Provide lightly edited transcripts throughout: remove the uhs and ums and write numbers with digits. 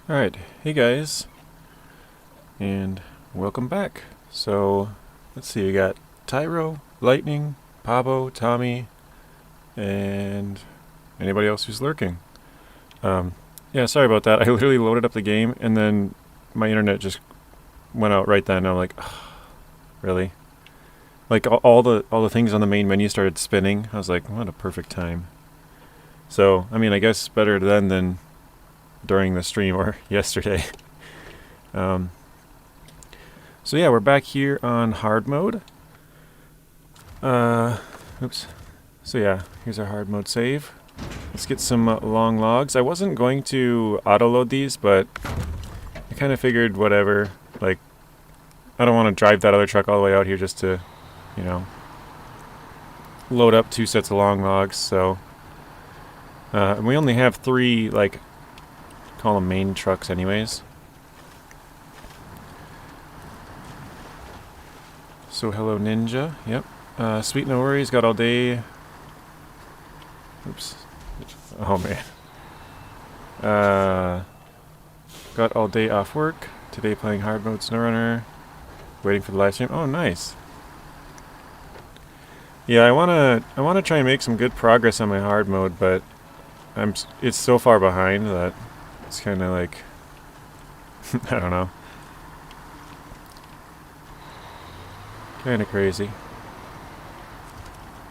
Alright, hey guys, and welcome back. So, let's see, we got Tyro, Lightning, Pabo, Tommy, and anybody else who's lurking. Yeah, sorry about that. I literally loaded up the game, and then my internet just went out right then, and I'm like, ugh, really? Like, all the things on the main menu started spinning. I was like, what a perfect time. So, I mean, I guess better then than during the stream or yesterday. So yeah, we're back here on hard mode. Oops. So yeah, here's our hard mode save. Let's get some long logs. I wasn't going to auto-load these, but I kind of figured whatever. Like, I don't want to drive that other truck all the way out here just to, you know, load up 2 sets of long logs. So, and we only have 3, like, call them main trucks anyways. So hello Ninja, yep. Sweet no worries, got all day. Oops. Oh man. Got all day off work. Today playing hard mode SnowRunner. Waiting for the live stream. Oh nice. Yeah, I wanna try and make some good progress on my hard mode, but it's so far behind that it's kind of like, I don't know. Kind of crazy.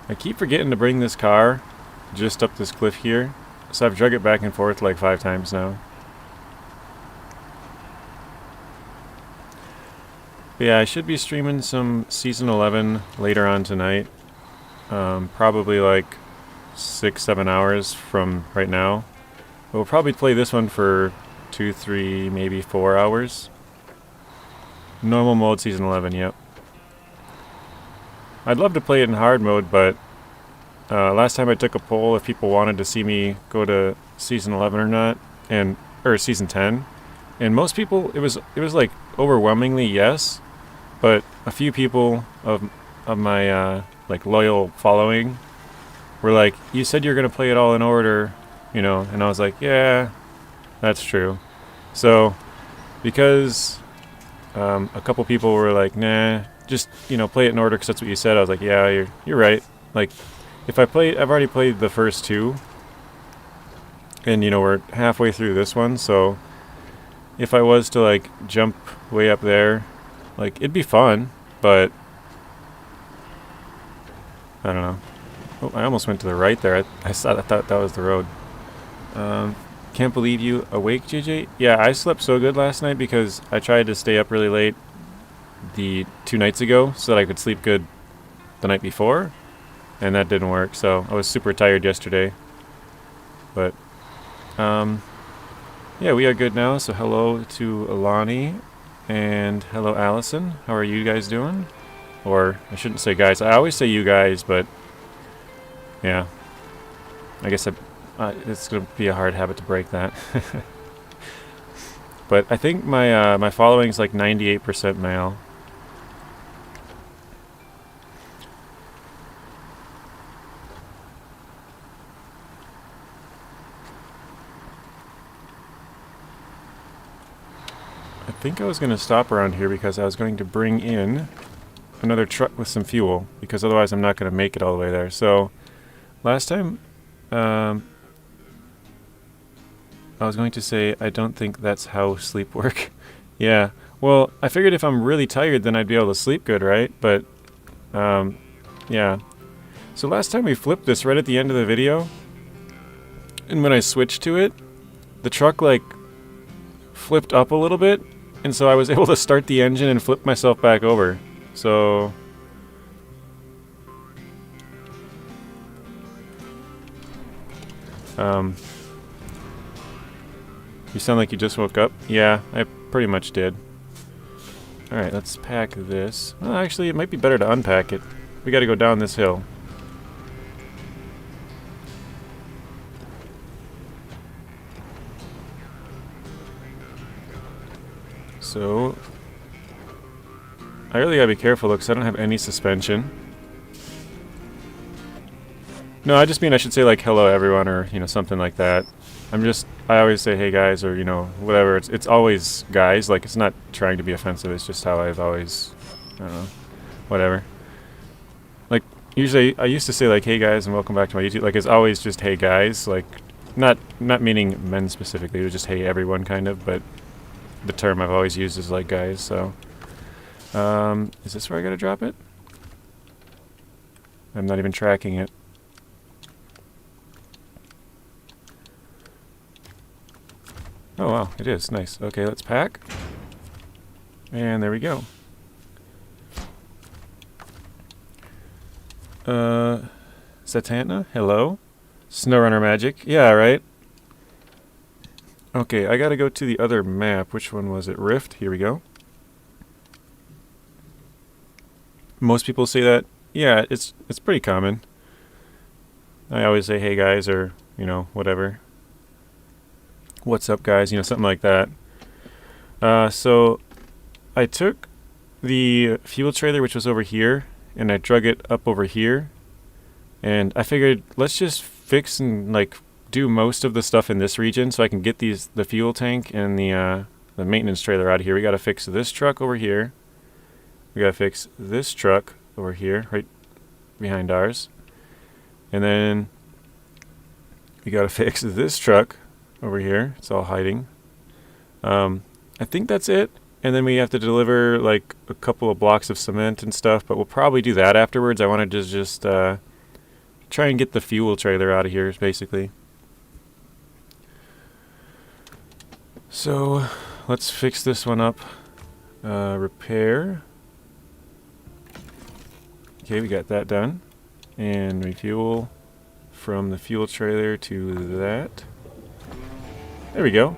I keep forgetting to bring this car just up this cliff here, so I've drug it back and forth like 5 times now. But yeah, I should be streaming some Season 11 later on tonight. Probably like 6-7 hours from right now. We'll probably play this one for 2, 3, maybe 4 hours. Normal mode, Season 11, yep. I'd love to play it in hard mode, but last time I took a poll if people wanted to see me go to Season 11 or not, or Season 10, and most people, it was like overwhelmingly yes, but a few people of my like loyal following were like, you said you're gonna play it all in order, you know, and I was like, yeah, that's true. So, because a couple people were like, nah, just, you know, play it in order because that's what you said, I was like, yeah, you're right. Like, if I've already played the first 2, and, you know, we're halfway through this one, so if I was to, like, jump way up there, like, it'd be fun, but I don't know. Oh, I almost went to the right there. I thought that was the road. Can't believe you awake, JJ? Yeah, I slept so good last night because I tried to stay up really late the 2 nights ago so that I could sleep good the night before, and that didn't work, so I was super tired yesterday. But, yeah, we are good now, so hello to Alani, and hello Allison. How are you guys doing? Or, I shouldn't say guys. I always say you guys, but yeah. I guess it's going to be a hard habit to break that. But I think my following's like 98% male. I think I was going to stop around here because I was going to bring in another truck with some fuel, because otherwise I'm not going to make it all the way there. So last time I was going to say I don't think that's how sleep work. Yeah, well, I figured if I'm really tired then I'd be able to sleep good, right? But yeah, so last time we flipped this right at the end of the video, and when I switched to it, the truck like flipped up a little bit, and so I was able to start the engine and flip myself back over. So you sound like you just woke up. Yeah, I pretty much did. Alright, let's pack this. Well, actually, it might be better to unpack it. We gotta go down this hill. So I really gotta be careful though, because I don't have any suspension. No, I just mean I should say like hello everyone, or, you know, something like that. I always say hey guys, or you know, whatever. It's always guys. Like, it's not trying to be offensive. It's just how I've always, I don't know, whatever. Like, usually I used to say like hey guys and welcome back to my YouTube. Like, it's always just hey guys. Like, not meaning men specifically. It was just hey everyone kind of. But the term I've always used is like guys. So, is this where I gotta drop it? I'm not even tracking it. Oh wow, it is. Nice. Okay, let's pack. And there we go. Satana, hello? SnowRunner magic. Yeah, right? Okay, I gotta go to the other map. Which one was it? Rift? Here we go. Most people say that. Yeah, it's pretty common. I always say hey guys, or, you know, whatever. What's up guys, you know, something like that. So I took the fuel trailer, which was over here, and I drug it up over here, and I figured let's just fix and like do most of the stuff in this region so I can get the fuel tank and the maintenance trailer out of here. We gotta fix this truck over here. We gotta fix this truck over here, right behind ours, and then we gotta fix this truck over here. It's all hiding. I think that's it. And then we have to deliver like a couple of blocks of cement and stuff, but we'll probably do that afterwards. I wanted to just try and get the fuel trailer out of here, basically. So let's fix this one up. Repair. Okay, we got that done. And refuel from the fuel trailer to that. There we go.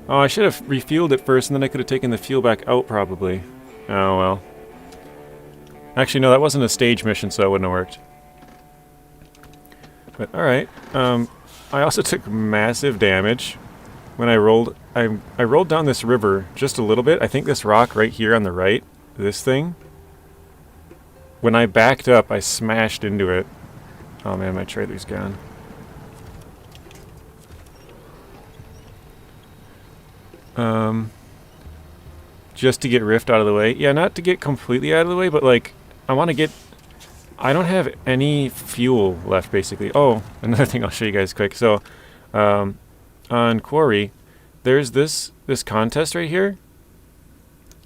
Oh, I should have refueled it first, and then I could have taken the fuel back out, probably. Oh, well. Actually, no, that wasn't a stage mission, so it wouldn't have worked. But, alright. I also took massive damage when I rolled... I rolled down this river just a little bit. I think this rock right here on the right, this thing, when I backed up, I smashed into it. Oh, man, my trailer's gone. Just to get Rift out of the way. Yeah, not to get completely out of the way, but like, I want to get... I don't have any fuel left, basically. Oh, another thing I'll show you guys quick. So, on Quarry, there's this contest right here,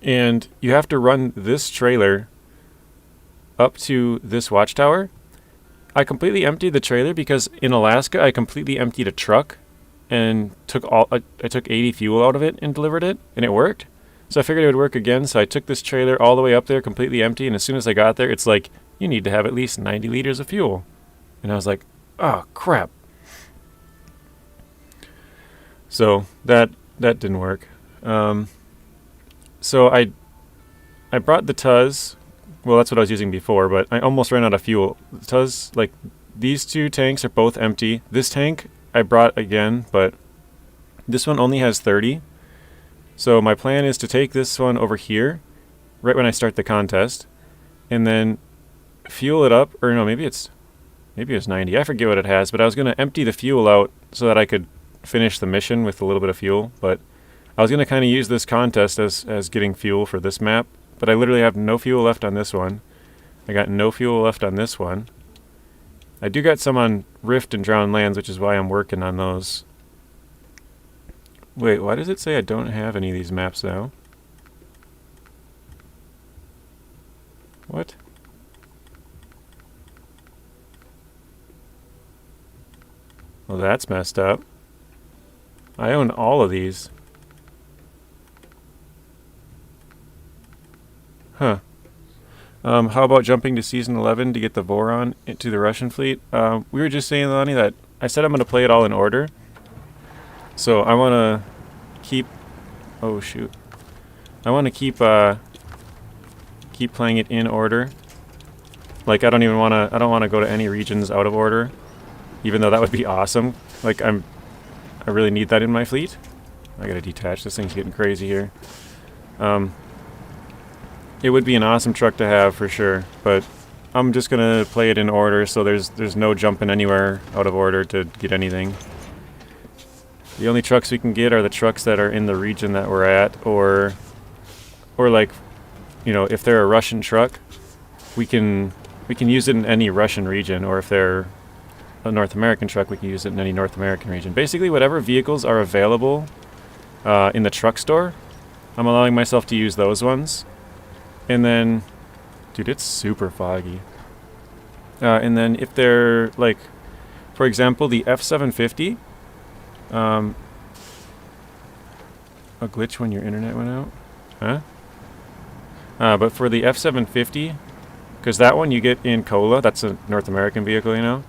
and you have to run this trailer up to this watchtower. I completely emptied the trailer because in Alaska, I completely emptied a truck and I took 80 fuel out of it and delivered it, and it worked. So I figured it would work again, so I took this trailer all the way up there completely empty, and as soon as I got there, it's like, you need to have at least 90 liters of fuel. And I was like, oh, crap. So that didn't work. So I brought the Tuz. Well, that's what I was using before, but I almost ran out of fuel. The Tuz, like, these two tanks are both empty. This tank I brought again, but this one only has 30. So my plan is to take this one over here, right when I start the contest, and then fuel it up, or no, maybe it's 90. I forget what it has, but I was going to empty the fuel out so that I could finish the mission with a little bit of fuel, but I was going to kind of use this contest as getting fuel for this map, but I literally have no fuel left on this one. I got no fuel left on this one. I do got some on Rift and Drowned Lands, which is why I'm working on those. Wait, why does it say I don't have any of these maps now? What? Well, that's messed up. I own all of these. Huh. How about jumping to Season 11 to get the Voron into the Russian fleet? We were just saying, Lonnie, that I said I'm going to play it all in order. So I want to keep... Oh, shoot. I want to keep playing it in order. Like, I don't want to go to any regions out of order. Even though that would be awesome. Like, I really need that in my fleet. I gotta detach. This thing's getting crazy here. It would be an awesome truck to have for sure, but I'm just gonna play it in order, so there's no jumping anywhere out of order to get anything. The only trucks we can get are the trucks that are in the region that we're at, or like, you know, if they're a Russian truck, we can use it in any Russian region, or if they're a North American truck, we can use it in any North American region. Basically, whatever vehicles are available in the truck store, I'm allowing myself to use those ones. And then, dude, it's super foggy. And then if they're like, for example, the F750, a glitch when your internet went out, huh? But for the F750, because that one you get in Kola, that's a North American vehicle, you know.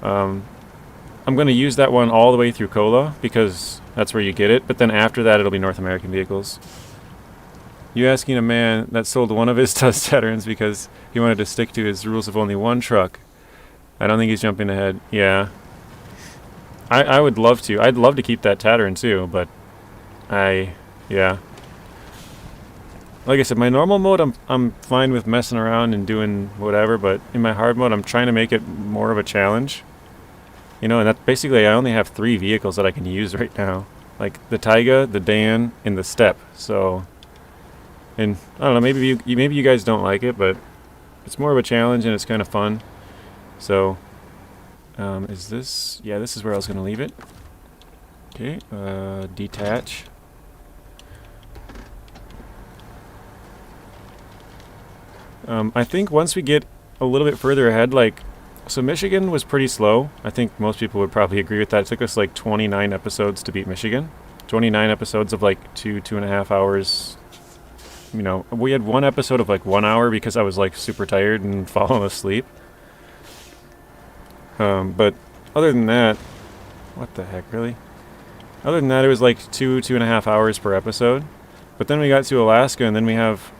I'm going to use that one all the way through Kola because that's where you get it. But then after that, it'll be North American vehicles. You asking a man that sold one of his Tatrarins because he wanted to stick to his rules of only one truck. I don't think he's jumping ahead. Yeah. I would love to. I'd love to keep that Tatrarin too, but yeah. Like I said, my normal mode, I'm fine with messing around and doing whatever, but in my hard mode, I'm trying to make it more of a challenge. You know, and that basically I only have 3 vehicles that I can use right now. Like the Tayga, the Dan, and the Step. So, and I don't know, maybe you guys don't like it, but it's more of a challenge and it's kind of fun. So, is this? Yeah, this is where I was going to leave it. Okay, detach. I think once we get a little bit further ahead, like, so Michigan was pretty slow. I think most people would probably agree with that. It took us like 29 episodes to beat Michigan. 29 episodes of like 2.5 hours. You know, we had one episode of like 1 hour because I was like super tired and falling asleep. But other than that, what the heck, really? Other than that, it was like 2.5 hours per episode. But then we got to Alaska, and then we have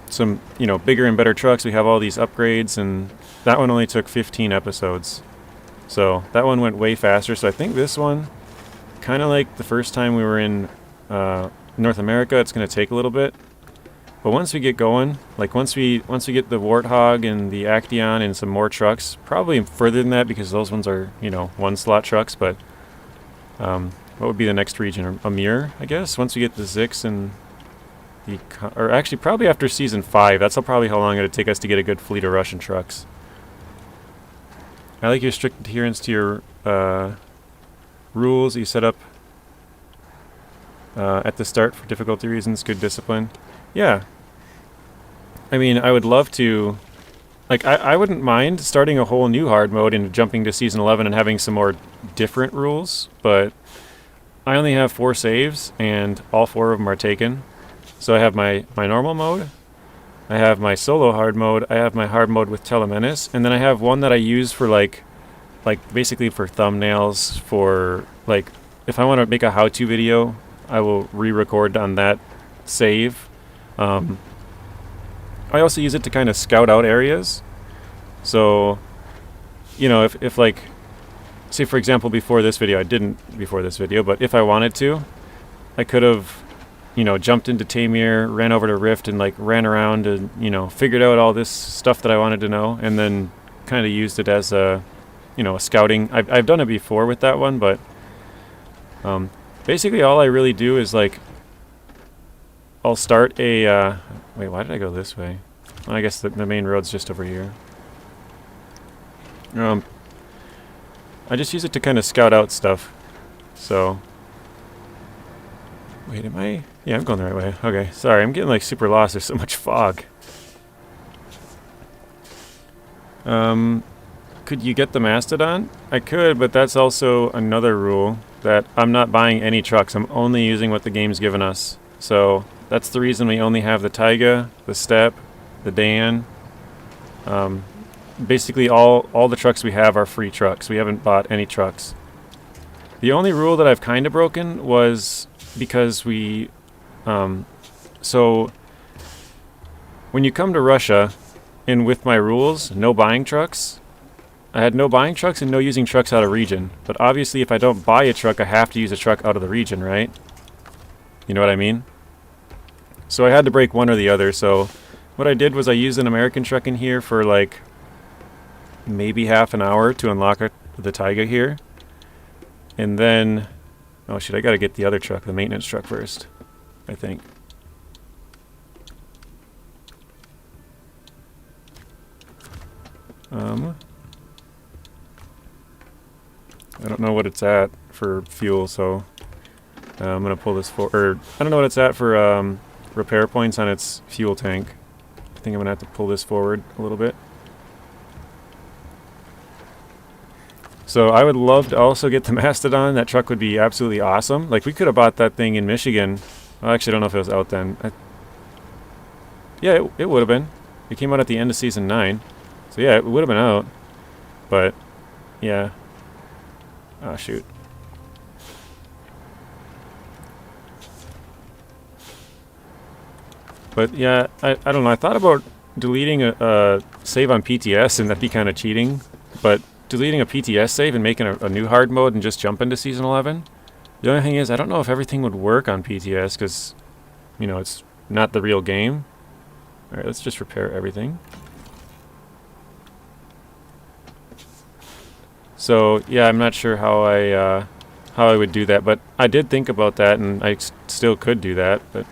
some, you know, bigger and better trucks. We have all these upgrades, and that one only took 15 episodes. So that one went way faster. So I think this one, kind of like the first time we were in North America, it's going to take a little bit. But once we get going, like once we get the Warthog and the Acteon and some more trucks, probably further than that because those ones are, you know, 1-slot trucks. But what would be the next region? Amir, I guess. Once we get the Zix and or actually probably after season 5. That's probably how long it would take us to get a good fleet of Russian trucks. I like your strict adherence to your rules you set up at the start for difficulty reasons. Good discipline. Yeah. I mean, I would love to, like, I wouldn't mind starting a whole new hard mode and jumping to season 11 and having some more different rules, but I only have 4 saves and all 4 of them are taken. So I have my normal mode, I have my solo hard mode, I have my hard mode with Telemenace, and then I have one that I use for like basically for thumbnails, for like if I want to make a how-to video, I will re-record on that save. I also use it to kind of scout out areas. So, you know, if like, say for example before this video, I didn't before this video, but if I wanted to, I could have, you know, jumped into Taymyr, ran over to Rift, and like ran around and, you know, figured out all this stuff that I wanted to know, and then kind of used it as a, you know, a scouting. I've done it before with that one, but basically all I really do is like, I'll start a, wait, why did I go this way? Well, I guess the main road's just over here. I just use it to kind of scout out stuff. So, wait, am I? Yeah, I'm going the right way. Okay, sorry, I'm getting like super lost. There's so much fog. Could you get the Mastodon? I could, but that's also another rule that I'm not buying any trucks. I'm only using what the game's given us. So that's the reason we only have the Tayga, the Step, the Dan. Basically all the trucks we have are free trucks. We haven't bought any trucks. The only rule that I've kind of broken was because we... so when you come to Russia, and with my rules, no buying trucks, I had no buying trucks and no using trucks out of region. But obviously if I don't buy a truck, I have to use a truck out of the region, right? You know what I mean? So I had to break one or the other. So what I did was I used an American truck in here for like maybe half an hour to unlock the Tayga here. And then, oh shit, I gotta get the other truck, the maintenance truck first, I think. I don't know what it's at for fuel, so I'm gonna pull this forward. I don't know what it's at for repair points on its fuel tank. I think I'm gonna have to pull this forward a little bit. So I would love to also get the Mastodon. That truck would be absolutely awesome. Like, we could have bought that thing in Michigan. Well, actually, I don't know if it was out then. Yeah, it would have been. It came out at the end of Season 9. So yeah, it would have been out. But, yeah. Oh, shoot. But yeah, I don't know. I thought about deleting a save on PTS, and that'd be kind of cheating. But deleting a PTS save and making a new hard mode and just jump into Season 11. The only thing is, I don't know if everything would work on PTS because, you know, it's not the real game. Alright, let's just repair everything. So, yeah, I'm not sure how I would do that, but I did think about that, and I still could do that, but...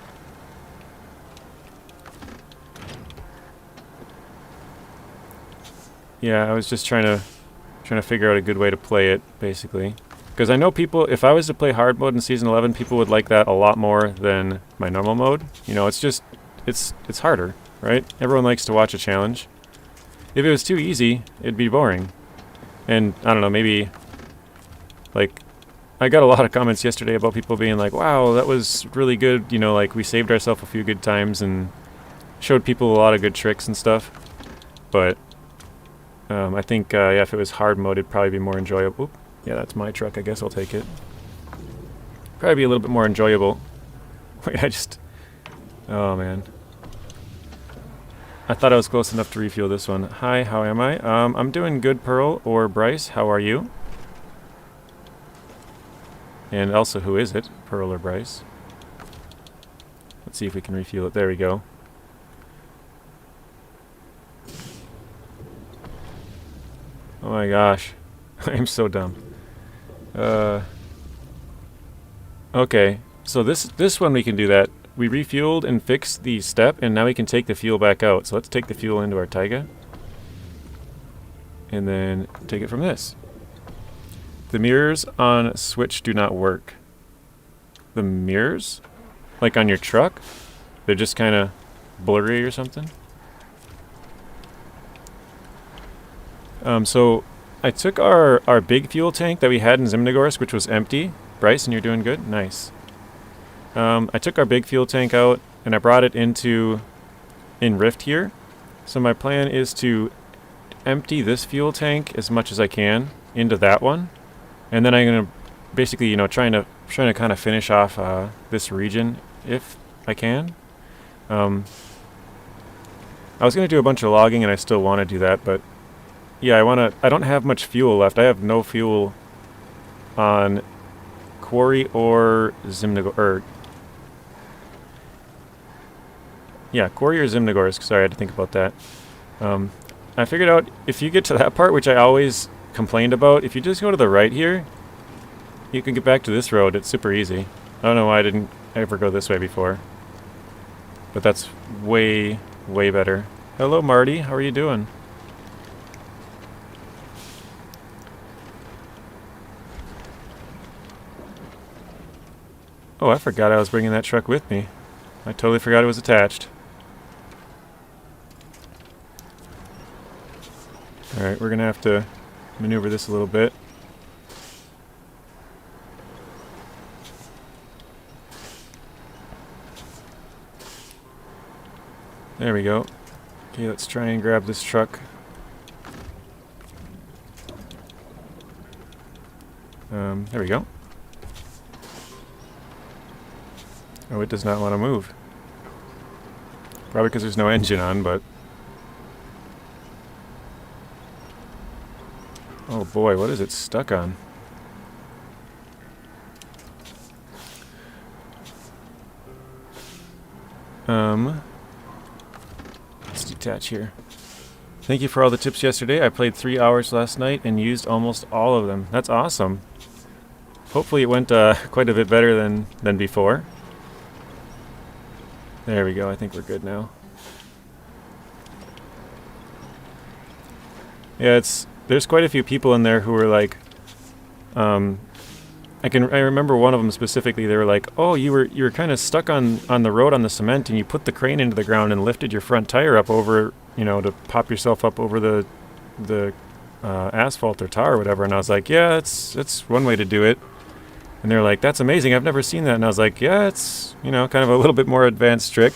Yeah, I was just trying to figure out a good way to play it, basically. Because I know people, if I was to play hard mode in Season 11, people would like that a lot more than my normal mode. You know, it's just, it's harder, right? Everyone likes to watch a challenge. If it was too easy, it'd be boring. And, I don't know, maybe, like, I got a lot of comments yesterday about people being like, wow, that was really good, you know, like, we saved ourselves a few good times and showed people a lot of good tricks and stuff. But... I think, yeah, if it was hard mode, it'd probably be more enjoyable. Oop. Yeah, that's my truck. I guess I'll take it. Probably be a little bit more enjoyable. Wait, oh, man. I thought I was close enough to refuel this one. Hi, how am I? I'm doing good, Pearl or Bryce. How are you? And also, who is it? Pearl or Bryce? Let's see if we can refuel it. There we go. Oh my gosh. I'm so dumb. Okay. So this one we can do that. We refueled and fixed the step, and now we can take the fuel back out. So let's take the fuel into our Tayga. And then take it from this. The mirrors on Switch do not work. The mirrors? Like on your truck? They're just kind of blurry or something? So I took our big fuel tank that we had in Zimnegorsk, which was empty. Bryce, and you're doing good? Nice. I took our big fuel tank out, and I brought it in Rift here. So my plan is to empty this fuel tank as much as I can into that one. And then I'm going to basically, you know, trying to kind of finish off this region if I can. I was going to do a bunch of logging, and I still want to do that, but yeah, I don't have much fuel left. I have no fuel on Quarry or Zimnegorsk. Yeah, Quarry or Zimnegorsk. Sorry, I had to think about that. I figured out if you get to that part, which I always complained about, if you just go to the right here, you can get back to this road. It's super easy. I don't know why I didn't ever go this way before. But that's way, way better. Hello, Marty. How are you doing? Oh, I forgot I was bringing that truck with me. I totally forgot it was attached. Alright, we're going to have to maneuver this a little bit. There we go. Okay, let's try and grab this truck. There we go. Oh, it does not want to move. Probably because there's no engine on, but... Oh boy, what is it stuck on? Let's detach here. Thank you for all the tips yesterday. I played 3 hours last night and used almost all of them. That's awesome. hopefully it went quite a bit better than before. There we go. I think we're good now. Yeah, there's quite a few people in there who were like, I remember one of them specifically. They were like, "Oh, you were kind of stuck on the road on the cement, and you put the crane into the ground and lifted your front tire up over, you know, to pop yourself up over the asphalt or tar or whatever." And I was like, "Yeah, that's one way to do it." And they're like, "That's amazing. I've never seen that." And I was like, "Yeah, it's, you know, kind of a little bit more advanced trick."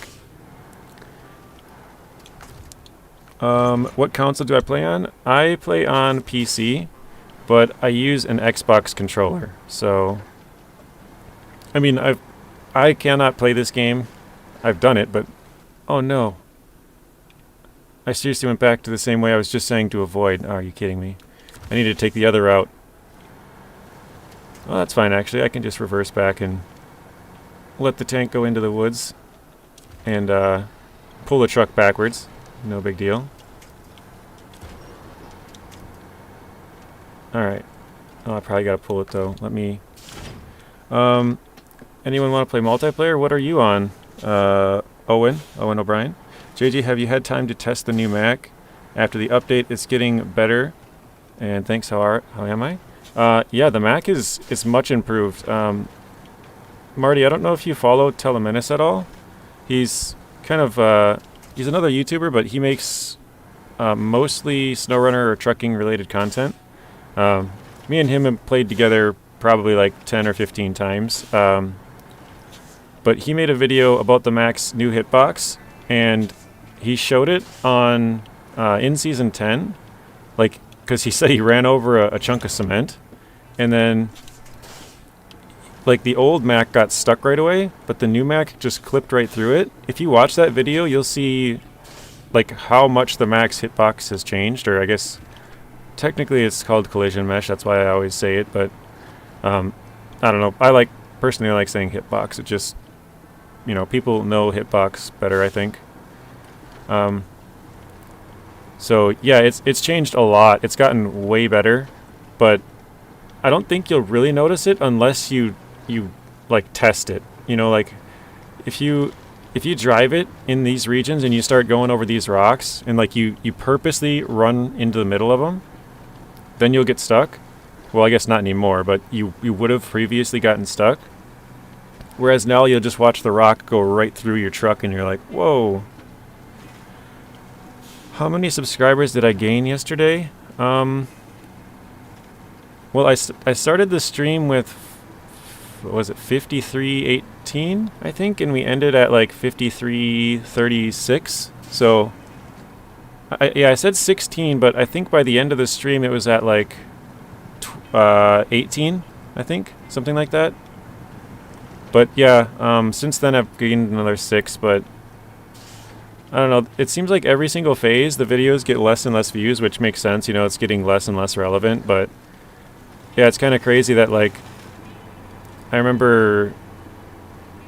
What console do I play on? I play on PC, but I use an Xbox controller. So, I mean, I cannot play this game. I've done it, but oh no. I seriously went back to the same way I was just saying to avoid. Oh, are you kidding me? I need to take the other route. Well, that's fine, actually. I can just reverse back and let the tank go into the woods and pull the truck backwards. No big deal. Alright. Oh, I probably gotta pull it, though. Let me... anyone want to play multiplayer? What are you on? Owen O'Brien. JJ, have you had time to test the new Mac? After the update, it's getting better. And thanks, how am I? Yeah, the Mac is much improved. Marty, I don't know if you follow Telemenace at all. He's kind of, he's another YouTuber, but he makes mostly SnowRunner or trucking related content. Me and him have played together probably like 10 or 15 times. But he made a video about the Mac's new hitbox, and he showed it on in Season 10, like, because he said he ran over a chunk of cement, and then like the old Mac got stuck right away, but the new Mac just clipped right through it. If you watch that video, you'll see like how much the Mac's hitbox has changed, or I guess technically it's called collision mesh, that's why I always say it, but I don't know. I personally like saying hitbox. It just, you know, people know hitbox better, I think. So yeah, it's changed a lot. It's gotten way better, but I don't think you'll really notice it unless you like test it. You know, like if you drive it in these regions and you start going over these rocks and like you purposely run into the middle of them, then you'll get stuck. Well, I guess not anymore, but you would have previously gotten stuck. Whereas now you'll just watch the rock go right through your truck and you're like, whoa. How many subscribers did I gain yesterday? Well, I started the stream with, what was it, 5318, I think, and we ended at like 5336. So, I said 16, but I think by the end of the stream it was at like 18, I think, something like that. But yeah, since then I've gained another 6, but I don't know, it seems like every single phase the videos get less and less views, which makes sense, you know, it's getting less and less relevant, but yeah, it's kind of crazy that, like, I remember,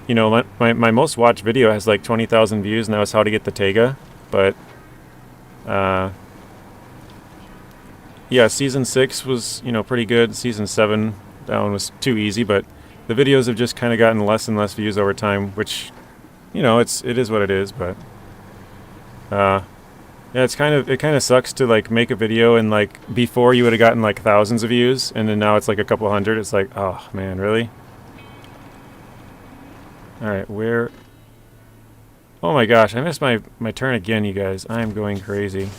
you know, my most watched video has like 20,000 views, and that was how to get the Tayga, but yeah, Season 6 was, you know, pretty good. Season 7, that one was too easy, but the videos have just kind of gotten less and less views over time, which, you know, it is what it is, but yeah, it kind of sucks to like make a video and like before you would have gotten like thousands of views, and then now it's like a couple hundred. It's like, oh man, really? All right, where? Oh my gosh, I missed my turn again, you guys. I'm going crazy.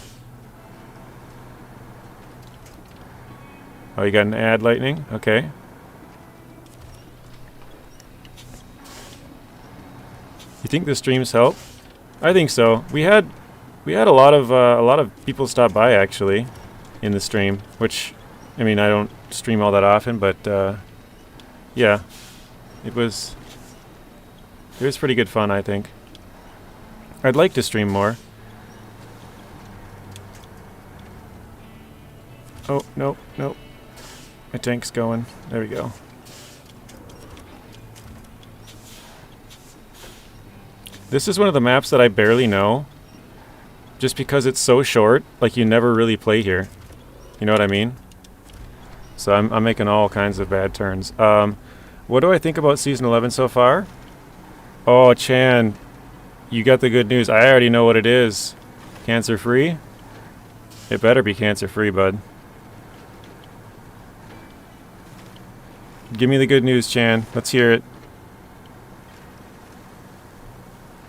Oh, you got an ad, Lightning? Okay. You think the streams help? I think so. We had a lot of people stop by actually in the stream, which, I mean, I don't stream all that often, but yeah, it was pretty good fun, I think. I'd like to stream more. Oh, nope. My tank's going. There we go. This is one of the maps that I barely know, just because it's so short, like you never really play here. You know what I mean? So I'm making all kinds of bad turns. What do I think about Season 11 so far? Oh, Chan, you got the good news. I already know what it is. Cancer-free? It better be cancer-free, bud. Give me the good news, Chan. Let's hear it.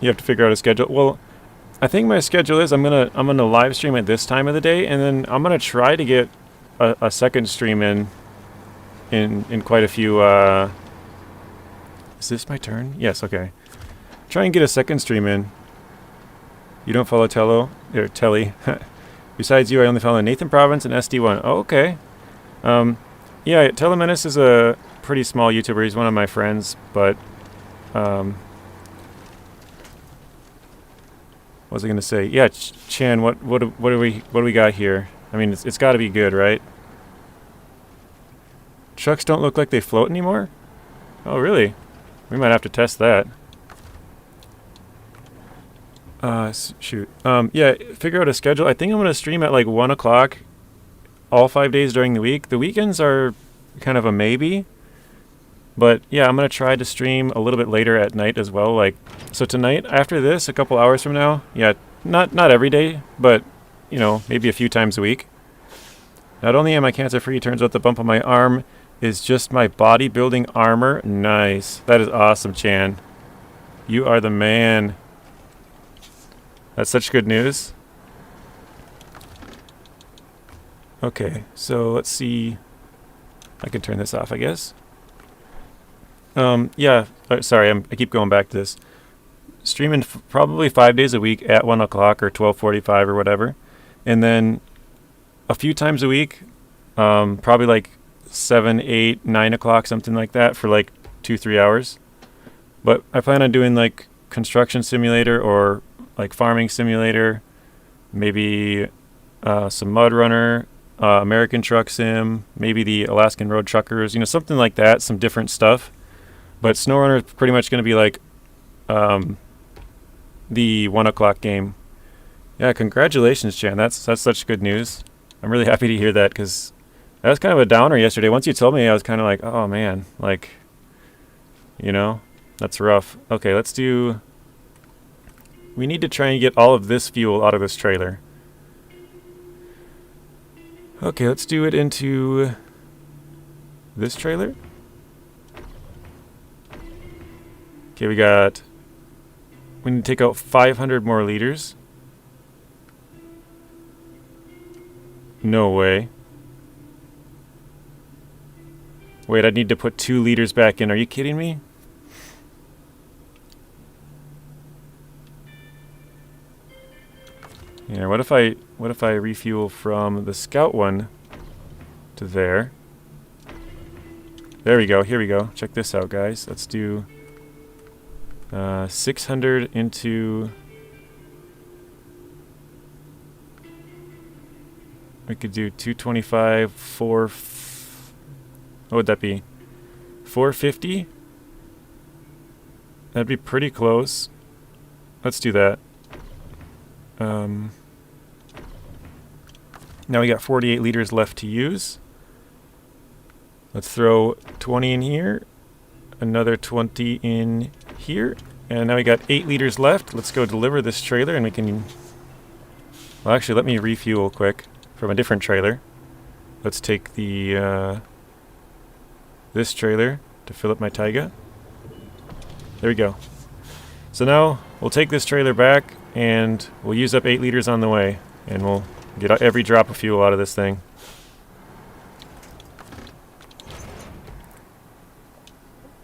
You have to figure out a schedule. Well, I think my schedule is I'm gonna live stream at this time of the day, and then I'm gonna try to get a second stream in quite a few. Is this my turn? Yes. Okay. Try and get a second stream in. You don't follow Telly. Besides you, I only follow Nathan Province and SD1. Oh, okay. Yeah, Telemenace is a pretty small YouTuber. He's one of my friends, but what was I gonna say? Yeah, Chan, what do we got here? I mean, it's got to be good, right? Trucks don't look like they float anymore? Oh, really? We might have to test that. Shoot. Yeah, figure out a schedule. I think I'm gonna stream at like 1 o'clock all 5 days during the week. The weekends are kind of a maybe. But yeah, I'm gonna try to stream a little bit later at night as well. Like, so tonight, after this, a couple hours from now, yeah, not every day, but you know, maybe a few times a week. Not only am I cancer-free, turns out the bump on my arm is just my bodybuilding armor. Nice. That is awesome, Chan. You are the man. That's such good news. Okay, so let's see. I can turn this off, I guess. Yeah, sorry, I keep going back to this. Streaming probably 5 days a week at 1 o'clock or 12:45 or whatever. And then a few times a week, probably like 7, 8, 9 o'clock, something like that for like 2-3 hours. But I plan on doing like construction simulator or like farming simulator, maybe some mud runner, American truck sim, maybe the Alaskan road truckers, you know, something like that, some different stuff. But SnowRunner is pretty much going to be like the 1 o'clock game. Yeah, congratulations, Chan. That's such good news. I'm really happy to hear that because that was kind of a downer yesterday. Once you told me, I was kind of like, oh man, like, you know, that's rough. Okay, let's do. We need to try and get all of this fuel out of this trailer. Okay, let's do it into this trailer. Okay, we need to take out 500 more liters. No way. Wait, I need to put 2 liters back in. Are you kidding me? Yeah, what if I refuel from the Scout one to there? There we go. Here we go. Check this out, guys. Let's do 600 into. We could do 225, 4. What would that be? 450? That'd be pretty close. Let's do that. Now we got 48 liters left to use. Let's throw 20 in here, another 20 in here, and now we got 8 liters left. Let's go deliver this trailer and we can. Well, actually, let me refuel quick from a different trailer. Let's take the this trailer to fill up my Tayga. There we go. So now we'll take this trailer back and we'll use up 8 liters on the way, and we'll get every drop of fuel out of this thing.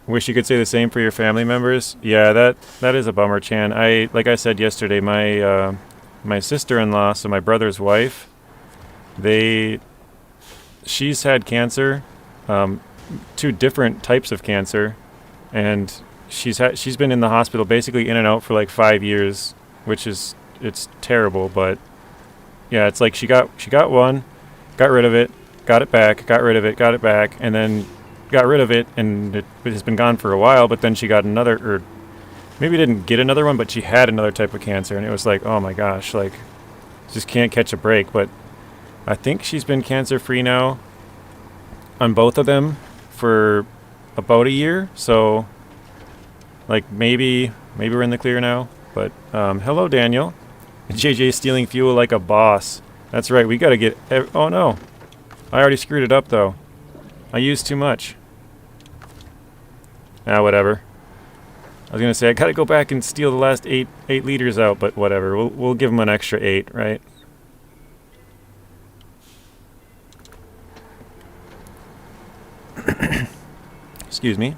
Wish you could say the same for your family members. Yeah, that is a bummer, Chan. Like I said yesterday, my my sister-in-law, so my brother's wife, she's had cancer, 2 different types of cancer, and she's been in the hospital basically in and out for like 5 years, which is, it's terrible. But yeah, it's like she got one, got rid of it, got it back, got rid of it, got it back, and then got rid of it, and it has been gone for a while. But then she got another, or maybe didn't get another one, but she had another type of cancer, and it was like, oh my gosh, like, just can't catch a break. But I think she's been cancer free now. on both of them for about a year, so like maybe we're in the clear now. But hello, Daniel. JJ stealing fuel like a boss. That's right. We gotta get. Oh no, I already screwed it up though. I used too much. Ah, whatever. I was gonna say I gotta go back and steal the last 8 liters out, but whatever. We'll give him an extra 8, right? Excuse me.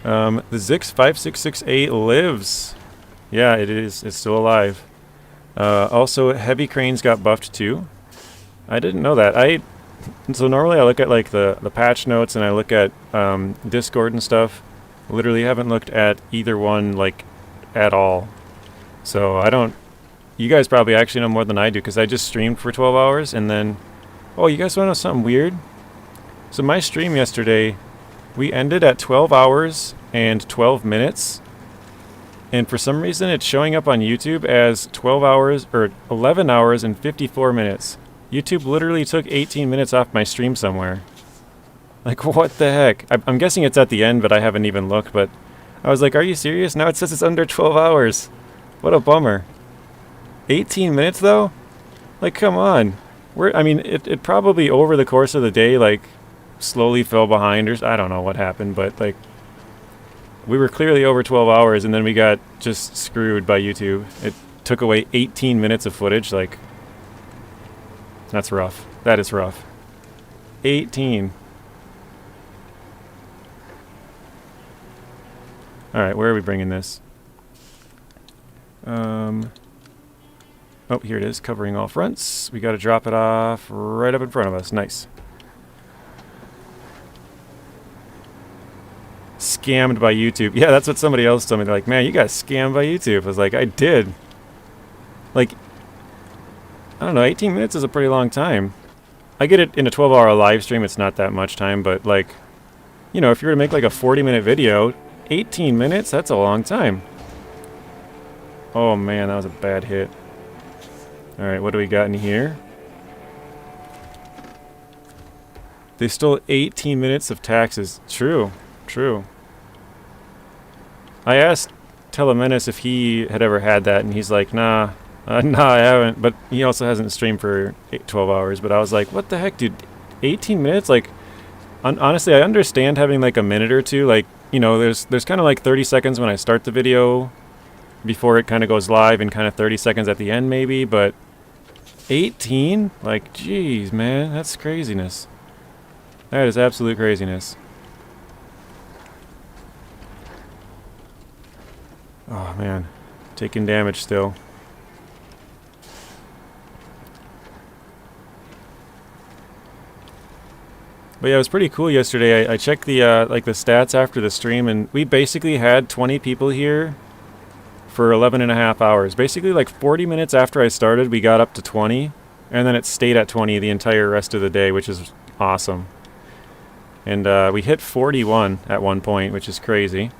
The Zix 566A lives. Yeah, it is. It's still alive. Also, heavy cranes got buffed too. I didn't know that. So normally I look at like the patch notes and I look at Discord and stuff. Literally haven't looked at either one like at all. So I don't. You guys probably actually know more than I do because I just streamed for 12 hours and then. Oh, you guys want to know something weird? So my stream yesterday, we ended at 12 hours and 12 minutes. And for some reason it's showing up on YouTube as 12 hours or 11 hours and 54 minutes. YouTube literally took 18 minutes off my stream somewhere. Like, what the heck? I'm guessing it's at the end, but I haven't even looked. But I was like, are you serious? Now it says it's under 12 hours. What a bummer. 18 minutes, though? Like, come on. I mean, it probably, over the course of the day, like, slowly fell behind. Or I don't know what happened, but, like, we were clearly over 12 hours, and then we got just screwed by YouTube. It took away 18 minutes of footage. Like, that's rough. That is rough. 18. Alright, where are we bringing this? Oh, here it is, covering all fronts. We gotta drop it off right up in front of us. Nice. Scammed by YouTube. Yeah, that's what somebody else told me. They're like, man, you got scammed by YouTube. I was like, I did. Like, I don't know, 18 minutes is a pretty long time. I get it in a 12-hour live stream, it's not that much time, but like, you know, if you were to make like a 40-minute video, 18 minutes, that's a long time. Oh man, that was a bad hit. Alright, what do we got in here? They stole 18 minutes of taxes. True, true. I asked Telemenace if he had ever had that, and he's like, nah, I haven't. But he also hasn't streamed for 12 hours. But I was like, what the heck, dude? 18 minutes? Like, honestly, I understand having like a minute or two. Like, you know, there's kind of like 30 seconds when I start the video before it kind of goes live and kind of 30 seconds at the end maybe. But 18? Like, geez, man, that's craziness. That is absolute craziness. Oh, man. Taking damage still. But yeah, it was pretty cool yesterday. I checked the like the stats after the stream, and we basically had 20 people here for 11.5 hours. Basically, like 40 minutes after I started, we got up to 20, and then it stayed at 20 the entire rest of the day, which is awesome. And we hit 41 at one point, which is crazy.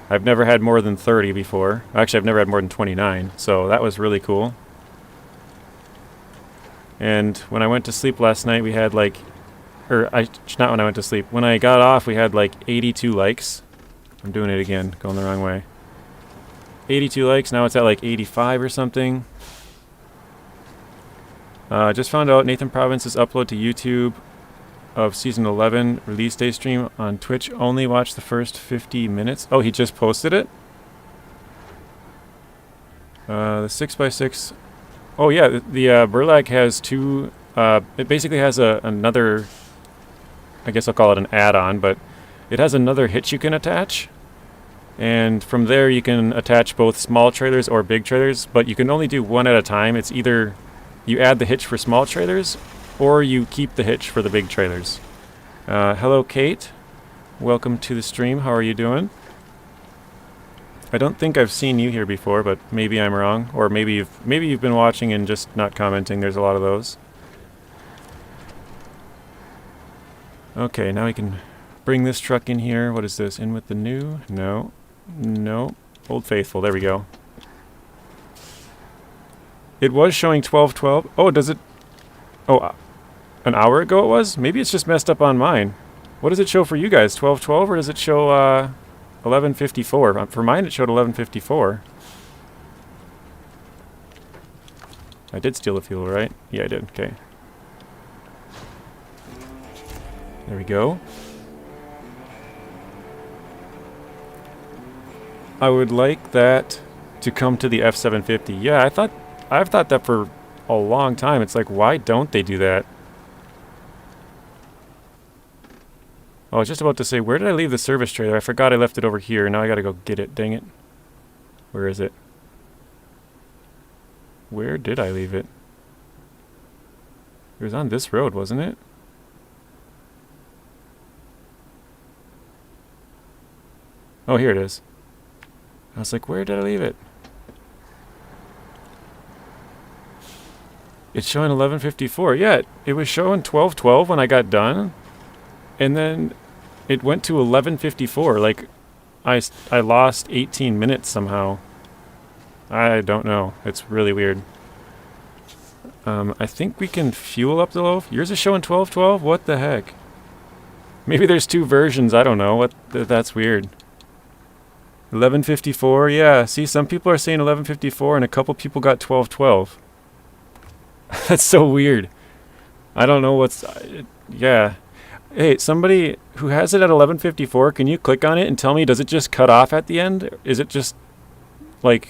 I've never had more than 30 before. Actually, I've never had more than 29, so that was really cool. And when I went to sleep last night, we had like... not when I went to sleep. When I got off, we had like 82 likes. I'm doing it again, going the wrong way. 82 likes, now it's at like 85 or something. Just found out Nathan Province's upload to YouTube of Season 11 release day stream on Twitch. Only watch the first 50 minutes. Oh, he just posted it? The 6x6... Oh yeah, the Burlak has two... it basically has another... I guess I'll call it an add-on, but it has another hitch you can attach. And from there you can attach both small trailers or big trailers, but you can only do one at a time. It's either you add the hitch for small trailers, or you keep the hitch for the big trailers. Hello, Kate. Welcome to the stream. How are you doing? I don't think I've seen you here before, but maybe I'm wrong. Or maybe you've been watching and just not commenting. There's a lot of those. Okay, now we can bring this truck in here. What is this? In with the new? No. No. Old Faithful. There we go. It was showing 1212. Oh, does it? Oh, an hour ago it was? Maybe it's just messed up on mine. What does it show for you guys? 12:12 or does it show 11:54? For mine it showed 11:54. I did steal the fuel, right? Yeah, I did. Okay. There we go. I would like that to come to the F750. Yeah, I've thought that for a long time. It's like, why don't they do that? Oh, I was just about to say, where did I leave the service trailer? I forgot I left it over here. Now I gotta go get it. Dang it. Where is it? Where did I leave it? It was on this road, wasn't it? Oh, here it is. I was like, where did I leave it? It's showing 11:54. Yeah, it was showing 12:12 when I got done. And then it went to 11:54. Like, I lost 18 minutes somehow. I don't know. It's really weird. I think we can fuel up the loaf. Yours is showing 12:12? What the heck? Maybe there's two versions. I don't know. That's weird. 11:54. Yeah, see, some people are saying 11:54 and a couple people got 12:12. That's so weird. I don't know what's... yeah. Hey, somebody who has it at 11:54, can you click on it and tell me, does it just cut off at the end? Is it just like...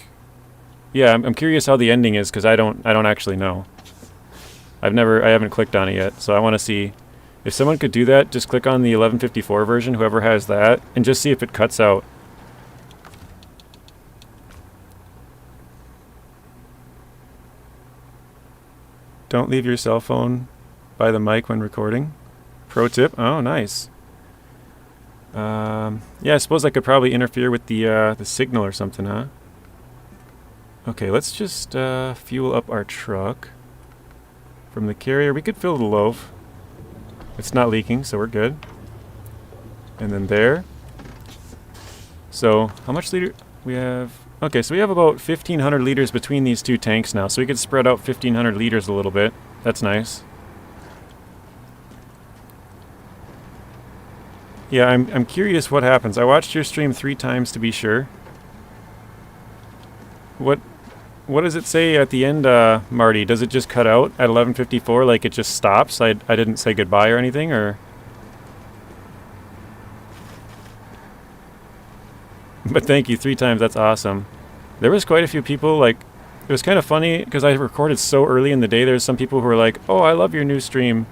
yeah, I'm curious how the ending is because I don't actually know. I haven't clicked on it yet, so I want to see if someone could do that. Just click on the 11:54 version, whoever has that, and just see if it cuts out. Don't leave your cell phone by the mic when recording. Pro tip. Oh, nice. Yeah, I suppose I could probably interfere with the signal or something, huh? Okay, let's just fuel up our truck from the carrier. We could fill the loaf. It's not leaking, so we're good. And then there. So, how much liter we have? Okay, so we have about 1,500 liters between these two tanks now, so we could spread out 1,500 liters a little bit. That's nice. Yeah, I'm curious what happens. I watched your stream 3 times to be sure. What does it say at the end, Marty? Does it just cut out at 11:54, like it just stops? I didn't say goodbye or anything, or... But thank you 3 times, that's awesome. There was quite a few people, like, it was kind of funny, because I recorded so early in the day, there's some people who were like, oh, I love your new stream,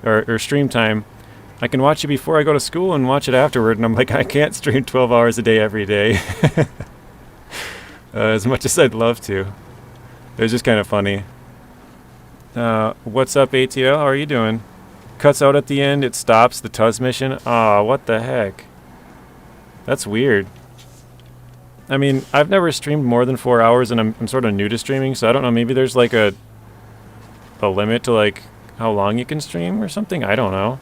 or stream time. I can watch it before I go to school and watch it afterward, and I'm like, I can't stream 12 hours a day every day. As much as I'd love to. It was just kind of funny. What's up, ATL? How are you doing? Cuts out at the end, it stops the TUS mission. Aw, what the heck? That's weird. I mean, I've never streamed more than 4 hours, and I'm sort of new to streaming, so I don't know, maybe there's like a limit to like how long you can stream or something? I don't know.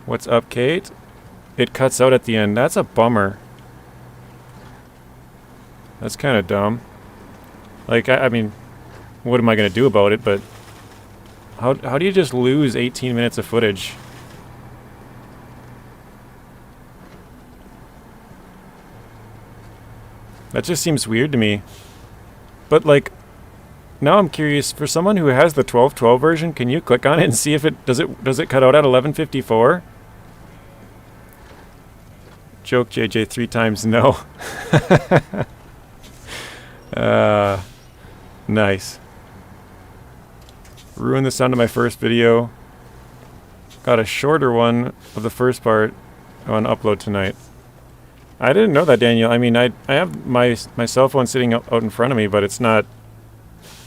What's up, Kate? It cuts out at the end. That's a bummer. That's kind of dumb. Like, I mean, what am I going to do about it? But how do you just lose 18 minutes of footage? That just seems weird to me. But, like, now I'm curious, for someone who has the 12:12 version, can you click on it and see if it does it cut out at 11:54? Joke JJ 3 times no. Nice. Ruined the sound of my first video. Got a shorter one of the first part I want to upload tonight. I didn't know that, Daniel. I mean, I have my cell phone sitting out in front of me, but it's not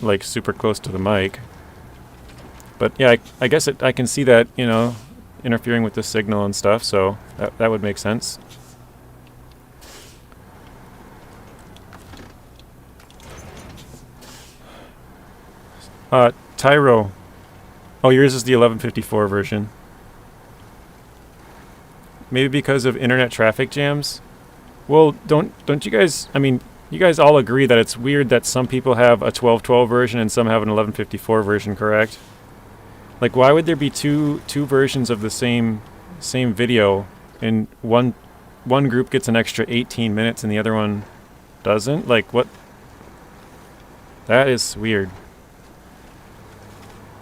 like super close to the mic. But yeah, I guess I can see that, you know, interfering with the signal and stuff, so that would make sense. Tyro. Oh, yours is the 11:54 version. Maybe because of internet traffic jams? Well, don't you guys, I mean, you guys all agree that it's weird that some people have a 12:12 version and some have an 11:54 version, correct? Like, why would there be two versions of the same video, and one group gets an extra 18 minutes and the other one doesn't? Like, what? That is weird.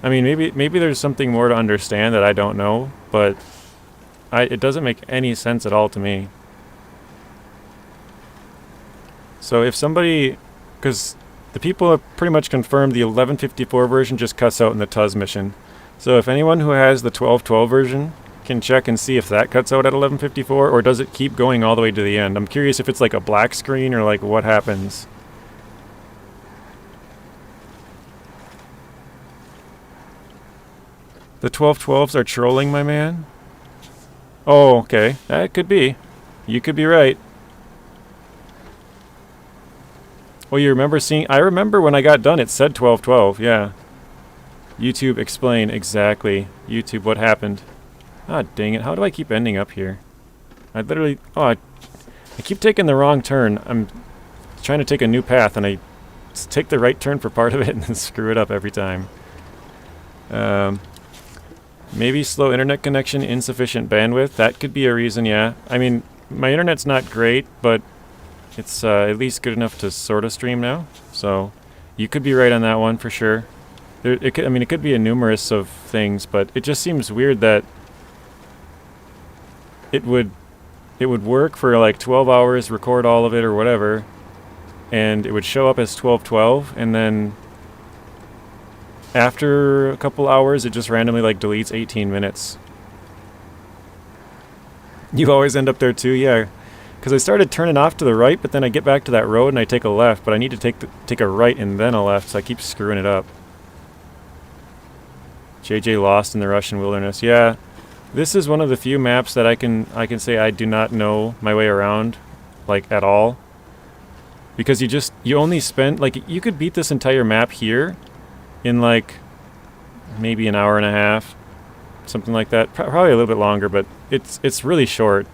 I mean, maybe there's something more to understand that I don't know, but it doesn't make any sense at all to me. So if somebody, because the people have pretty much confirmed the 1154 version just cuts out in the TUS mission. So if anyone who has the 1212 version can check and see if that cuts out at 1154, or does it keep going all the way to the end? I'm curious if it's like a black screen or like what happens. The 1212s are trolling, my man? Oh, okay. That could be. You could be right. Well, you remember seeing... I remember when I got done, it said 1212, yeah. YouTube, explain exactly. YouTube, what happened? Ah, dang it. How do I keep ending up here? I literally... Oh, I keep taking the wrong turn. I'm trying to take a new path, and I take the right turn for part of it and then screw it up every time. Maybe slow internet connection, insufficient bandwidth. That could be a reason, yeah. I mean, my internet's not great, but it's at least good enough to sort of stream now. So you could be right on that one for sure. It could be a numerous of things, but it just seems weird that it would work for like 12 hours, record all of it or whatever, and it would show up as 1212, and then after a couple hours, it just randomly like deletes 18 minutes. You always end up there too, yeah. Because I started turning off to the right, but then I get back to that road and I take a left, but I need to take a right and then a left, so I keep screwing it up. JJ lost in the Russian wilderness. Yeah, this is one of the few maps that I can say I do not know my way around, like at all. Because you only spend, like, you could beat this entire map here in like maybe an hour and a half, something like that. Probably a little bit longer, but it's really short.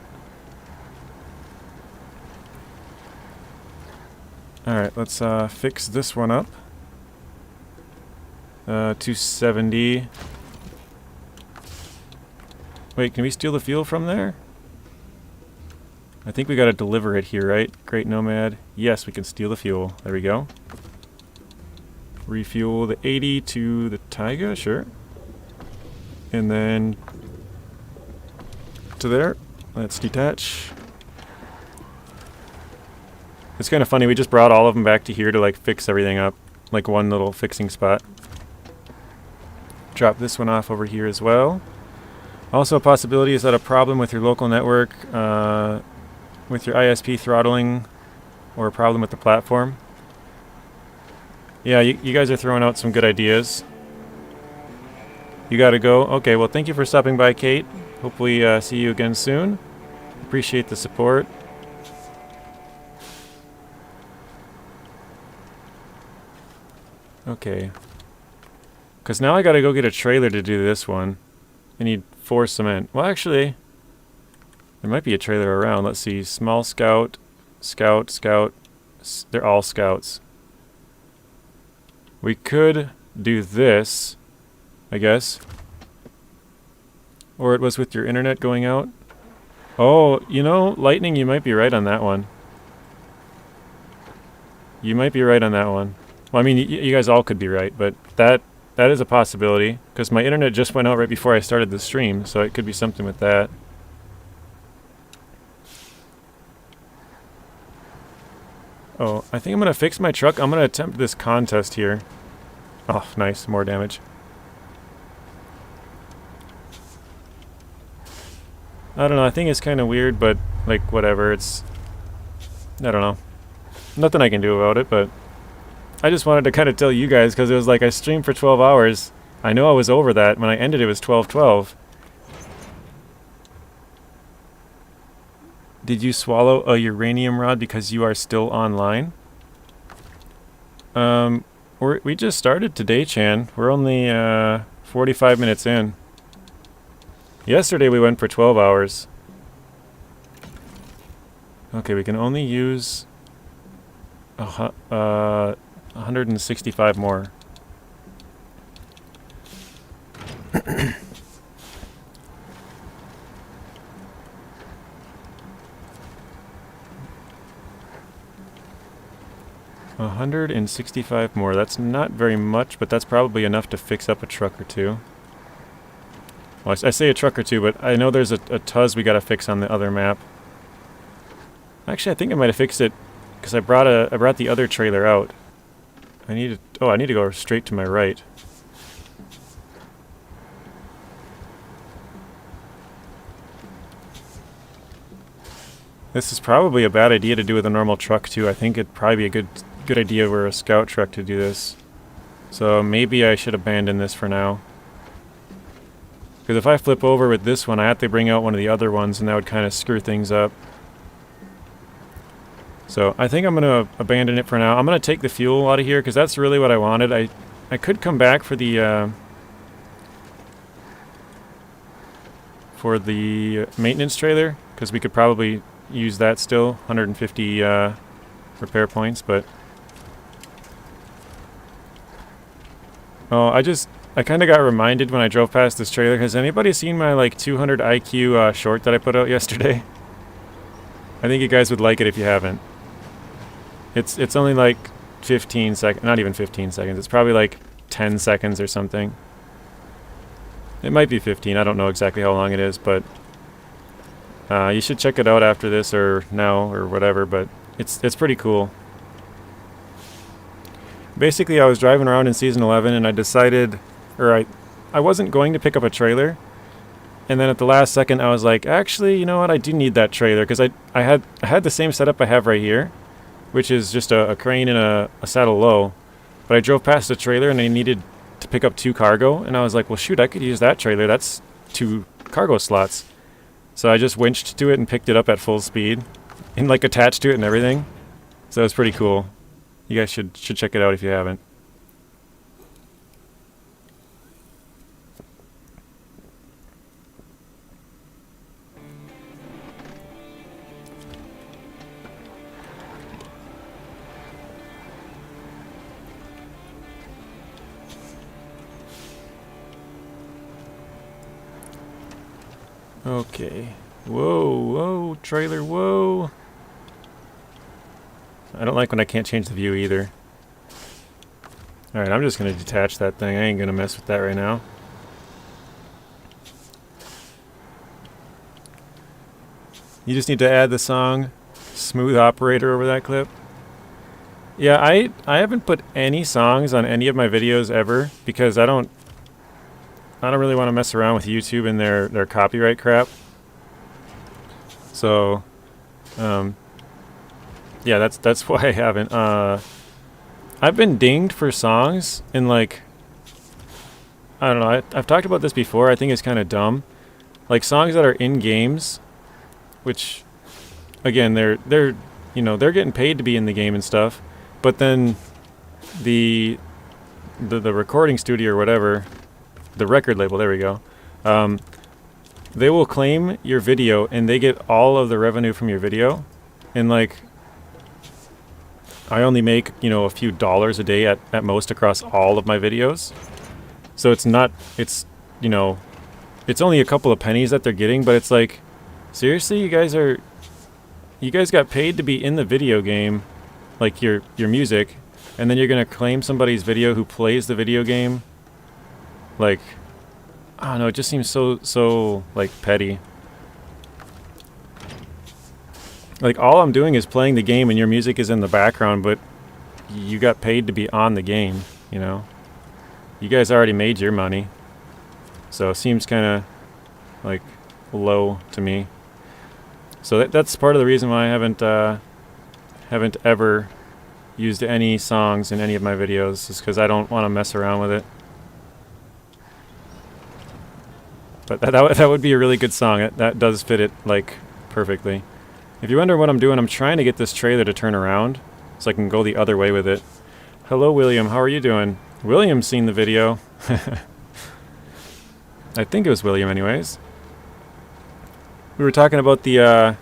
Alright, let's fix this one up. 270. Wait, can we steal the fuel from there? I think we gotta deliver it here, right? Great Nomad. Yes, we can steal the fuel. There we go. Refuel the 80 to the Tayga, sure. And then to there. Let's detach. It's kind of funny, we just brought all of them back to here to like fix everything up. Like one little fixing spot. Drop this one off over here as well. Also a possibility is that a problem with your local network, with your ISP throttling, or a problem with the platform. Yeah, you guys are throwing out some good ideas. You gotta go. Okay, well thank you for stopping by, Kate. Hopefully see you again soon. Appreciate the support. Okay. Because now I gotta go get a trailer to do this one. I need 4 cement. Well, actually, there might be a trailer around. Let's see. Small scout, scout, scout. They're all scouts. We could do this, I guess. Or it was with your internet going out. Oh, you know, Lightning, you might be right on that one. You might be right on that one. Well, I mean, you guys all could be right, but that is a possibility. Because my internet just went out right before I started the stream, so it could be something with that. Oh, I think I'm going to fix my truck. I'm going to attempt this contest here. Oh, nice. More damage. I don't know. I think it's kind of weird, but, like, whatever. It's... I don't know. Nothing I can do about it, but... I just wanted to kind of tell you guys, because it was like I streamed for 12 hours. I know I was over that. When I ended, it was 12:12. Did you swallow a uranium rod because you are still online? We just started today, Chan. We're only 45 minutes in. Yesterday we went for 12 hours. Okay, we can only use 165 more. $165 more. That's not very much, but that's probably enough to fix up a truck or two. Well, I say a truck or two, but I know there's a Tuz we gotta fix on the other map. Actually, I think I might have fixed it because I brought the other trailer out. I need to go straight to my right. This is probably a bad idea to do with a normal truck too. I think it'd probably be a good idea for a scout truck to do this. So maybe I should abandon this for now. Because if I flip over with this one, I have to bring out one of the other ones, and that would kind of screw things up. So I think I'm going to abandon it for now. I'm going to take the fuel out of here because that's really what I wanted. I could come back for the maintenance trailer because we could probably use that still. 150 repair points, but oh, I kind of got reminded when I drove past this trailer. Has anybody seen my like 200 IQ short that I put out yesterday? I think you guys would like it if you haven't. It's only like 15 seconds, not even 15 seconds. It's probably like 10 seconds or something. It might be 15. I don't know exactly how long it is, but you should check it out after this or now or whatever. But it's pretty cool. Basically, I was driving around in Season 11 and I decided, or I wasn't going to pick up a trailer. And then at the last second, I was like, actually, you know what? I do need that trailer because I had the same setup I have right here, which is just a crane and a saddle low. But I drove past the trailer and I needed to pick up 2 cargo. And I was like, well, shoot, I could use that trailer. That's 2 cargo slots. So I just winched to it and picked it up at full speed and like attached to it and everything. So it was pretty cool. You guys should check it out if you haven't. Okay. Whoa, trailer, whoa. I don't like when I can't change the view either. Alright, I'm just going to detach that thing. I ain't going to mess with that right now. You just need to add the song Smooth Operator over that clip. Yeah, I haven't put any songs on any of my videos ever because I don't really want to mess around with YouTube and their copyright crap. So, yeah, that's why I haven't. I've been dinged for songs in like, I don't know. I've talked about this before. I think it's kind of dumb. Like songs that are in games, which, again, they're getting paid to be in the game and stuff. But then the recording studio or whatever, the record label, there we go. They will claim your video and they get all of the revenue from your video. And like, I only make, a few dollars a day at most across all of my videos. So it's only a couple of pennies that they're getting, but it's like, seriously, you guys got paid to be in the video game, like your music, and then you're gonna claim somebody's video who plays the video game? Like, I don't know, it just seems so like petty. Like all I'm doing is playing the game and your music is in the background, but you got paid to be on the game, You guys already made your money. So it seems kind of like low to me. So that's part of the reason why I haven't ever used any songs in any of my videos, is because I don't want to mess around with it. But that would be a really good song. That does fit it like perfectly. If you wonder what I'm doing, I'm trying to get this trailer to turn around so I can go the other way with it. Hello, William. How are you doing? William's seen the video. I think it was William anyways. We were talking about the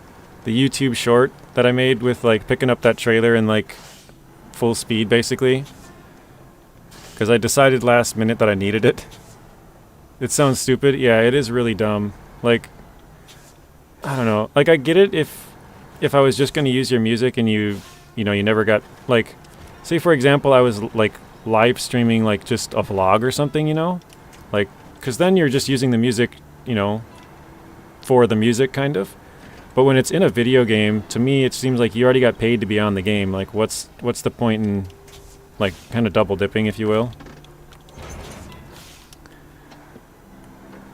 YouTube short that I made with like picking up that trailer in like full speed basically. Because I decided last minute that I needed it. It sounds stupid. Yeah, it is really dumb. Like, I don't know. Like, I get it if I was just going to use your music and you know, you never got, like, say for example, I was like live streaming like just a vlog or something, you know? Like, because then you're just using the music, you know, for the music kind of. But when it's in a video game, to me it seems like you already got paid to be on the game. Like, what's the point in, like, kind of double dipping, if you will?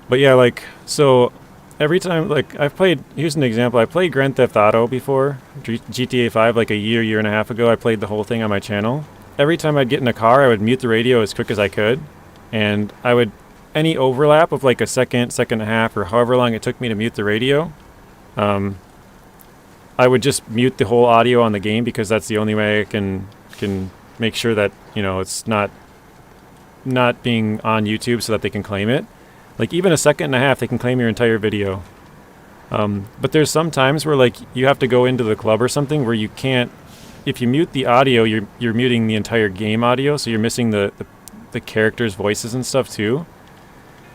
But yeah, like, so every time, like, I've played, here's an example, I played Grand Theft Auto before, GTA 5, like a year and a half ago. I played the whole thing on my channel. Every time I'd get in a car, I would mute the radio as quick as I could, and I would, any overlap of like a second and a half, or however long it took me to mute the radio, I would just mute the whole audio on the game, because that's the only way I can make sure that, you know, it's not being on YouTube so that they can claim it. Like, even a second and a half, they can claim your entire video. But there's some times where, like, you have to go into the club or something where you can't, if you mute the audio, you're muting the entire game audio, so you're missing the characters' voices and stuff too.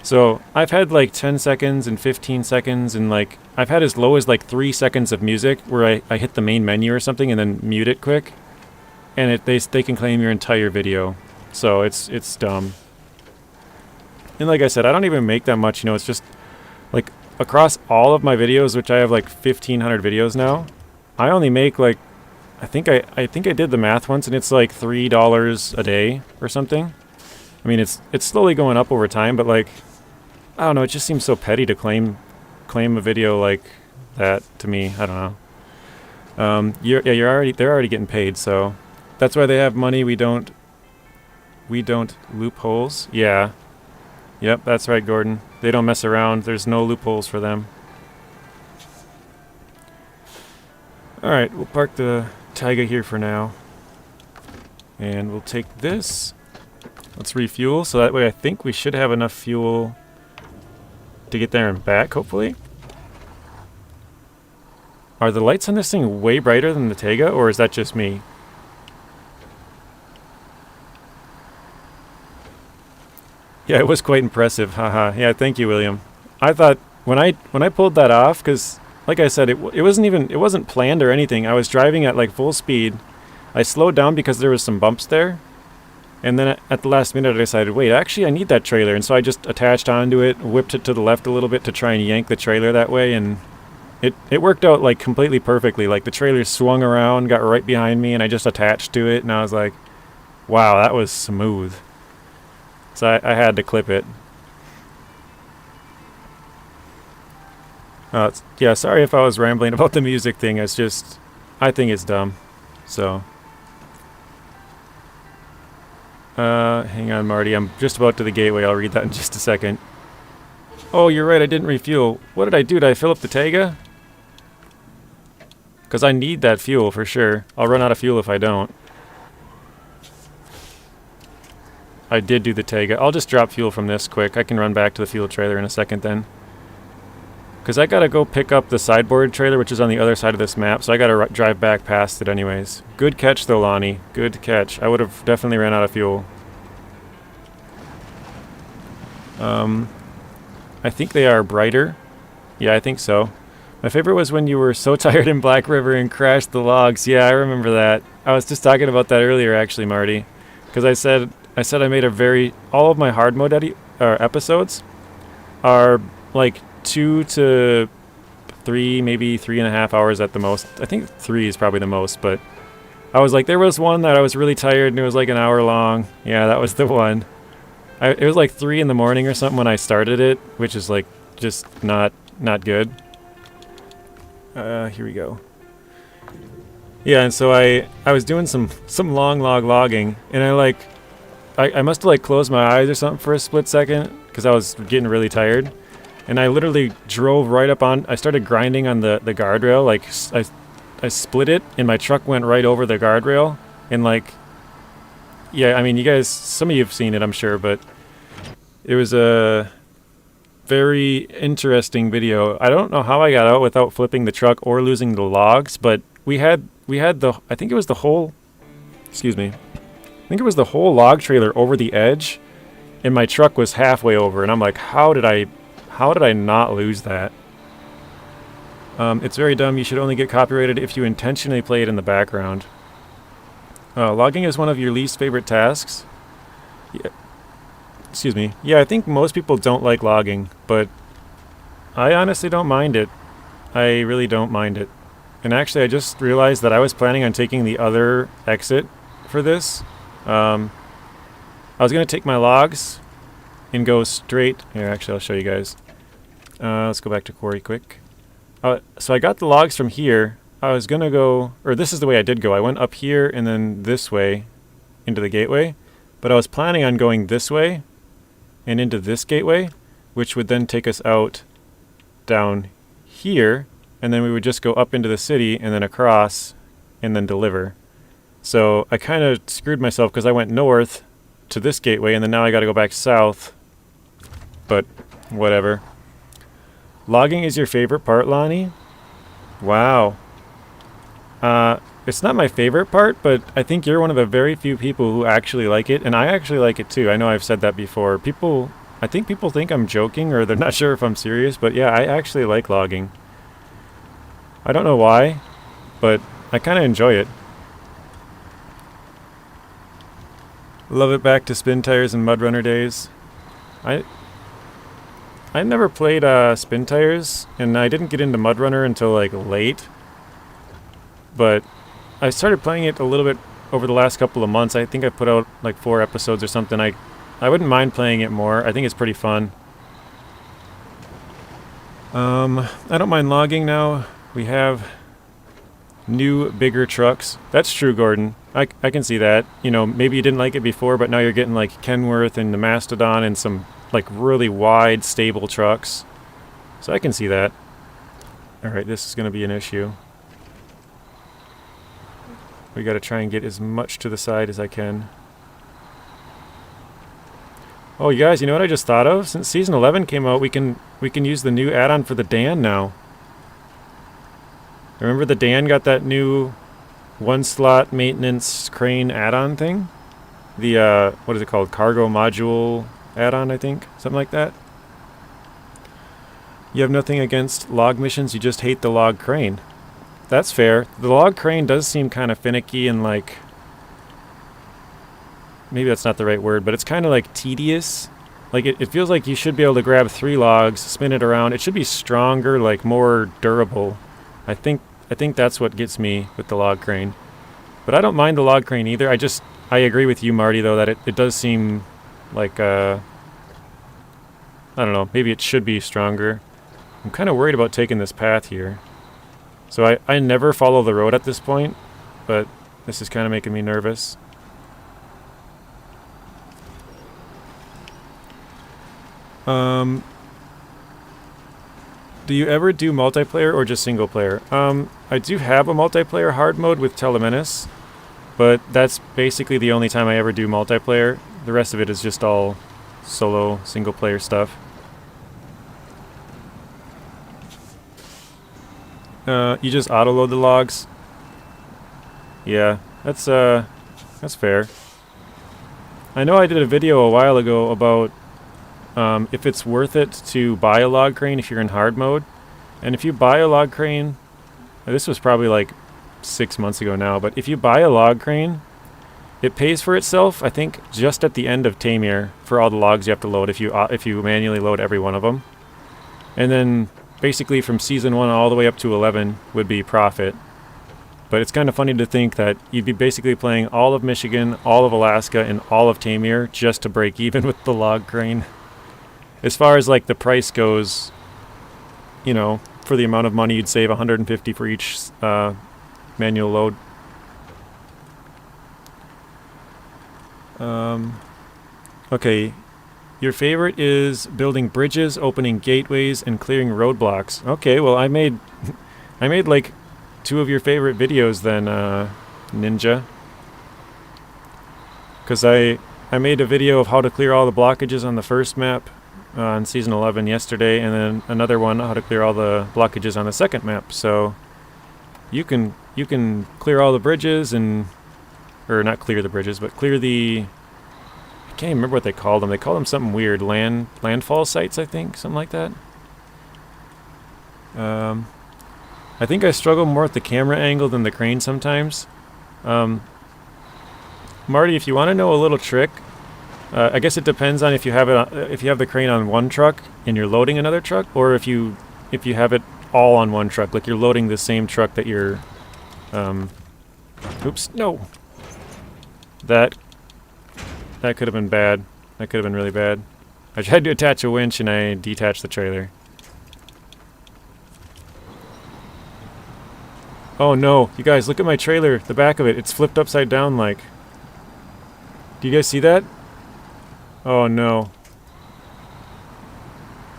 So I've had like 10 seconds and 15 seconds, and like I've had as low as like 3 seconds of music where I hit the main menu or something and then mute it quick, and they can claim your entire video. So it's dumb. And like I said, I don't even make that much, you know. It's just like across all of my videos, which I have like 1,500 videos now, I only make like, I think I did the math once, and it's like $3 a day or something. I mean, it's slowly going up over time, but like, I don't know, it just seems so petty to claim a video like that to me. I don't know. They're already getting paid, so that's why they have money. We don't loopholes. Yeah. Yep, that's right, Gordon. They don't mess around. There's no loopholes for them. Alright, we'll park the Tayga here for now. And we'll take this. Let's refuel, so that way I think we should have enough fuel to get there and back, hopefully. Are the lights on this thing way brighter than the Tayga, or is that just me? Yeah, it was quite impressive. Haha. Yeah, thank you, William. I thought when I pulled that off, because like I said, it wasn't planned or anything. I was driving at like full speed. I slowed down because there was some bumps there, and then at the last minute I decided, wait, actually I need that trailer, and so I just attached onto it, whipped it to the left a little bit to try and yank the trailer that way, and it worked out like completely perfectly. Like, the trailer swung around, got right behind me, and I just attached to it, and I was like, wow, that was smooth. So I had to clip it. Yeah, sorry if I was rambling about the music thing. It's just, I think it's dumb. So, hang on, Marty. I'm just about to the gateway. I'll read that in just a second. Oh, you're right. I didn't refuel. What did I do? Did I fill up the Tayga? Because I need that fuel for sure. I'll run out of fuel if I don't. I did do the Tayga. I'll just drop fuel from this quick. I can run back to the fuel trailer in a second then. Because I gotta go pick up the sideboard trailer, which is on the other side of this map, so I gotta drive back past it anyways. Good catch though, Lonnie. Good catch. I would have definitely ran out of fuel. I think they are brighter. Yeah, I think so. My favorite was when you were so tired in Black River and crashed the logs. Yeah, I remember that. I was just talking about that earlier, actually, Marty. Because I said I made all of my hard mode episodes are like 2 to 3, maybe 3.5 hours at the most. I think 3 is probably the most, but I was like, there was one that I was really tired and it was like an hour long. Yeah, that was the one. It was like 3 in the morning or something when I started it, which is like just not good. Here we go. Yeah, and so I was doing some long logging, and I must have like closed my eyes or something for a split second because I was getting really tired. And I literally drove right up on, I started grinding on the guardrail, like I split it and my truck went right over the guardrail. And like, yeah, I mean, you guys, some of you have seen it, I'm sure, but it was a very interesting video. I don't know how I got out without flipping the truck or losing the logs, but we had I think it was the whole, excuse me, I think it was the whole log trailer over the edge. and my truck was halfway over, and I'm like, how did I not lose that? It's very dumb. You should only get copyrighted if you intentionally play it in the background. Logging is one of your least favorite tasks. Yeah. Excuse me. Yeah, I think most people don't like logging, but I honestly don't mind it. I really don't mind it. And actually, I just realized that I was planning on taking the other exit for this. I was going to take my logs and go straight... Here, actually, I'll show you guys. Let's go back to quarry quick. So I got the logs from here. I was going to go... Or this is the way I did go. I went up here and then this way into the gateway. But I was planning on going this way and into this gateway, which would then take us out down here, and then we would just go up into the city and then across and then deliver. So I kind of screwed myself because I went north to this gateway and then now I got to go back south. But whatever. Logging is your favorite part, Lonnie? Wow. It's not my favorite part, but I think you're one of the very few people who actually like it, and I actually like it too. I know I've said that before. I think people think I'm joking, or they're not sure if I'm serious, but yeah, I actually like logging. I don't know why, but I kind of enjoy it. Love it back to spin tires and mud runner days. I never played spin tires, and I didn't get into mud runner until like late, but I started playing it a little bit over the last couple of months. I think I put out like 4 episodes or something. I wouldn't mind playing it more. I think it's pretty fun. I don't mind logging now. We have new, bigger trucks. That's true, Gordon. I can see that. You know, maybe you didn't like it before, but now you're getting like Kenworth and the Mastodon and some like really wide, stable trucks. So I can see that. Alright, this is going to be an issue. We got to try and get as much to the side as I can. Oh, you guys, you know what I just thought of? Since Season 11 came out, we can use the new add-on for the Dan now. Remember the Dan got that new 1-slot maintenance crane add-on thing? The, what is it called? Cargo module add-on, I think? Something like that? You have nothing against log missions, you just hate the log crane. That's fair. The log crane does seem kind of finicky and like... Maybe that's not the right word, but it's kind of like tedious. Like it feels like you should be able to grab 3 logs, spin it around. It should be stronger, like more durable. I think that's what gets me with the log crane. But I don't mind the log crane either. I agree with you, Marty, though, that it does seem like, I don't know, maybe it should be stronger. I'm kind of worried about taking this path here. So I never follow the road at this point, but this is kind of making me nervous. Do you ever do multiplayer or just single player? I do have a multiplayer hard mode with Telemenace, but that's basically the only time I ever do multiplayer. The rest of it is just all solo, single player stuff. You just auto-load the logs? Yeah, that's fair. I know I did a video a while ago about if it's worth it to buy a log crane if you're in hard mode. And if you buy a log crane, this was probably like 6 months ago now, but if you buy a log crane, it pays for itself, I think, just at the end of Taymyr for all the logs you have to load if you manually load every one of them. And then basically from Season 1 all the way up to 11 would be profit. But it's kind of funny to think that you'd be basically playing all of Michigan, all of Alaska, and all of Taymyr just to break even with the log crane. As far as like the price goes, you know, for the amount of money you'd save, $150 for each manual load. Okay, your favorite is building bridges, opening gateways, and clearing roadblocks. Okay, well I made like 2 of your favorite videos then, Ninja. Because I made a video of how to clear all the blockages on the first map on Season 11 yesterday, and then another one how to clear all the blockages on the second map. So you can clear all the bridges and, or not clear the bridges, but clear the, I can't even remember what they called them. They called them something weird. Landfall sites, I think. Something like that. I think I struggle more with the camera angle than the crane sometimes. Marty, if you want to know a little trick, I guess it depends on if you have if you have the crane on one truck and you're loading another truck, or if you have it all on one truck, like you're loading the same truck that you're. Oops, no. That could have been bad. That could have been really bad. I tried to attach a winch and I detached the trailer. Oh no, you guys, look at my trailer, the back of it. It's flipped upside down like. Do you guys see that? Oh no.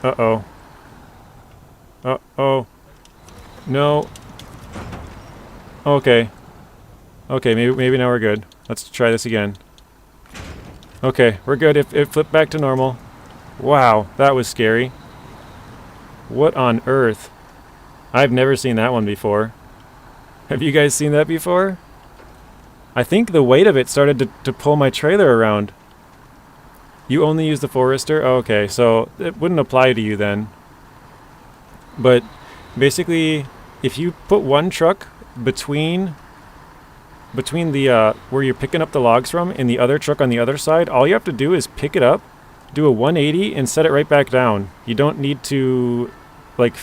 Uh-oh. Uh-oh. No. Okay. Okay, maybe now we're good. Let's try this again. Okay, we're good. It flipped back to normal. Wow, that was scary. What on earth? I've never seen that one before. Have you guys seen that before? I think the weight of it started to pull my trailer around. You only use the Forester? Oh, okay, so it wouldn't apply to you then. But basically, if you put one truck between the where you're picking up the logs from and the other truck on the other side, all you have to do is pick it up, do a 180 and set it right back down. You don't need to like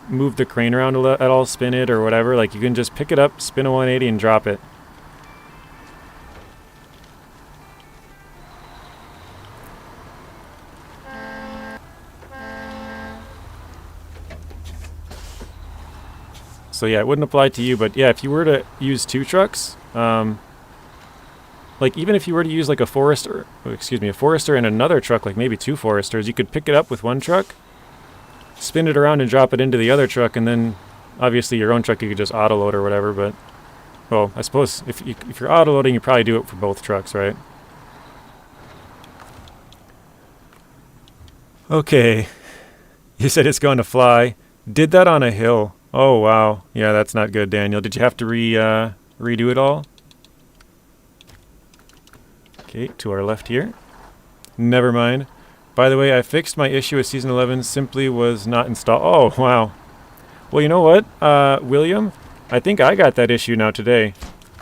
move the crane around at all, spin it or whatever. Like you can just pick it up, spin a 180 and drop it. So yeah, it wouldn't apply to you, but yeah, if you were to use two trucks, like even if you were to use like a Forester and another truck, like maybe two Foresters, you could pick it up with one truck, spin it around and drop it into the other truck, and then obviously your own truck you could just auto load or whatever, but well, I suppose if you're auto loading, you probably do it for both trucks, right? Okay. You said it's going to fly. Did that on a hill. Oh, wow. Yeah, that's not good, Daniel. Did you have to redo it all? Okay, to our left here. Never mind. By the way, I fixed my issue with Season 11. Simply was not installed. Oh, wow. Well, you know what, William? I think I got that issue now today.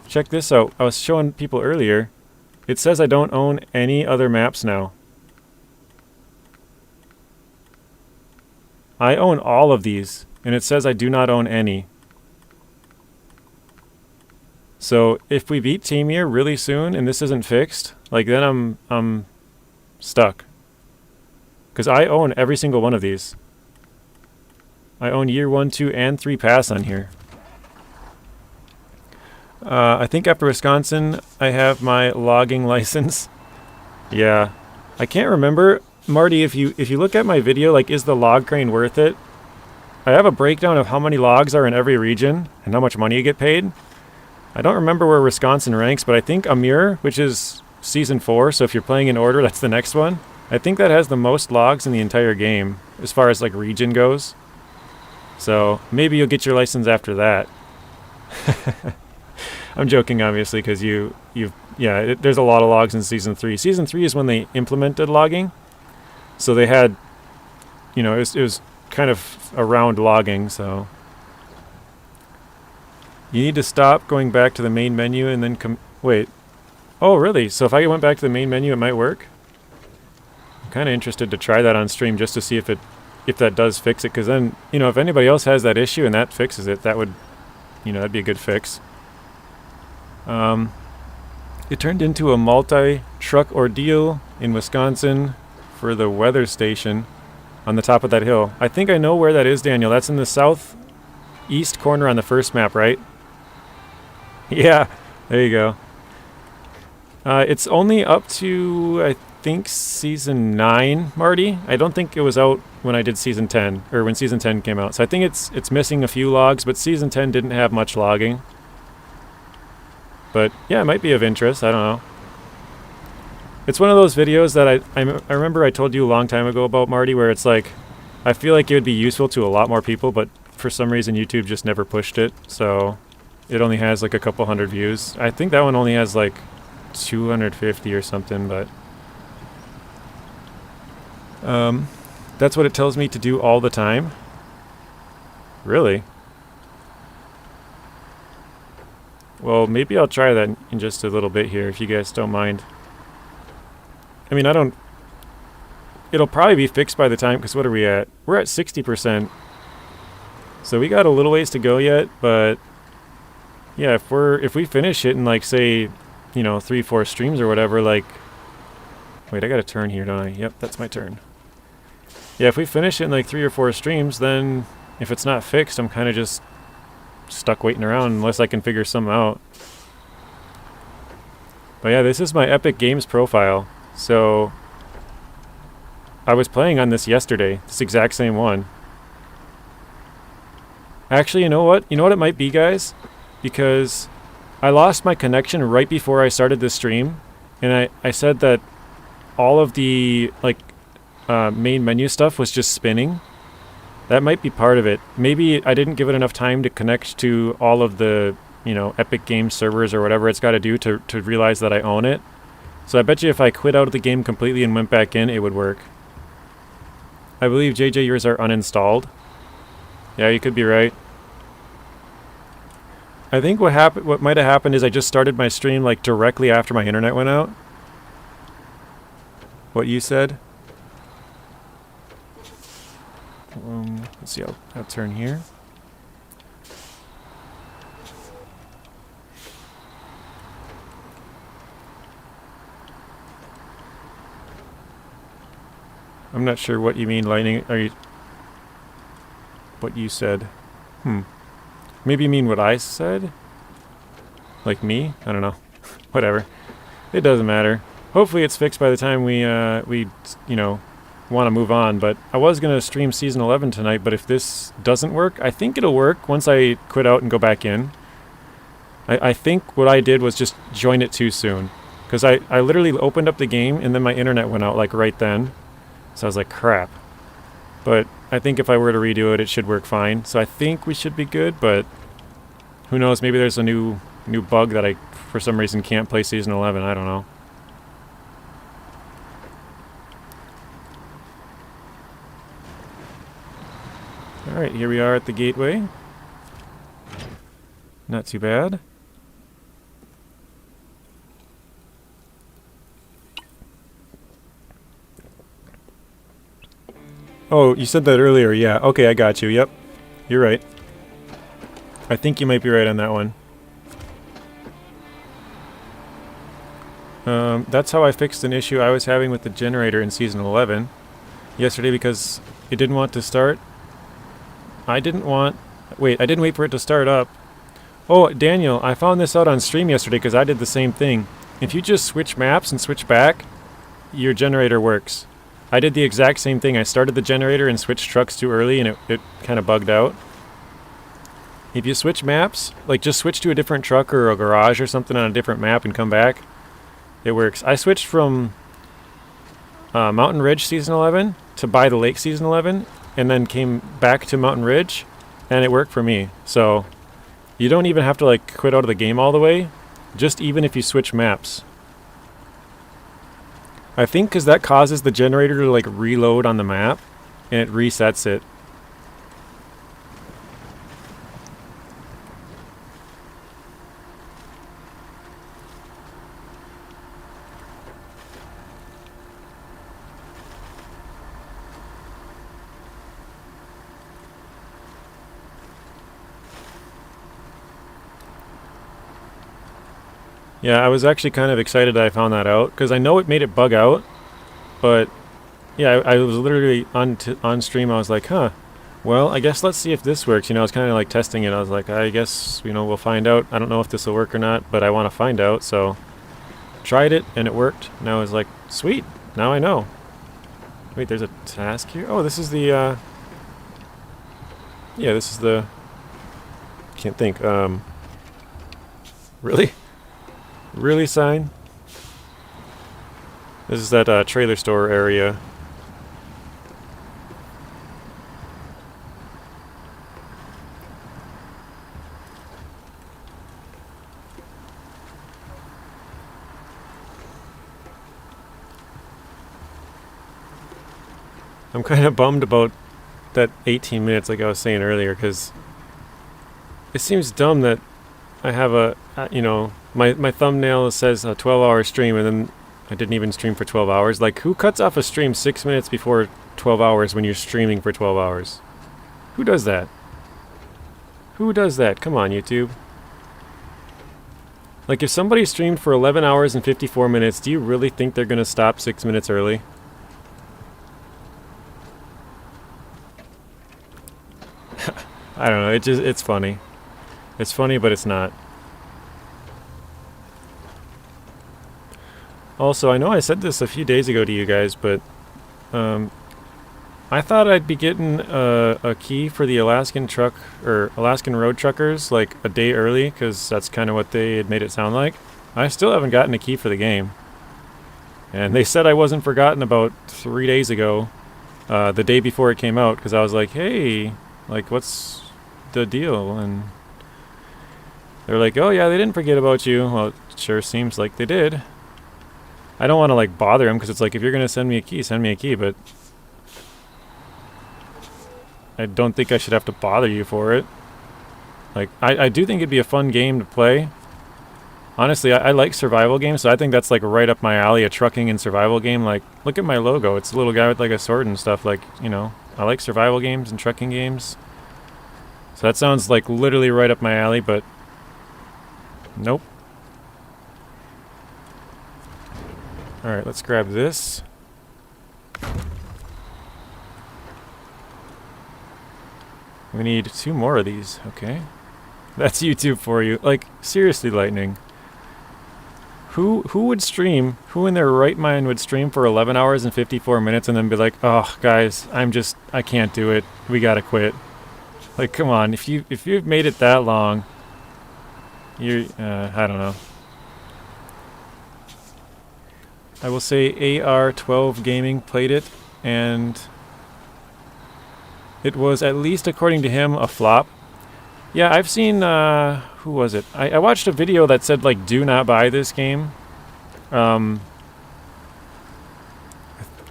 Check this out. I was showing people earlier. It says I don't own any other maps now. I own all of these. And it says I do not own any. So if we beat Taymyr really soon and this isn't fixed, like then I'm stuck. Because I own every single one of these. I own year 1, 2, and 3 pass on here. I think after Wisconsin I have my logging license. Yeah. I can't remember. Marty, if you look at my video, like is the log crane worth it? I have a breakdown of how many logs are in every region and how much money you get paid. I don't remember where Wisconsin ranks, but I think Amur, which is Season 4, so if you're playing in order, that's the next one. I think that has the most logs in the entire game, as far as like region goes. So maybe you'll get your license after that. I'm joking, obviously, because there's a lot of logs in Season 3. Season 3 is when they implemented logging. So they had, it was kind of around logging, so you need to stop going back to the main menu and then wait. Oh, really? So if I went back to the main menu, it might work? I'm kind of interested to try that on stream just to see if that does fix it, because then, if anybody else has that issue and that fixes it, that would, that'd be a good fix. It turned into a multi-truck ordeal in Wisconsin for the weather station on the top of that hill. I think I know where that is, Daniel. That's in the southeast corner on the first map, right? Yeah, there you go. It's only up to, I think, Season 9, Marty. I don't think it was out when I did Season 10, or when Season 10 came out. So I think it's missing a few logs, but Season 10 didn't have much logging. But yeah, it might be of interest. I don't know. It's one of those videos that I remember I told you a long time ago about, Marty, where it's like, I feel like it would be useful to a lot more people, but for some reason YouTube just never pushed it, so it only has like a couple hundred views. I think that one only has like 250 or something, but That's what it tells me to do all the time. Really? Well, maybe I'll try that in just a little bit here, if you guys don't mind. I mean, I don't... It'll probably be fixed by the time, because what are we at? We're at 60%. So we got a little ways to go yet, but... Yeah, if we finish it in, like, say, you know, 3-4 streams or whatever, like... Wait, I gotta turn here, don't I? Yep, that's my turn. Yeah, if we finish it in, like, 3 or 4 streams, then... If it's not fixed, I'm kind of just... stuck waiting around unless I can figure something out. But yeah, this is my Epic Games profile. So I was playing on this yesterday, this exact same one. Actually, you know what? You know what it might be, guys? Because I lost my connection right before I started this stream, and I said that all of the like main menu stuff was just spinning. That might be part of it. Maybe I didn't give it enough time to connect to all of the, you know, Epic Games servers or whatever it's got to do to realize that I own it. So I bet you if I quit out of the game completely and went back in, it would work. I believe JJ, yours are uninstalled. Yeah, you could be right. I think what might have happened is I just started my stream like directly after my internet went out. What you said? Let's see, I'll turn here. I'm not sure what you mean, Lightning. Are you... What you said. Maybe you mean what I said? Like me? I don't know. Whatever. It doesn't matter. Hopefully it's fixed by the time we you know, want to move on. But I was going to stream Season 11 tonight, but if this doesn't work, I think it'll work once I quit out and go back in. I think what I did was just join it too soon. Because I literally opened up the game and then my internet went out like right then. So I was like, crap. But I think if I were to redo it, it should work fine. So I think we should be good, but who knows? Maybe there's a new bug that I, for some reason, can't play Season 11. I don't know. Alright, here we are at the gateway. Not too bad. Oh, you said that earlier, yeah. Okay, I got you, yep. You're right. I think you might be right on that one. That's how I fixed an issue I was having with the generator in Season 11 yesterday because it didn't want to start. I didn't wait for it to start up. Oh, Daniel, I found this out on stream yesterday because I did the same thing. If you just switch maps and switch back, your generator works. I did the exact same thing. I started the generator and switched trucks too early and it kind of bugged out. If you switch maps, like just switch to a different truck or a garage or something on a different map and come back, it works. I switched from Mountain Ridge Season 11 to By the Lake Season 11 and then came back to Mountain Ridge and it worked for me. So you don't even have to like quit out of the game all the way, just even if you switch maps. I think because that causes the generator to like reload on the map and it resets it. Yeah, I was actually kind of excited that I found that out, because I know it made it bug out, but yeah, I was literally on stream, I was like, huh, well, I guess let's see if this works. You know, I was kind of like testing it. I was like, I guess, you know, we'll find out. I don't know if this will work or not, but I want to find out, so tried it, and it worked. Now I was like, sweet, now I know. Wait, there's a task here? Oh, this is the, yeah, this is the, can't think, really? Really, sign? This is that trailer store area. I'm kind of bummed about that 18 minutes like I was saying earlier, because it seems dumb that I have my thumbnail says a 12-hour stream, and then I didn't even stream for 12 hours. Like, who cuts off a stream 6 minutes before 12 hours when you're streaming for 12 hours? Who does that? Who does that? Come on, YouTube. Like, if somebody streamed for 11 hours and 54 minutes, do you really think they're going to stop 6 minutes early? I don't know, it's funny. It's funny, but it's not. Also, I know I said this a few days ago to you guys, but I thought I'd be getting a key for the Alaskan truck, or Alaskan road truckers, like a day early, because that's kind of what they had made it sound like. I still haven't gotten a key for the game. And they said I wasn't forgotten about 3 days ago, the day before it came out, because I was like, hey, like, what's the deal? And they're like, oh yeah, they didn't forget about you. Well, it sure seems like they did. I don't want to like bother them, because it's like, if you're going to send me a key, send me a key, but I don't think I should have to bother you for it. Like, I do think it'd be a fun game to play. Honestly, I like survival games, so I think that's like right up my alley, a trucking and survival game. Like, look at my logo. It's a little guy with like a sword and stuff. Like, you know, I like survival games and trucking games. So that sounds like literally right up my alley, but nope. Alright, let's grab this. We need 2 more of these, okay. That's YouTube for you. Like, seriously, Lightning. Who would stream, who in their right mind would stream for 11 hours and 54 minutes and then be like, oh, guys, I can't do it. We gotta quit. Like, come on, if you've made it that long, I don't know. I will say AR12 Gaming played it, and it was, at least according to him, a flop. Yeah, I've seen, who was it? I watched a video that said, like, do not buy this game. I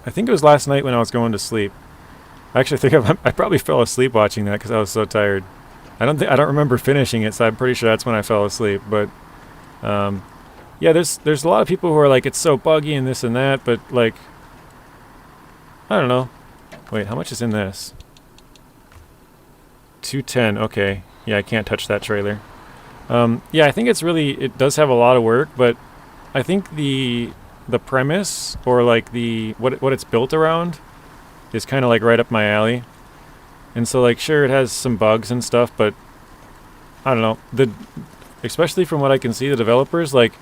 think it was last night when I was going to sleep. I actually think I probably fell asleep watching that because I was so tired. I don't remember finishing it, so I'm pretty sure that's when I fell asleep. But yeah, there's a lot of people who are like, it's so buggy and this and that, but like, I don't know. Wait, how much is in this? 210. Okay. Yeah, I can't touch that trailer. Yeah, I think it does have a lot of work, but I think the premise, or like what it's built around, is kind of like right up my alley. And so, like, sure, it has some bugs and stuff, but I don't know. Especially from what I can see, the developers, like,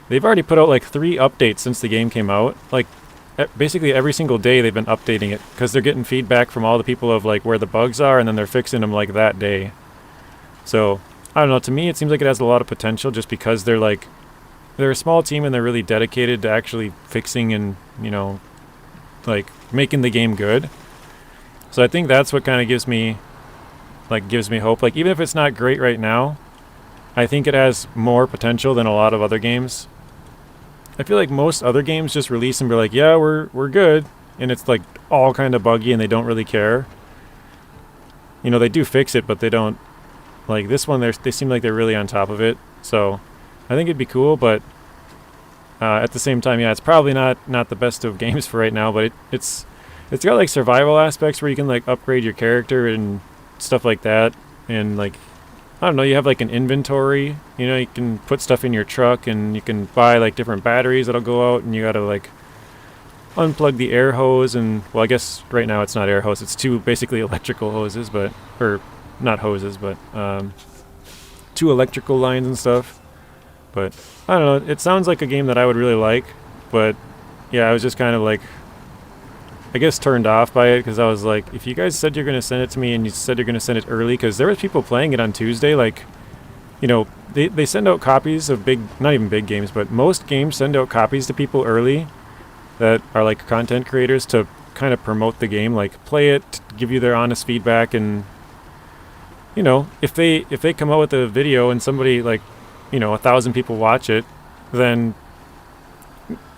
they've already put out like 3 updates since the game came out. Like, basically every single day they've been updating it, because they're getting feedback from all the people of like where the bugs are, and then they're fixing them like that day. So I don't know, to me it seems like it has a lot of potential, just because they're a small team and they're really dedicated to actually fixing and, you know, like making the game good. So I think that's what kind of gives me hope. Like, even if it's not great right now, I think it has more potential than a lot of other games. I feel like most other games just release and be like, yeah, we're good, and it's like all kind of buggy and they don't really care. You know, they do fix it, but they don't. Like this one, they seem like they're really on top of it. So I think it'd be cool, but at the same time, yeah, it's probably not the best of games for right now. But it's got like survival aspects where you can like upgrade your character and stuff like that, and like, I don't know, you have like an inventory, you know, you can put stuff in your truck, and you can buy like different batteries that'll go out, and you gotta like unplug the air hose, and, well, I guess right now it's not air hose, it's 2 basically electrical hoses, but, or not hoses, but 2 electrical lines and stuff. But I don't know, it sounds like a game that I would really like, but yeah, I was just kind of like, I guess, turned off by it, because I was like, if you guys said you're going to send it to me, and you said you're going to send it early, because there was people playing it on Tuesday, like, you know, they send out copies of not even big games, but most games send out copies to people early that are like content creators to kind of promote the game, like play it, give you their honest feedback, and, you know, if they come out with a video and somebody, like, you know, 1,000 people watch it, then,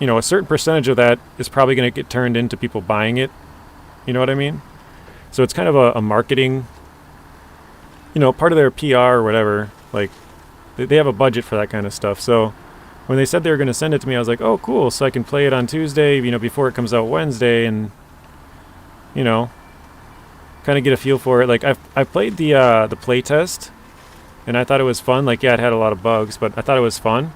you know, a certain percentage of that is probably going to get turned into people buying it. You know what I mean? So it's kind of a marketing, you know, part of their PR or whatever. Like, they have a budget for that kind of stuff. So when they said they were going to send it to me, I was like, oh, cool. So I can play it on Tuesday, you know, before it comes out Wednesday, and, you know, kind of get a feel for it. Like, I've played the play test, and I thought it was fun. Like, yeah, it had a lot of bugs, but I thought it was fun.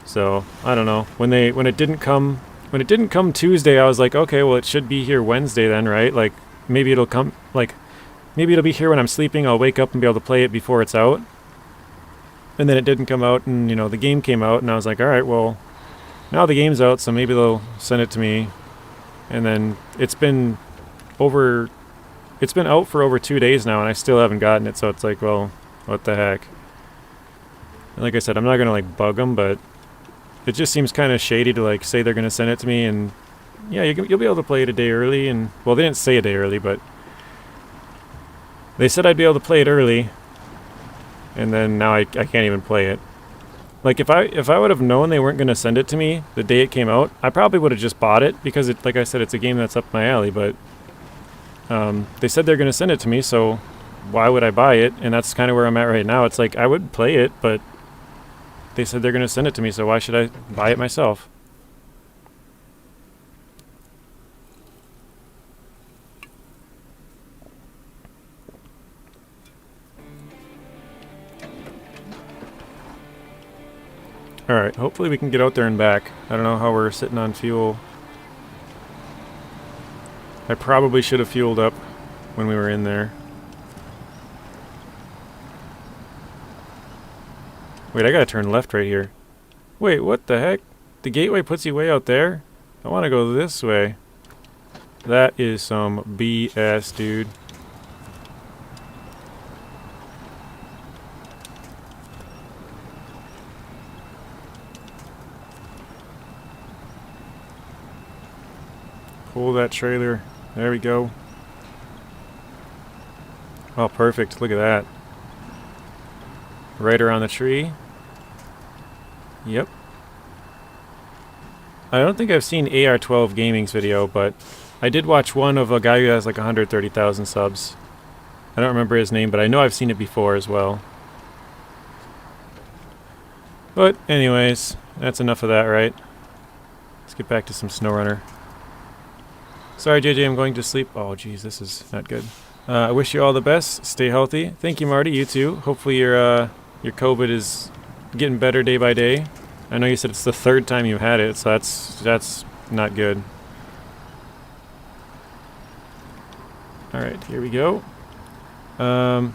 So I don't know. When it didn't come Tuesday, I was like, okay, well, it should be here Wednesday then, right? Like, maybe it'll come, like, maybe it'll be here when I'm sleeping. I'll wake up and be able to play it before it's out. And then it didn't come out, and, you know, the game came out, and I was like, all right, well, now the game's out, so maybe they'll send it to me. And then it's been out for over 2 days now, and I still haven't gotten it, so it's like, well, what the heck. And like I said, I'm not going to, like, bug them, but it just seems kind of shady to, like, say they're going to send it to me, and, yeah, you'll be able to play it a day early, and, well, they didn't say a day early, but they said I'd be able to play it early, and then now I can't even play it. Like, if I would have known they weren't going to send it to me the day it came out, I probably would have just bought it, because, it, like I said, it's a game that's up my alley, but they said they're going to send it to me, so why would I buy it? And that's kind of where I'm at right now. It's like, I would play it, but they said they're going to send it to me, so why should I buy it myself? Alright, hopefully we can get out there and back. I don't know how we're sitting on fuel. I probably should have fueled up when we were in there. Wait, I gotta turn left right here. Wait, what the heck? The gateway puts you way out there? I want to go this way. That is some BS, dude. Pull that trailer. There we go. Oh, perfect. Look at that. Right around the tree. Yep. I don't think I've seen AR12 Gaming's video, but I did watch one of a guy who has like 130,000 subs. I don't remember his name, but I know I've seen it before as well. But anyways, that's enough of that, right? Let's get back to some SnowRunner. Sorry, JJ, I'm going to sleep. Oh, geez, this is not good. I wish you all the best. Stay healthy. Thank you, Marty. You too. Hopefully your COVID is getting better day by day. I know you said it's the 3rd time you had it, so that's not good. All right, here we go. That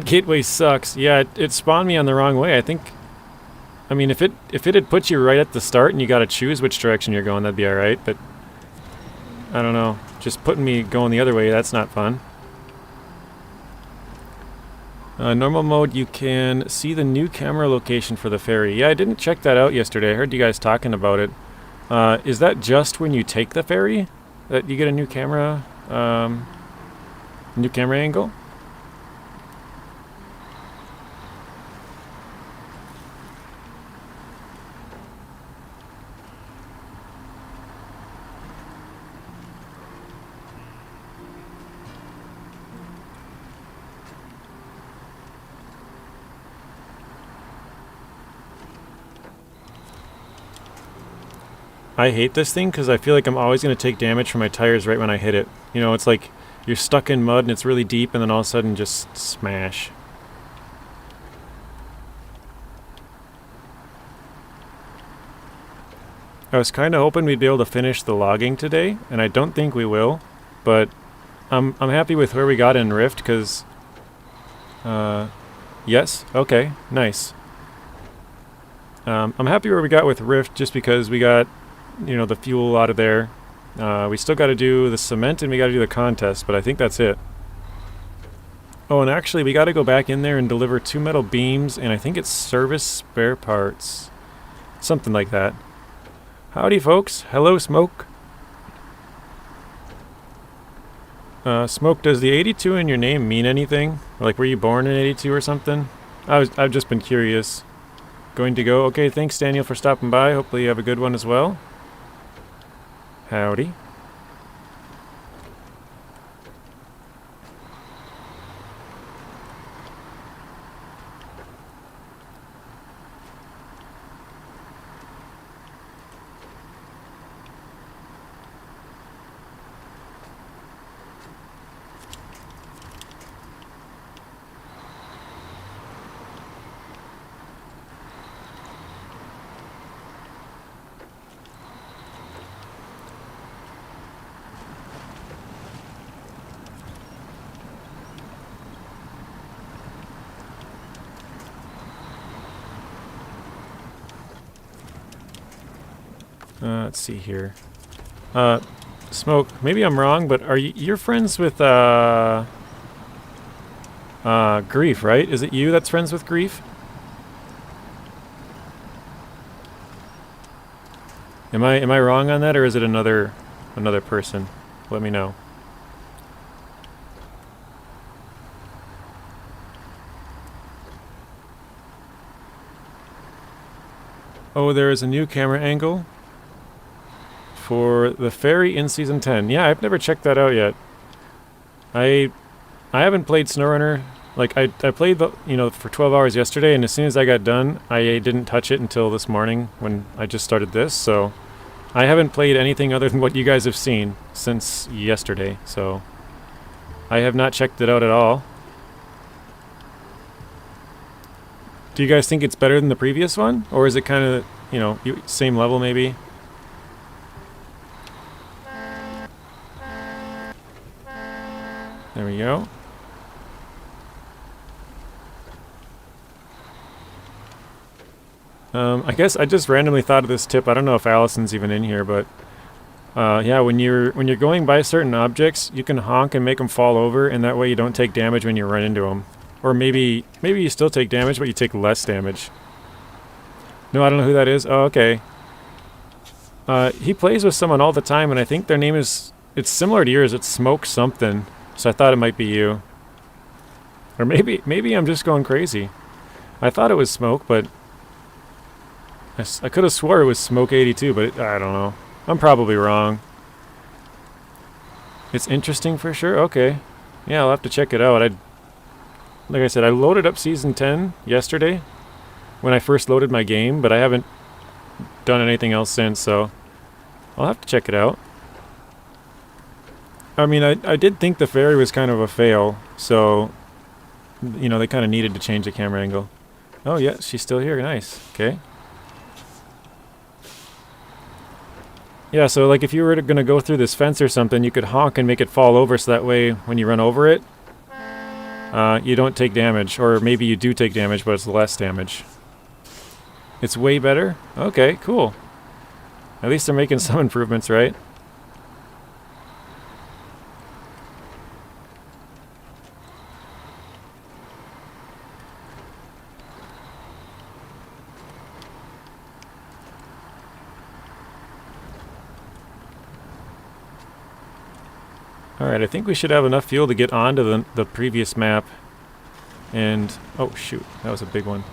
gateway sucks. Yeah, it spawned me on the wrong way. I mean, if it had put you right at the start and you got to choose which direction you're going, that'd be all right. But I don't know. Just putting me going the other way, that's not fun. Normal mode, you can see the new camera location for the ferry. Yeah, I didn't check that out yesterday. I heard you guys talking about it. Is that just when you take the ferry that you get a new camera angle? I hate this thing because I feel like I'm always going to take damage from my tires right when I hit it. You know, it's like you're stuck in mud and it's really deep and then all of a sudden just smash. I was kind of hoping we'd be able to finish the logging today, and I don't think we will, but I'm happy with where we got in Rift because... yes? Okay, nice. I'm happy where we got with Rift just because we got, you know, the fuel out of there. We still got to do the cement and we got to do the contest, but I think that's it. Oh, and actually we got to go back in there and deliver 2 metal beams, and I think it's service spare parts. Something like that. Howdy, folks. Hello, Smoke. Smoke, does the 82 in your name mean anything? Like, were you born in 82 or something? I've just been curious. Going to go. Okay, thanks, Daniel, for stopping by. Hopefully you have a good one as well. Howdy. Let's see here. Smoke, maybe I'm wrong, but you're friends with Grief, right? Is it you that's friends with Grief? Am I wrong on that, or is it another person? Let me know. Oh, there is a new camera angle for the ferry in Season 10. Yeah, I've never checked that out yet. I haven't played SnowRunner. Like, I played, for 12 hours yesterday, and as soon as I got done, I didn't touch it until this morning when I just started this, so I haven't played anything other than what you guys have seen since yesterday, so I have not checked it out at all. Do you guys think it's better than the previous one? Or is it kind of, same level maybe? There we go. I guess I just randomly thought of this tip. I don't know if Allison's even in here, but yeah, when you're going by certain objects, you can honk and make them fall over, and that way you don't take damage when you run into them. Or maybe you still take damage, but you take less damage. No, I don't know who that is. Oh, okay. He plays with someone all the time, and I think their name it's similar to yours. It's Smoke something. So I thought it might be you. Or maybe I'm just going crazy. I thought it was Smoke, but I could have swore it was Smoke82, but I don't know. I'm probably wrong. It's interesting for sure? Okay. Yeah, I'll have to check it out. Like I said, I loaded up Season 10 yesterday when I first loaded my game, but I haven't done anything else since, so I'll have to check it out. I mean, I did think the ferry was kind of a fail, so, they kind of needed to change the camera angle. Oh, yeah, she's still here. Nice. Okay. Yeah, so, like, if you were going to go through this fence or something, you could honk and make it fall over so that way when you run over it, you don't take damage. Or maybe you do take damage, but it's less damage. It's way better? Okay, cool. At least they're making some improvements, right? Alright, I think we should have enough fuel to get onto the previous map. And, oh shoot, that was a big one.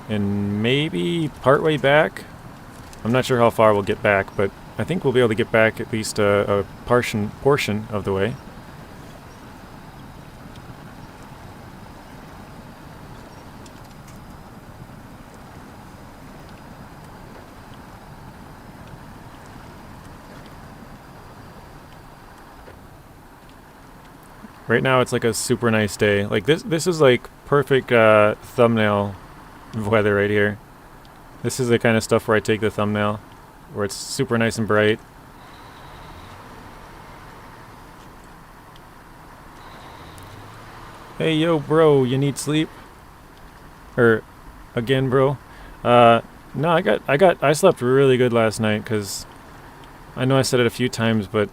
And maybe partway back? I'm not sure how far we'll get back, but I think we'll be able to get back at least a portion of the way. Right now it's like a super nice day. Like this is like perfect thumbnail weather right here. This is the kind of stuff where I take the thumbnail, where it's super nice and bright. Hey yo bro, you need sleep? Or again bro? No, I slept really good last night, because I know I said it a few times, but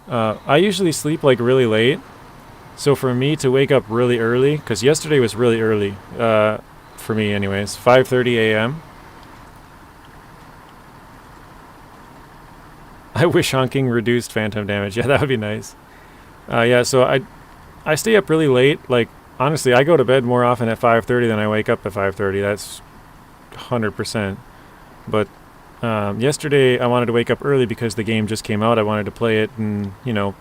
I usually sleep like really late. So for me to wake up really early, because yesterday was really early, for me anyways, 5:30 a.m. I wish honking reduced phantom damage. Yeah, that would be nice. Yeah, so I stay up really late. Like, honestly, I go to bed more often at 5:30 than I wake up at 5:30. That's 100%. But Yesterday I wanted to wake up early because the game just came out. I wanted to play it and, you know,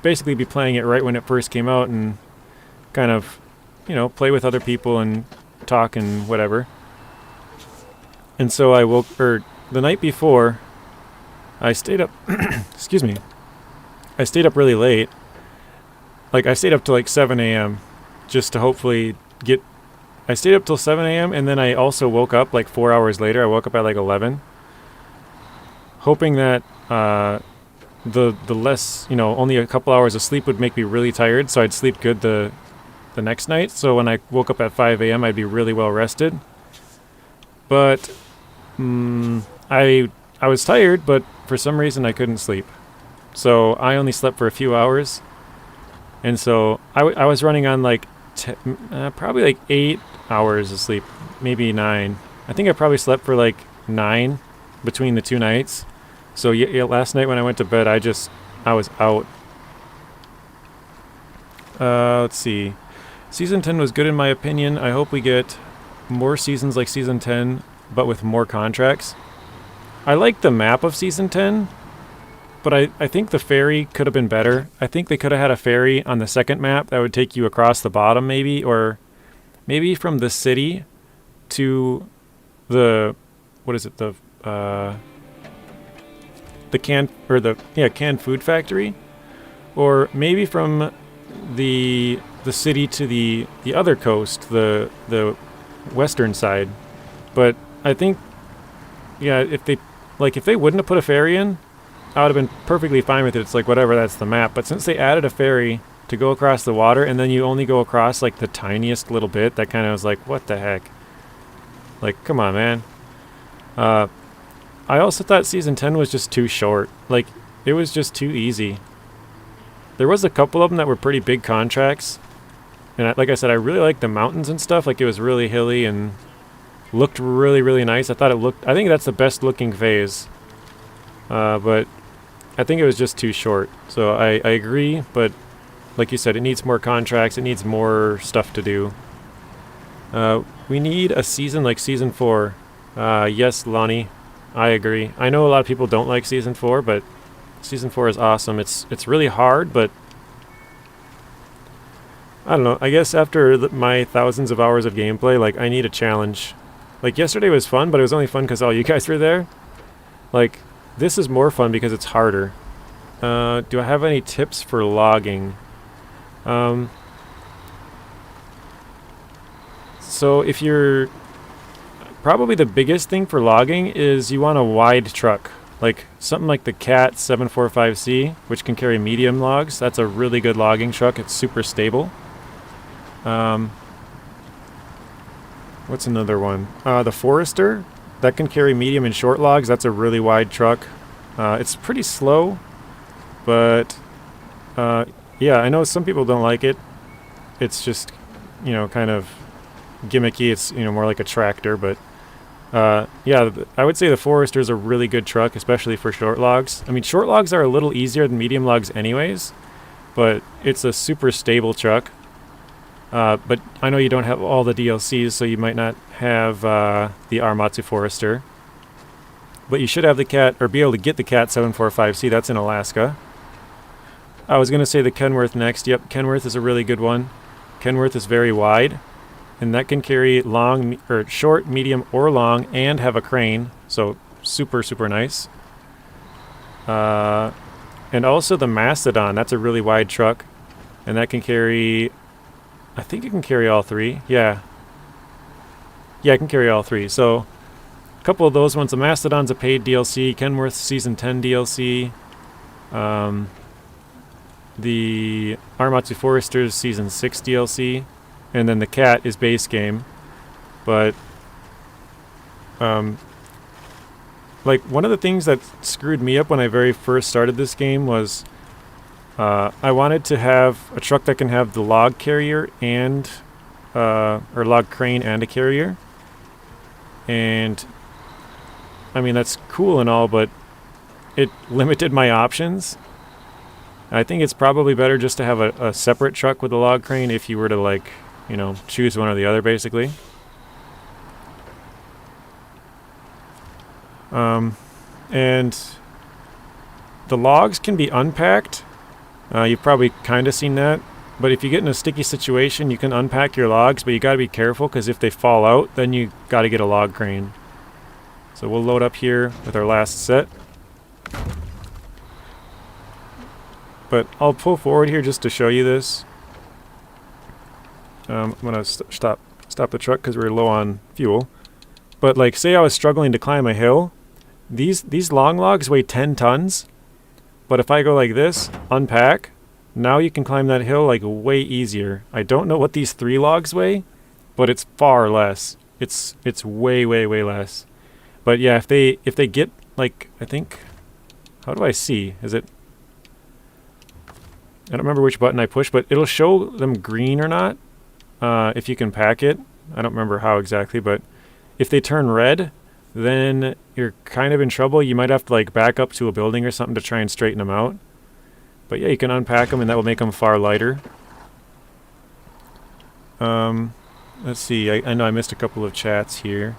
basically be playing it right when it first came out and kind of, you know, play with other people and talk and whatever. And so I the night before, I stayed up, excuse me, I stayed up really late. Like, I stayed up till like 7 a.m. just to hopefully I stayed up till 7 a.m. and then I also woke up like 4 hours later. I woke up at like 11, hoping that the less, you know, only a couple hours of sleep would make me really tired, so I'd sleep good the next night. So when I woke up at 5 a.m., I'd be really well rested. But I was tired, but for some reason I couldn't sleep. So I only slept for a few hours. And so I was running on like probably like 8 hours of sleep, maybe 9. I think I probably slept for like 9 between the 2 nights. So yeah, last night when I went to bed, I was out. Let's see. Season 10 was good in my opinion. I hope we get more seasons like Season 10, but with more contracts. I like the map of Season 10, but I think the ferry could have been better. I think they could have had a ferry on the second map that would take you across the bottom maybe, or maybe from the city to the, what is it, the canned food factory, or maybe from the city to the other coast, the western side. But I think, yeah, if they wouldn't have put a ferry in, I would have been perfectly fine with it. It's like, whatever, that's the map. But since they added a ferry to go across the water, and then you only go across like the tiniest little bit, that kind of was like, what the heck? Like, come on, man. I also thought Season 10 was just too short. Like, it was just too easy. There was a couple of them that were pretty big contracts. And like I said, I really liked the mountains and stuff. Like, it was really hilly and looked really, really nice. I think that's the best looking phase. But I think it was just too short. So I agree, but like you said, it needs more contracts. It needs more stuff to do. We need a season like Season 4. Yes, Lonnie, I agree. I know a lot of people don't like Season 4, but Season 4 is awesome. It's really hard, but I don't know. I guess after my thousands of hours of gameplay, like, I need a challenge. Like, yesterday was fun, but it was only fun because all you guys were there. Like, this is more fun because it's harder. Do I have any tips for logging? So if you're... Probably the biggest thing for logging is you want a wide truck. Like something like the Cat 745C, which can carry medium logs. That's a really good logging truck. It's super stable. What's another one? The Forester. That can carry medium and short logs. That's a really wide truck. It's pretty slow, but yeah, I know some people don't like it. It's just, you know, kind of gimmicky. It's, you know, more like a tractor, but yeah, I would say the Forester is a really good truck, especially for short logs. I mean, short logs are a little easier than medium logs anyways, but it's a super stable truck. But I know you don't have all the DLCs, so you might not have the Armatsu Forester. But you should have the Cat, or be able to get the Cat 745C. That's in Alaska. I was going to say the Kenworth next. Yep, Kenworth is a really good one. Kenworth is very wide, and that can carry long, or short, medium, or long, and have a crane. So super, super nice. And also the Mastodon. That's a really wide truck, and that can carry... I think it can carry all three. Yeah. Yeah, it can carry all three. So, a couple of those ones. The Mastodon's a paid DLC. Kenworth Season 10 DLC. The Armatsu Forester's Season 6 DLC. And then the Cat is base game. But, like, one of the things that screwed me up when I very first started this game was... I wanted to have a truck that can have the log carrier and, or log crane and a carrier. And, I mean, that's cool and all, but it limited my options. I think it's probably better just to have a separate truck with a log crane if you were to, like, you know, choose one or the other, basically. And the logs can be unpacked. You've probably kind of seen that. But if you get in a sticky situation, you can unpack your logs, but you got to be careful because if they fall out, then you got to get a log crane. So we'll load up here with our last set. But I'll pull forward here just to show you this. I'm going to stop the truck because we're low on fuel. But like, say I was struggling to climb a hill. These long logs weigh 10 tons. But if I go like this, unpack, now you can climb that hill like way easier. I don't know what these 3 logs weigh, but it's far less. It's way less. But yeah, if they get like, I think, how do I see? Is it? I don't remember which button I push, but it'll show them green or not if you can pack it. I don't remember how exactly, but if they turn red, then you're kind of in trouble. You might have to like back up to a building or something to try and straighten them out. But yeah, you can unpack them and that will make them far lighter. Let's see, I know I missed a couple of chats here.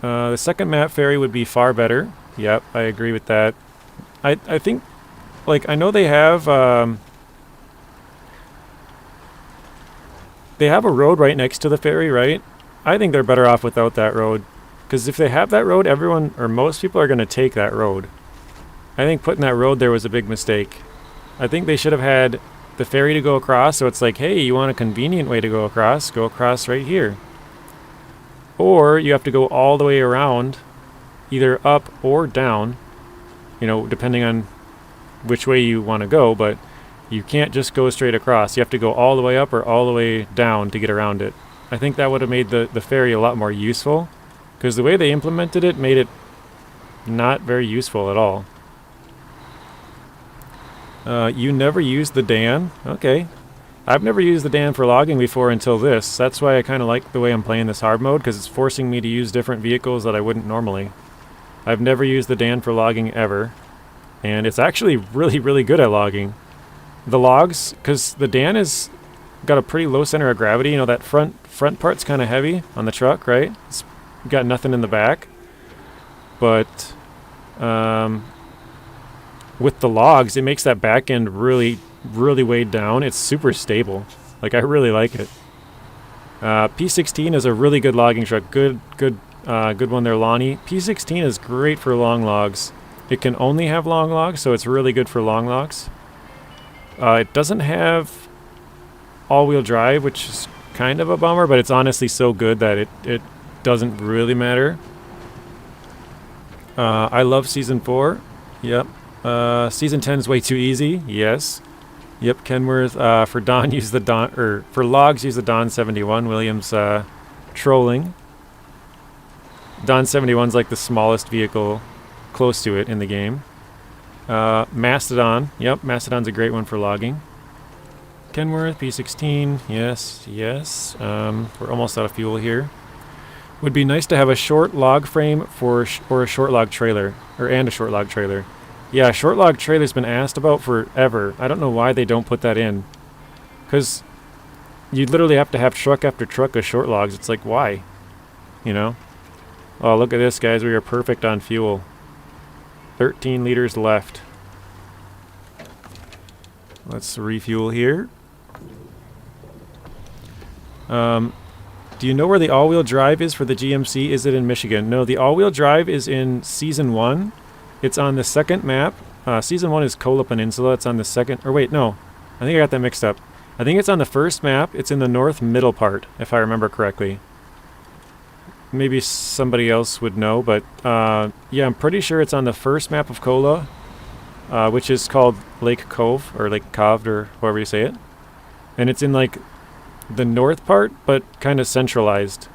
The second map ferry would be far better. Yep, I agree with that. I think, like, I know they have a road right next to the ferry, right? I think they're better off without that road. Because if they have that road, everyone, or most people are going to take that road. I think putting that road there was a big mistake. I think they should have had the ferry to go across, so it's like, hey, you want a convenient way to go across right here. Or you have to go all the way around, either up or down, you know, depending on which way you want to go, but you can't just go straight across. You have to go all the way up or all the way down to get around it. I think that would have made the ferry a lot more useful, because the way they implemented it made it not very useful at all. You never used the Dan? Okay. I've never used the Dan for logging before until this. That's why I kind of like the way I'm playing this hard mode, because it's forcing me to use different vehicles that I wouldn't normally. I've never used the Dan for logging ever. And it's actually really good at logging. The logs, because the Dan has got a pretty low center of gravity. You know, that front part's kind of heavy on the truck, right? It's got nothing in the back. But with the logs, it makes that back end really weighed down. It's super stable. Like, I really like it. P16 is a really good logging truck. Good one there, Lonnie. P16 is great for long logs. It can only have long logs, so it's really good for long logs. It doesn't have all-wheel drive, which is kind of a bummer, but it's honestly so good that it doesn't really matter. I love Season 4. Yep. Season 10 is way too easy. Yes. Yep, Kenworth. For Don, use the Don, or for logs, use the Don 71. Williams trolling. Don 71's like the smallest vehicle close to it in the game. Mastodon. Yep, Mastodon's a great one for logging. Kenworth, P16. Yes. We're almost out of fuel here. Would be nice to have a short log frame or a short log trailer, and a short log trailer. Yeah, short log trailer's been asked about forever. I don't know why they don't put that in. Because you literally have to have truck after truck of short logs. It's like, why? You know? Oh, look at this, guys. We are perfect on fuel. 13 liters left. Let's refuel here. Do you know where the all-wheel drive is for the GMC? Is it in Michigan? No, the all-wheel drive is in Season 1. It's on the second map. Season 1 is Kola Peninsula. It's on the second... Or wait, no. I think I got that mixed up. I think it's on the first map. It's in the north middle part, if I remember correctly. Maybe somebody else would know, but yeah, I'm pretty sure it's on the first map of Kola, which is called Lake Cove, or Lake Coved, or however you say it. And it's in, like, the north part, but kind of centralized.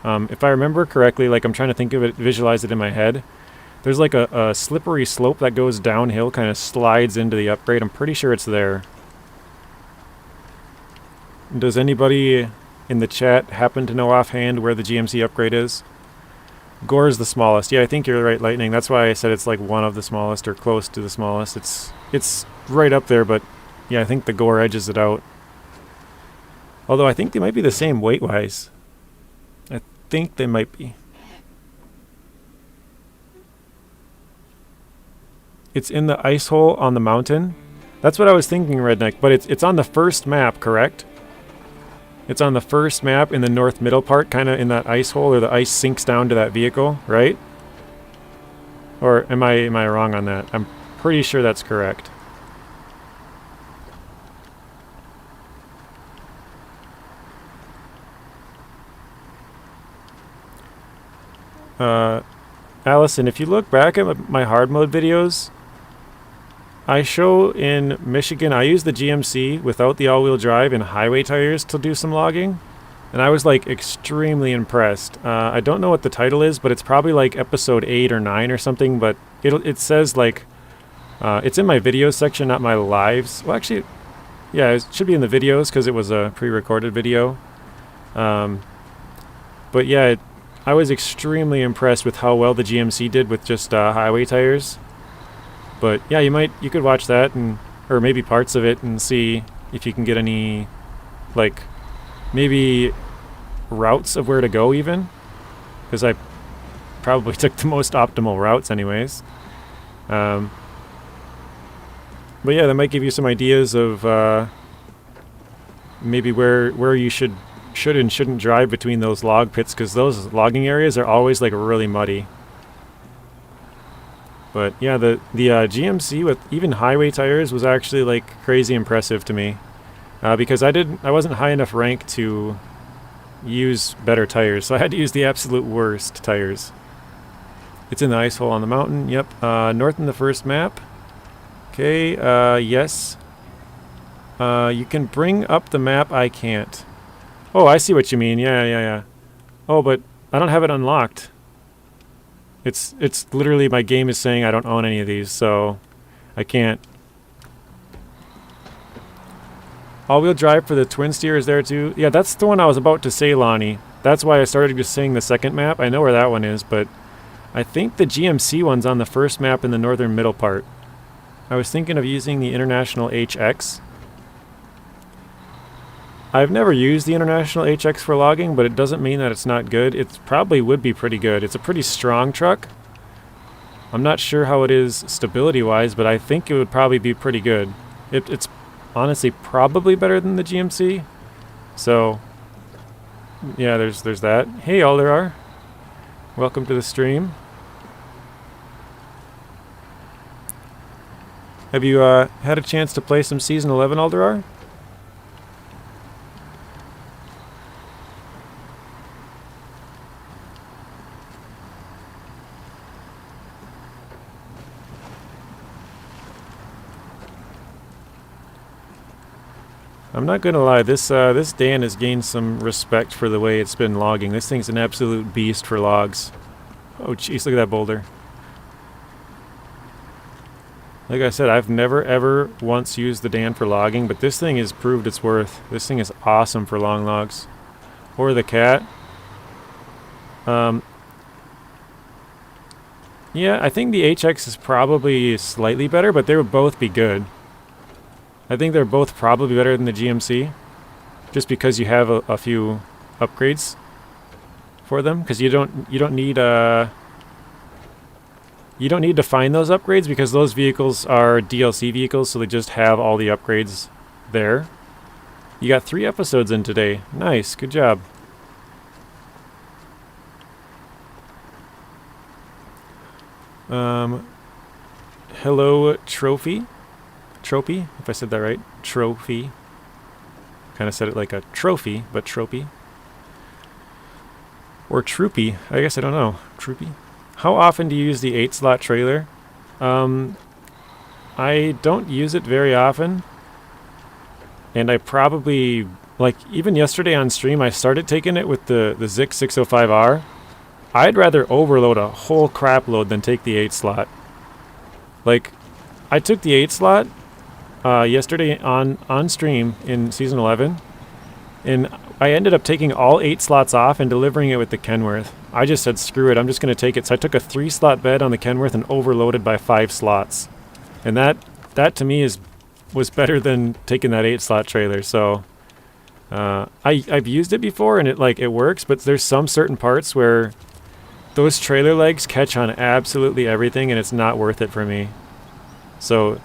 If I remember correctly, like, I'm trying to think of it, visualize it in my head. There's like a slippery slope that goes downhill, kind of slides into the upgrade. I'm pretty sure it's there. Does anybody in the chat happen to know offhand where the GMC upgrade is? Gore is the smallest. Yeah, I think you're right, Lightning. That's why I said it's like one of the smallest, or close to the smallest. It's right up there, but yeah, I think the Gore edges it out. Although I think they might be the same weight-wise. I think they might be. It's in the ice hole on the mountain. That's what I was thinking, Redneck, but it's on the first map, correct? It's on the first map in the north middle part, kind of in that ice hole, or the ice sinks down to that vehicle, right? Or am I wrong on that? I'm pretty sure that's correct. Allison, if you look back at my hard mode videos, I show in Michigan, I use the GMC without the all-wheel drive and highway tires to do some logging. And I was like extremely impressed. I don't know what the title is, but it's probably like episode 8 or 9 or something, but it says like, it's in my videos section, not my lives. Well, actually, yeah, it should be in the videos because it was a pre-recorded video. But yeah, I was extremely impressed with how well the GMC did with just highway tires. But yeah, you could watch that or maybe parts of it and see if you can get any, like, maybe routes of where to go even, because I probably took the most optimal routes anyways. But yeah, that might give you some ideas of maybe where you should and shouldn't drive between those log pits, because those logging areas are always like really muddy. But yeah, the GMC with even highway tires was actually like crazy impressive to me, because I wasn't high enough rank to use better tires, so I had to use the absolute worst tires. It's in the ice hole on the mountain. Yep, north in the first map. Okay, yes. You can bring up the map. I can't. Oh, I see what you mean. Yeah. Oh, but I don't have it unlocked. It's literally, my game is saying I don't own any of these, so I can't. All-wheel drive for the Twinsteer is there too. Yeah, that's the one I was about to say, Lonnie. That's why I started just saying the second map. I know where that one is, but I think the GMC one's on the first map in the northern middle part. I was thinking of using the International HX. I've never used the International HX for logging, but it doesn't mean that it's not good. It probably would be pretty good. It's a pretty strong truck. I'm not sure how it is stability-wise, but I think it would probably be pretty good. It's honestly probably better than the GMC. So, yeah, there's that. Hey, all there are. Welcome to the stream. Have you had a chance to play some Season 11, Alderar? I'm not gonna lie, this Dan has gained some respect for the way it's been logging. This thing's an absolute beast for logs. Oh jeez, look at that boulder. Like I said, I've never ever once used the Dan for logging, but this thing has proved its worth. This thing is awesome for long logs. Or the cat. Yeah, I think the HX is probably slightly better, but they would both be good. I think they're both probably better than the GMC, just because you have a few upgrades for them. Because you don't need to find those upgrades, because those vehicles are DLC vehicles, so they just have all the upgrades there. You got 3 episodes in today. Nice, good job. Hello, Trophy, if I said that right. Trophy. Kind of said it like a trophy, but trophy. Or troopy. I guess I don't know. Troopy. How often do you use the 8-slot trailer? I don't use it very often. And I probably, like, even yesterday on stream, I started taking it with the Zik 605R. I'd rather overload a whole crap load than take the 8-slot. Like, I took the 8-slot yesterday on stream in Season 11, and I ended up taking all 8 slots off and delivering it with the Kenworth. I just said, screw it, I'm just going to take it. So I took a 3-slot bed on the Kenworth and overloaded by 5 slots. And that to me was better than taking that 8-slot trailer. So I've used it before, and it works, but there's some certain parts where those trailer legs catch on absolutely everything, and it's not worth it for me. So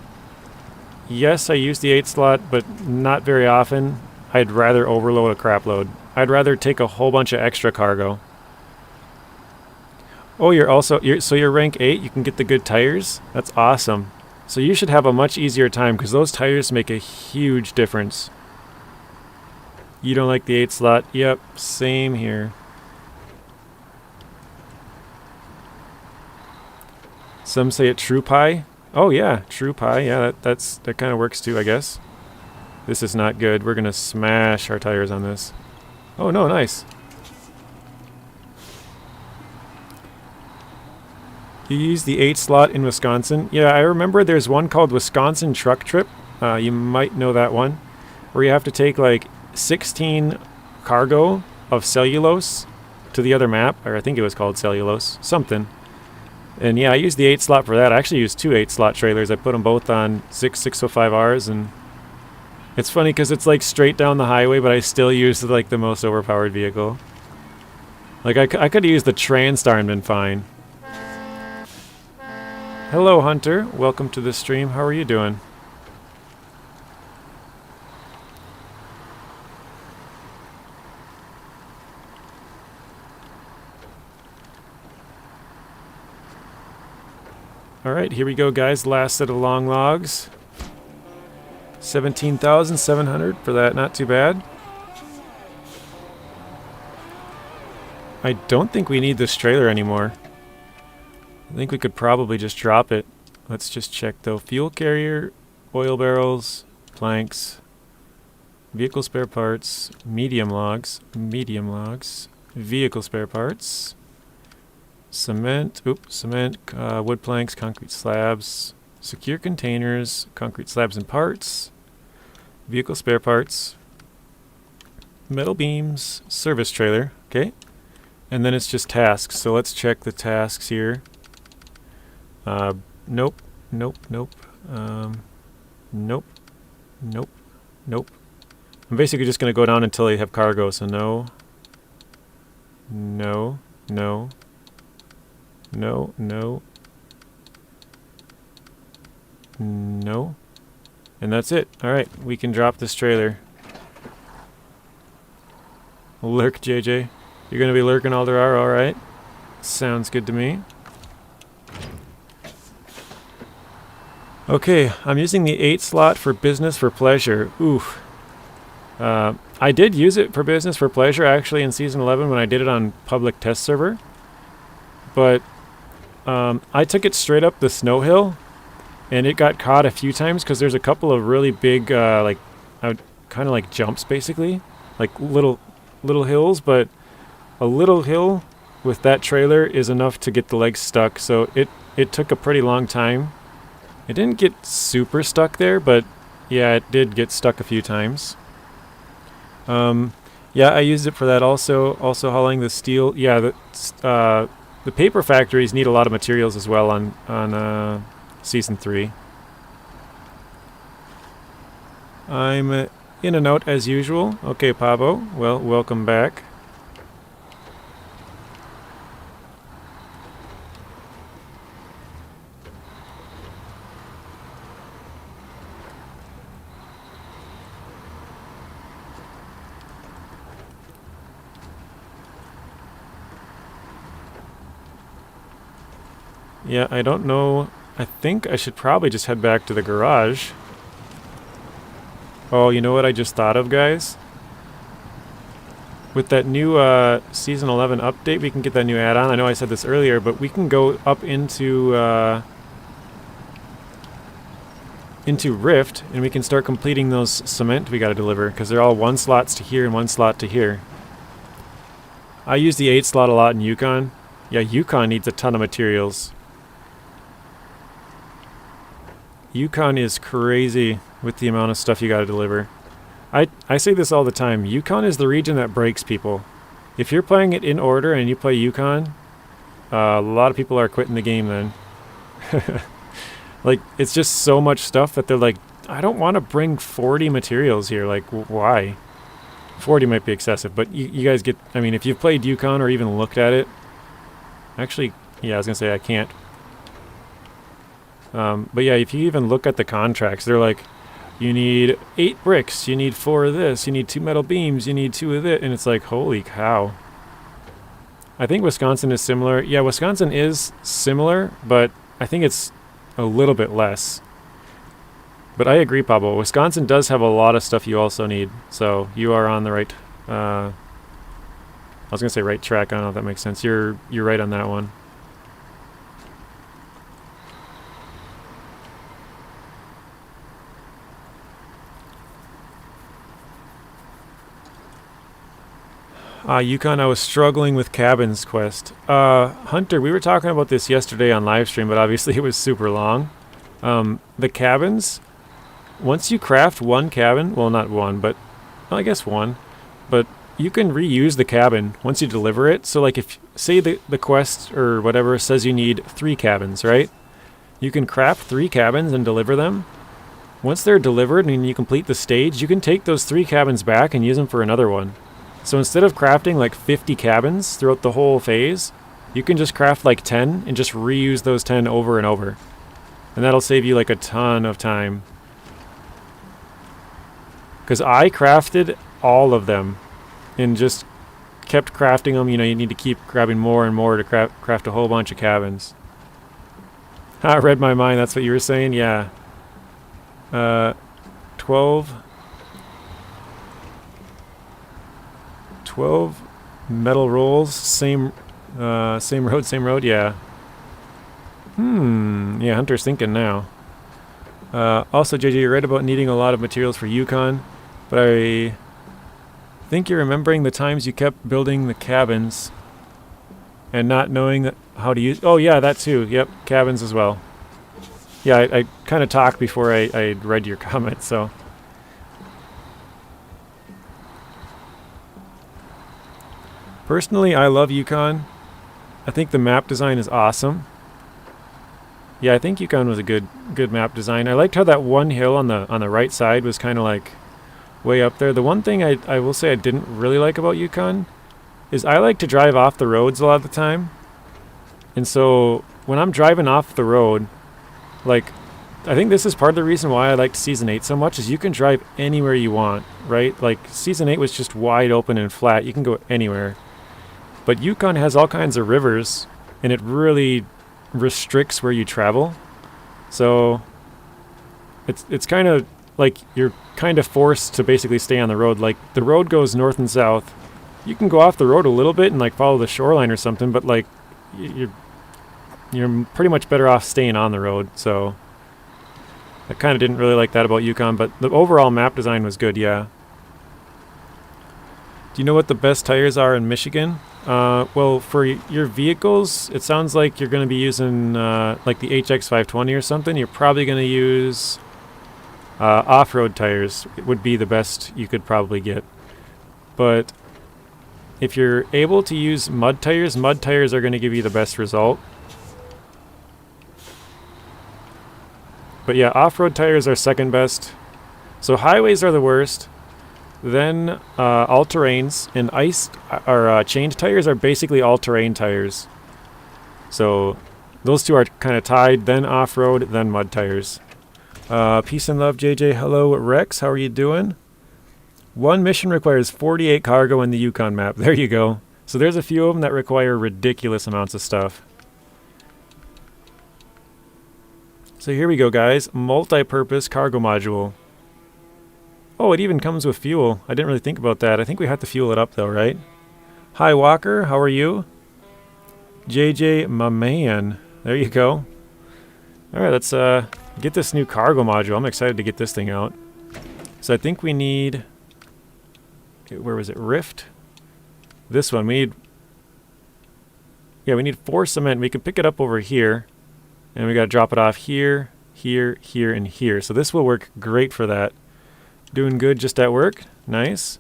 yes, I use the 8 slot, but not very often. I'd rather overload a crap load. I'd rather take a whole bunch of extra cargo. Oh, so you're rank 8, you can get the good tires? That's awesome. So you should have a much easier time because those tires make a huge difference. You don't like the 8 slot? Yep, same here. Some say it true pie. Oh yeah, true pie. Yeah, that kind of works too, I guess. This is not good. We're gonna smash our tires on this. Oh no, nice. You use the 8 slot in Wisconsin? Yeah, I remember there's one called Wisconsin Truck Trip. You might know that one. Where you have to take like 16 cargo of cellulose to the other map. Or I think it was called cellulose. Something. And yeah, I used the 8 slot for that. I actually used 2 8 slot trailers. I put them both on 605Rs, and it's funny because it's like straight down the highway, but I still used like the most overpowered vehicle. Like I could have used the Transtar and been fine. Hello, Hunter. Welcome to the stream. How are you doing? Alright, here we go, guys. Last set of long logs. 17,700 for that. Not too bad. I don't think we need this trailer anymore. I think we could probably just drop it. Let's just check, though. Fuel carrier, oil barrels, planks, vehicle spare parts, medium logs, vehicle spare parts. Cement, wood planks, concrete slabs, secure containers, concrete slabs and parts, vehicle spare parts, metal beams, service trailer, okay? And then it's just tasks, so let's check the tasks here. Nope. I'm basically just going to go down until I have cargo, so no. And that's it. Alright, we can drop this trailer. Lurk, JJ. You're going to be lurking all there are, alright. Sounds good to me. Okay, I'm using the 8 slot for business for pleasure. Oof. I did use it for business for pleasure actually in Season 11 when I did it on public test server. But I took it straight up the snow hill, and it got caught a few times because there's a couple of really big, kind of like jumps basically, like little hills. But a little hill with that trailer is enough to get the legs stuck. So it took a pretty long time. It didn't get super stuck there, but yeah, it did get stuck a few times. Yeah, I used it for that also hauling the steel. Yeah, the paper factories need a lot of materials as well on Season 3. I'm in and out as usual. Okay, Pabo. Well, welcome back. Yeah, I don't know. I think I should probably just head back to the garage. Oh, you know what I just thought of, guys? With that new Season 11 update, we can get that new add-on. I know I said this earlier, but we can go up into Rift, and we can start completing those cement we got to deliver, because they're all 1 slots to here and 1 slot to here. I use the 8 slot a lot in Yukon. Yeah, Yukon needs a ton of materials. Yukon is crazy with the amount of stuff you gotta deliver. I say this all the time. Yukon is the region that breaks people. If you're playing it in order and you play Yukon, a lot of people are quitting the game then. Like, it's just so much stuff that they're like, I don't want to bring 40 materials here. Like, why? 40 might be excessive, but you guys get... I mean, if you've played Yukon or even looked at it... Actually, yeah, I was gonna say I can't. But yeah, if you even look at the contracts, they're like, you need 8 bricks, you need 4 of this, you need 2 metal beams, you need 2 of it, and it's like, holy cow. I think Wisconsin is similar. Yeah, Wisconsin is similar, but I think it's a little bit less. But I agree, Pablo. Wisconsin does have a lot of stuff you also need, so you are on the right. I was gonna say right track. I don't know if that makes sense. You're right on that one. Yukon, I was struggling with cabins quest. Hunter, we were talking about this yesterday on live stream, but obviously it was super long. The cabins, once you craft one cabin, well, not one, but well, I guess one, but you can reuse the cabin once you deliver it. So like if, say the quest or whatever says you need 3 cabins, right? You can craft 3 cabins and deliver them. Once they're delivered and you complete the stage, you can take those 3 cabins back and use them for another one. So instead of crafting like 50 cabins throughout the whole phase, you can just craft like 10 and just reuse those 10 over and over. And that'll save you like a ton of time. Because I crafted all of them and just kept crafting them. You know, you need to keep grabbing more and more to craft a whole bunch of cabins. I read my mind, that's what you were saying? Yeah. 12 metal rolls, same road, yeah. Yeah, Hunter's thinking now. Also, JJ, you're right about needing a lot of materials for Yukon, but I think you're remembering the times you kept building the cabins and not knowing how to use... Oh, yeah, that too. Yep, cabins as well. Yeah, I kind of talked before I read your comment, so... Personally, I love Yukon. I think the map design is awesome. Yeah, I think Yukon was a good map design. I liked how that one hill on the right side was kind of like way up there. The one thing I will say I didn't really like about Yukon is I like to drive off the roads a lot of the time. And so when I'm driving off the road, like, I think this is part of the reason why I liked Season 8 so much is you can drive anywhere you want, right? Like, Season 8 was just wide open and flat. You can go anywhere. But Yukon has all kinds of rivers, and it really restricts where you travel. So it's kind of like you're kind of forced to basically stay on the road. Like, the road goes north and south. You can go off the road a little bit and like follow the shoreline or something, but like you're pretty much better off staying on the road. So I kind of didn't really like that about Yukon, but the overall map design was good, yeah. Do you know what the best tires are in Michigan? Well, for your vehicles, it sounds like you're going to be using like the HX520 or something. You're probably going to use off-road tires. It would be the best you could probably get. But if you're able to use mud tires are going to give you the best result. But yeah, off-road tires are second best. So highways are the worst. Then all-terrains and ice or chained tires are basically all-terrain tires. So those two are kind of tied. Then off-road, then mud tires. Peace and love, JJ. Hello, Rex. How are you doing? One mission requires 48 cargo in the Yukon map. There you go. So there's a few of them that require ridiculous amounts of stuff. So here we go, guys. Multi-purpose cargo module. Oh, it even comes with fuel. I didn't really think about that. I think we have to fuel it up though, right? Hi, Walker. How are you? JJ, my man. There you go. Alright, let's get this new cargo module. I'm excited to get this thing out. So I think we need... Where was it? Rift? This one. We need... Yeah, we need 4 cement. We can pick it up over here. And we got to drop it off here, here, here, and here. So this will work great for that. Doing good just at work. Nice.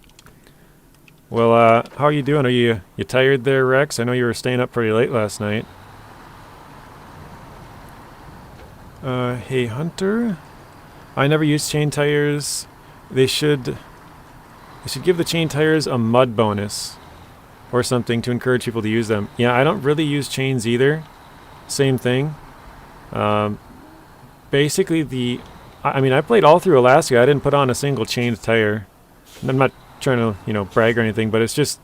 Well, how are you doing? Are you tired there, Rex? I know you were staying up pretty late last night. Hey, Hunter. I never use chain tires. They should give the chain tires a mud bonus or something to encourage people to use them. Yeah, I don't really use chains either. Same thing. basically the... I mean, I played all through Alaska. I didn't put on a single changed tire. And I'm not trying to, you know, brag or anything, but it's just,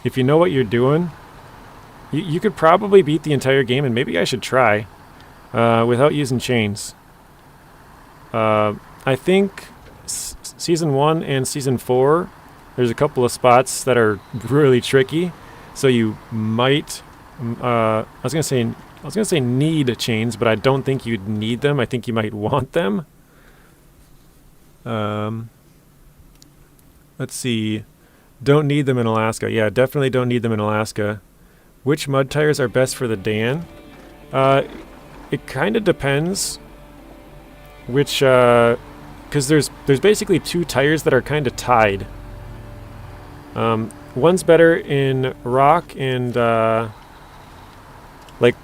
if you know what you're doing, you could probably beat the entire game, and maybe I should try without using chains. I think Season 1 and Season 4, there's a couple of spots that are really tricky, so you might... I was gonna say need chains, but I don't think you'd need them. I think you might want them. Let's see. Don't need them in Alaska. Yeah, definitely don't need them in Alaska. Which mud tires are best for the Dan? It kind of depends. Which, because there's basically two tires that are kind of tied. One's better in rock and like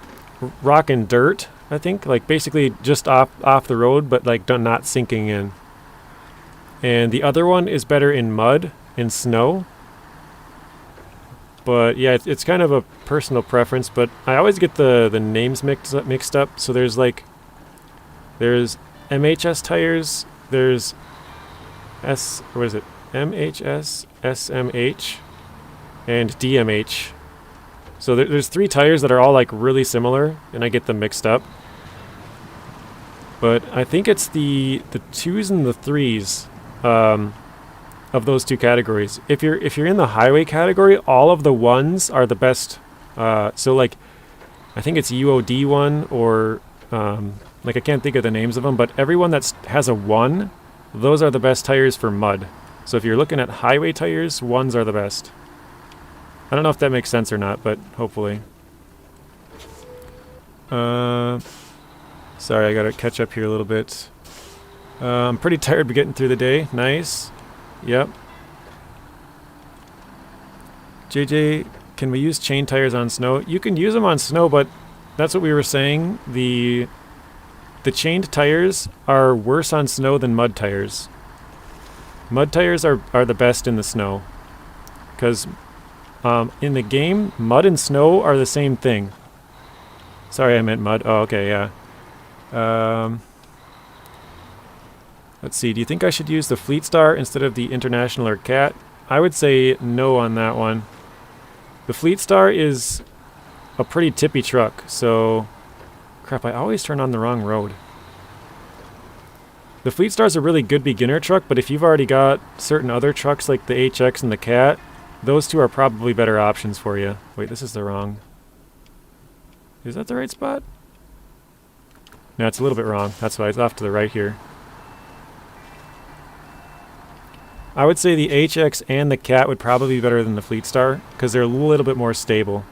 rock and dirt, I think, like basically just off the road, but like not sinking in. And the other one is better in mud and snow. But yeah, it's kind of a personal preference, but I always get the names mixed up. So there's MHS tires, there's MHS, SMH, and DMH. So there's three tires that are all like really similar, and I get them mixed up. But I think it's the 2s and the 3s of those two categories. If you're in the highway category, all of the 1s are the best. So like, I think it's UOD 1 or like I can't think of the names of them, but everyone that has a 1, those are the best tires for mud. So if you're looking at highway tires, 1s are the best. I don't know if that makes sense or not, but hopefully. Sorry, I gotta catch up here a little bit. I'm pretty tired of getting through the day. Nice. Yep. JJ, can we use chain tires on snow? You can use them on snow, but that's what we were saying. The chained tires are worse on snow than mud tires. Mud tires are the best in the snow. Because in the game, mud and snow are the same thing. Sorry, I meant mud. Oh, okay, yeah. Let's see, do you think I should use the Fleetstar instead of the International or Cat? I would say no on that one. The Fleetstar is a pretty tippy truck, so... Crap, I always turn on the wrong road. The Fleetstar is a really good beginner truck, but if you've already got certain other trucks like the HX and the Cat, those two are probably better options for you. Wait, this is the wrong... Is that the right spot? No, it's a little bit wrong. That's why it's off to the right here. I would say the HX and the Cat would probably be better than the Fleetstar, because they're a little bit more stable.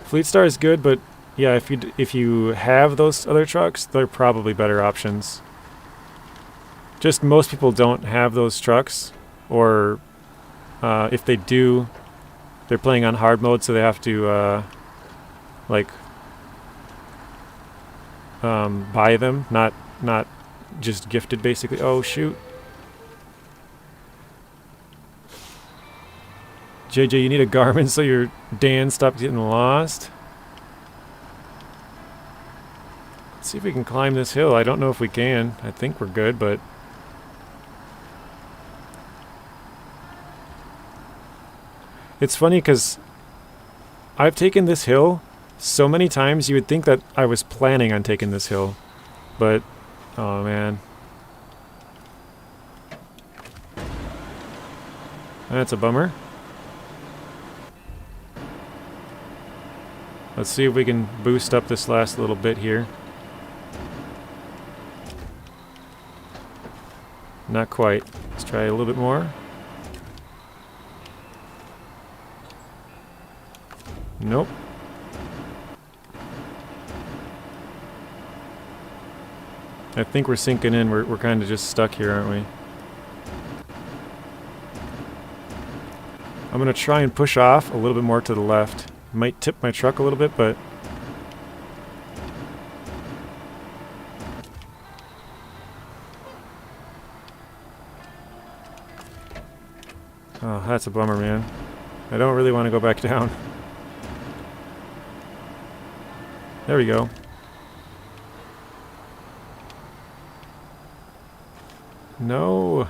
Fleetstar is good, but yeah, if you have those other trucks, they're probably better options. Just most people don't have those trucks, or if they do, they're playing on hard mode, so they have to buy them, not just gifted, basically. Oh shoot. JJ, you need a Garmin so your Dan stops getting lost. Let's see if we can climb this hill. I don't know if we can. I think we're good, but... It's funny because I've taken this hill so many times you would think that I was planning on taking this hill. But, oh man. That's a bummer. Let's see if we can boost up this last little bit here. Not quite. Let's try a little bit more. Nope. I think we're sinking in. We're kind of just stuck here, aren't we? I'm going to try and push off a little bit more to the left. Might tip my truck a little bit, but... Oh, that's a bummer, man. I don't really want to go back down. There we go. No.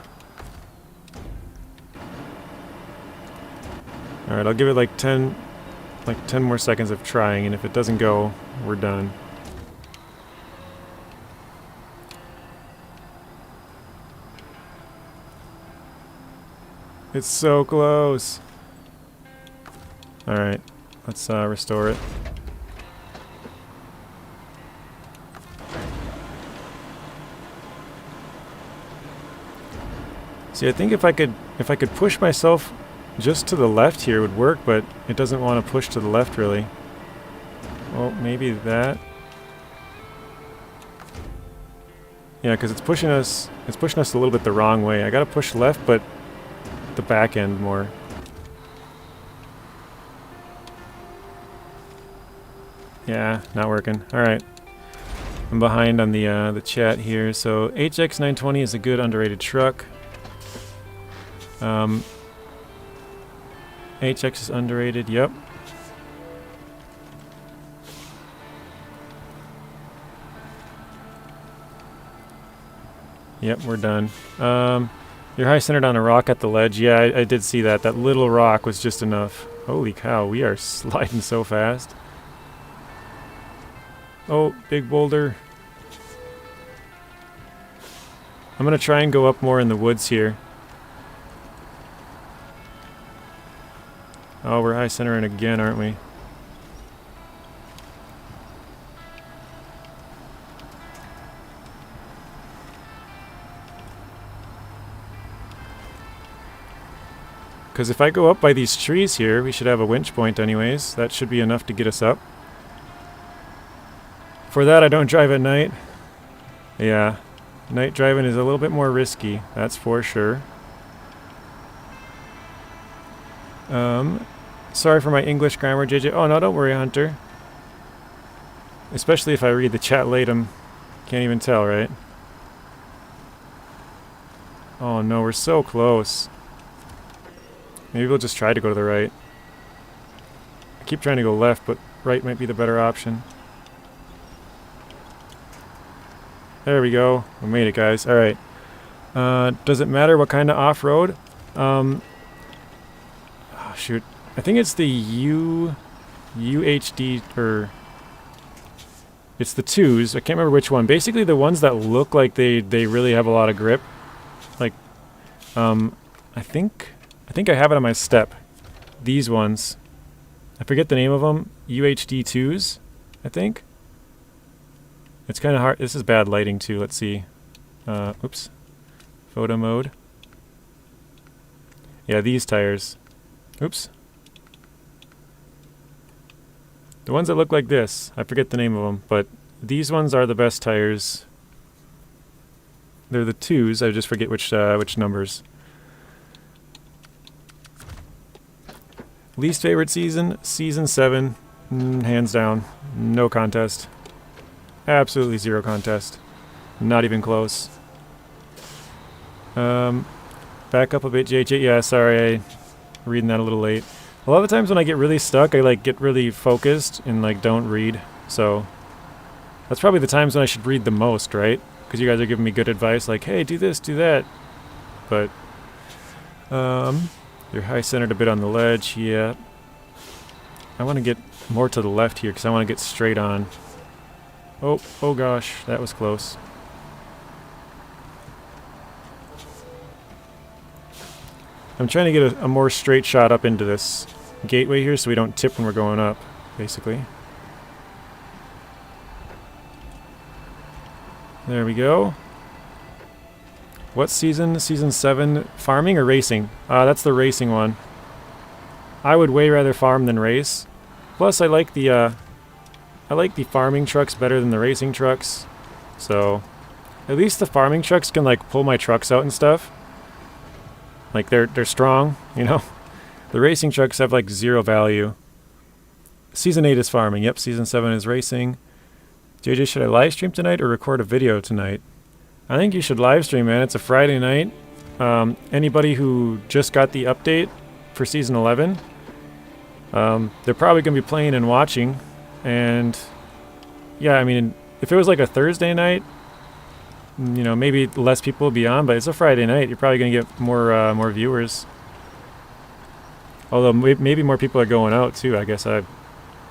Alright, I'll give it like 10 more seconds of trying, and if it doesn't go, we're done. It's so close. Alright, let's restore it. See, I think if I could push myself just to the left here would work, but it doesn't want to push to the left really. Well, maybe that. Yeah, because it's pushing us a little bit the wrong way. I gotta push left, but the back end more. Yeah, not working. Alright. I'm behind on the chat here. So HX920 is a good underrated truck. HX is underrated, yep. Yep, we're done. You're high centered on a rock at the ledge. Yeah, I did see that. That little rock was just enough. Holy cow, we are sliding so fast. Oh, big boulder. I'm gonna try and go up more in the woods here. Oh, we're high centering again, aren't we? Because if I go up by these trees here, we should have a winch point anyways. That should be enough to get us up. For that, I don't drive at night. Yeah, night driving is a little bit more risky, that's for sure. Sorry for my English grammar, JJ. Oh no, don't worry, Hunter. Especially if I read the chat late, can't even tell, right? Oh no, we're so close. Maybe we'll just try to go to the right. I keep trying to go left, but right might be the better option. There we go. We made it, guys. Alright. Does it matter what kind of off-road? Oh, shoot. I think it's the UHD, or... It's the 2s. I can't remember which one. Basically the ones that look like they really have a lot of grip. Like, I think I have it on my step. These ones. I forget the name of them. UHD 2s, I think. It's kind of hard. This is bad lighting too. Let's see. Oops. Photo mode. Yeah, these tires. Oops. The ones that look like this. I forget the name of them, but these ones are the best tires. They're the 2s. I just forget which numbers. Least favorite season? Season 7. Hands down. No contest. Absolutely zero contest. Not even close. Back up a bit, JJ. Yeah, sorry, I'm reading that a little late. A lot of the times when I get really stuck, I like get really focused and like don't read. So that's probably the times when I should read the most, right? Because you guys are giving me good advice, like, hey, do this, do that. But you're high centered a bit on the ledge. Yeah. I want to get more to the left here because I want to get straight on. Oh gosh, that was close. I'm trying to get a more straight shot up into this gateway here so we don't tip when we're going up, basically. There we go. What season? Season 7. Farming or racing? That's the racing one. I would way rather farm than race. Plus, I like the farming trucks better than the racing trucks. So, at least the farming trucks can like pull my trucks out and stuff. Like they're strong, you know. The racing trucks have like zero value. Season 8 is farming. Yep, Season 7 is racing. JJ, should I live stream tonight or record a video tonight? I think you should live stream, man. It's a Friday night. Anybody who just got the update for Season 11, they're probably going to be playing and watching. And yeah, I mean, if it was like a Thursday night, you know, maybe less people will be on, but it's a Friday night. You're probably gonna get more viewers. Although maybe more people are going out too. I guess I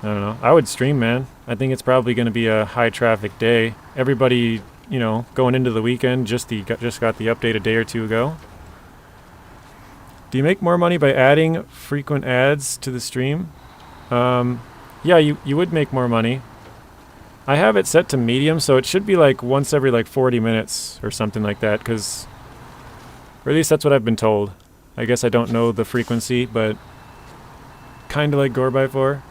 don't know. I would stream, man. I think it's probably gonna be a high traffic day. Everybody, you know, going into the weekend just got the update a day or two ago. Do you make more money by adding frequent ads to the stream? Yeah, you would make more money. I have it set to medium, so it should be like once every like 40 minutes or something like that, because, or at least that's what I've been told. I guess I don't know the frequency, but kind of like Gore by 4.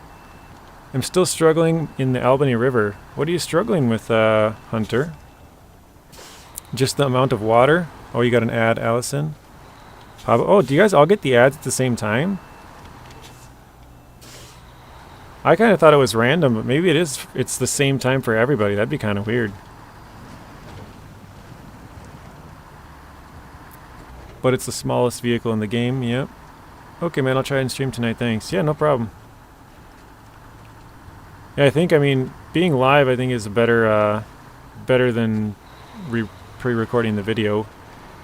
I'm still struggling in the Albany River. What are you struggling with, Hunter? Just the amount of water? Oh, you got an ad, Allison? Oh, do you guys all get the ads at the same time? I kind of thought it was random, but maybe it's the same time for everybody. That'd be kind of weird. But it's the smallest vehicle in the game, yep. Okay, man, I'll try and stream tonight, thanks. Yeah, no problem. Yeah, I mean, being live, I think is better than pre-recording the video.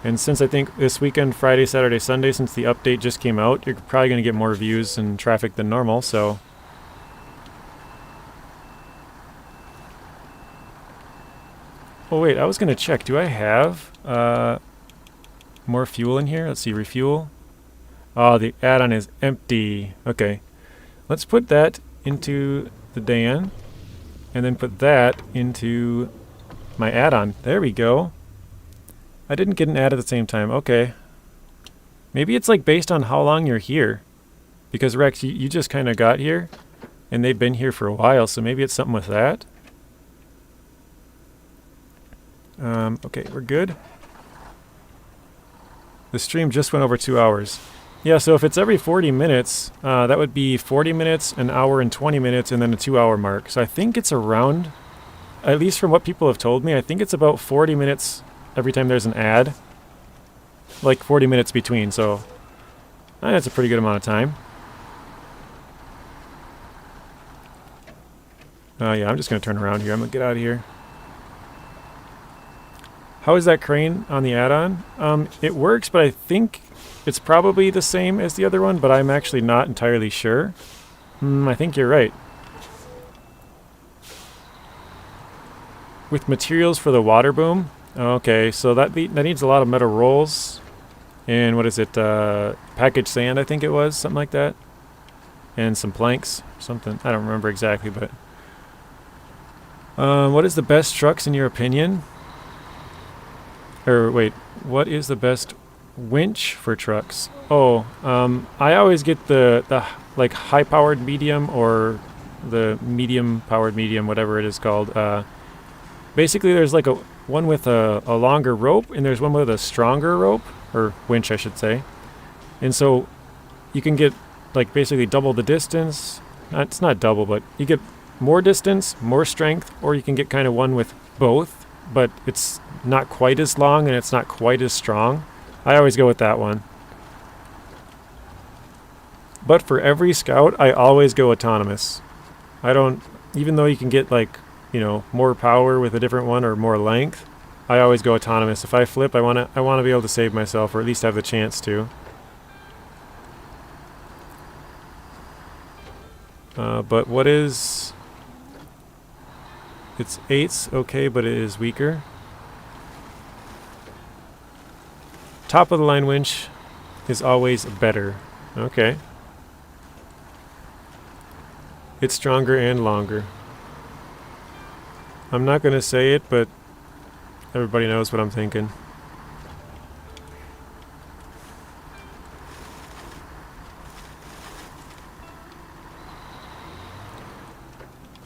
And since I think this weekend, Friday, Saturday, Sunday, since the update just came out, you're probably going to get more views and traffic than normal, so... Oh wait, I was going to check. Do I have more fuel in here? Let's see, refuel. Oh, the add-on is empty. Okay. Let's put that into the Dan, and then put that into my add-on. There we go. I didn't get an ad at the same time. Okay. Maybe it's like based on how long you're here. Because Rex, you just kind of got here, and they've been here for a while, so maybe it's something with that. Okay, we're good. The stream just went over 2 hours. Yeah, so if it's every 40 minutes, that would be 40 minutes, an hour and 20 minutes, and then a 2-hour mark. So I think it's around, at least from what people have told me, I think it's about 40 minutes every time there's an ad. Like 40 minutes between, so that's a pretty good amount of time. Yeah, I'm just going to turn around here. I'm going to get out of here. How is that crane on the add-on? It works, but I think it's probably the same as the other one, but I'm actually not entirely sure. I think you're right. With materials for the water boom? Okay, so that needs a lot of metal rolls. And what is it? Packaged sand, I think it was. Something like that. And some planks. Something. I don't remember exactly, but... what is the best trucks in your opinion? Or wait, what is the best winch for trucks? Oh, I always get the like high-powered medium or the medium-powered medium, whatever it is called. Basically, there's like one with a longer rope, and there's one with a stronger rope, or winch, I should say. And so you can get like basically double the distance. It's not double, but you get more distance, more strength, or you can get kind of one with both, but it's not quite as long and it's not quite as strong. I always go with that one. But for every scout, I always go autonomous. I don't, even though you can get like, you know, more power with a different one or more length, I always go autonomous. If I flip, I want to be able to save myself, or at least have the chance to. But what is... It's 8's okay, but it is weaker. Top of the line winch is always better. Okay. It's stronger and longer. I'm not going to say it, but everybody knows what I'm thinking.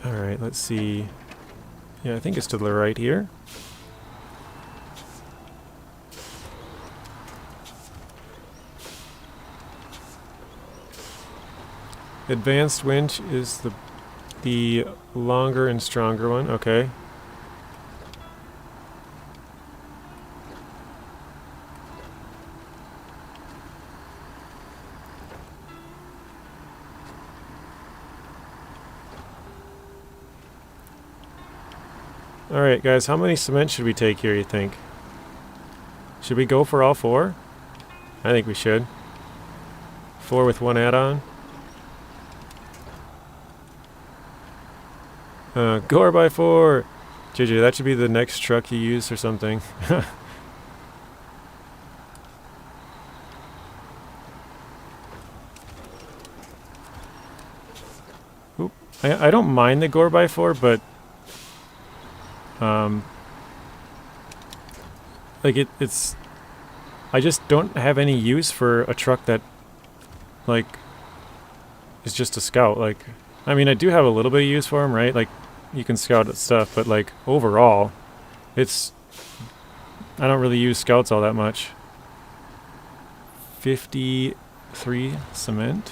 Alright, let's see. Yeah, I think it's to the right here. Advanced winch is the longer and stronger one. Okay. Alright guys, how many cement should we take here, you think? Should we go for all 4? I think we should. 4 with 1 add-on. Gore by 4! JJ, that should be the next truck you use or something. Oop. I don't mind the Gore by 4, but like it's I just don't have any use for a truck that like is just a scout. Like, I mean, I do have a little bit of use for them, right? Like, you can scout at stuff, but like overall it's I don't really use scouts all that much. 53 cement.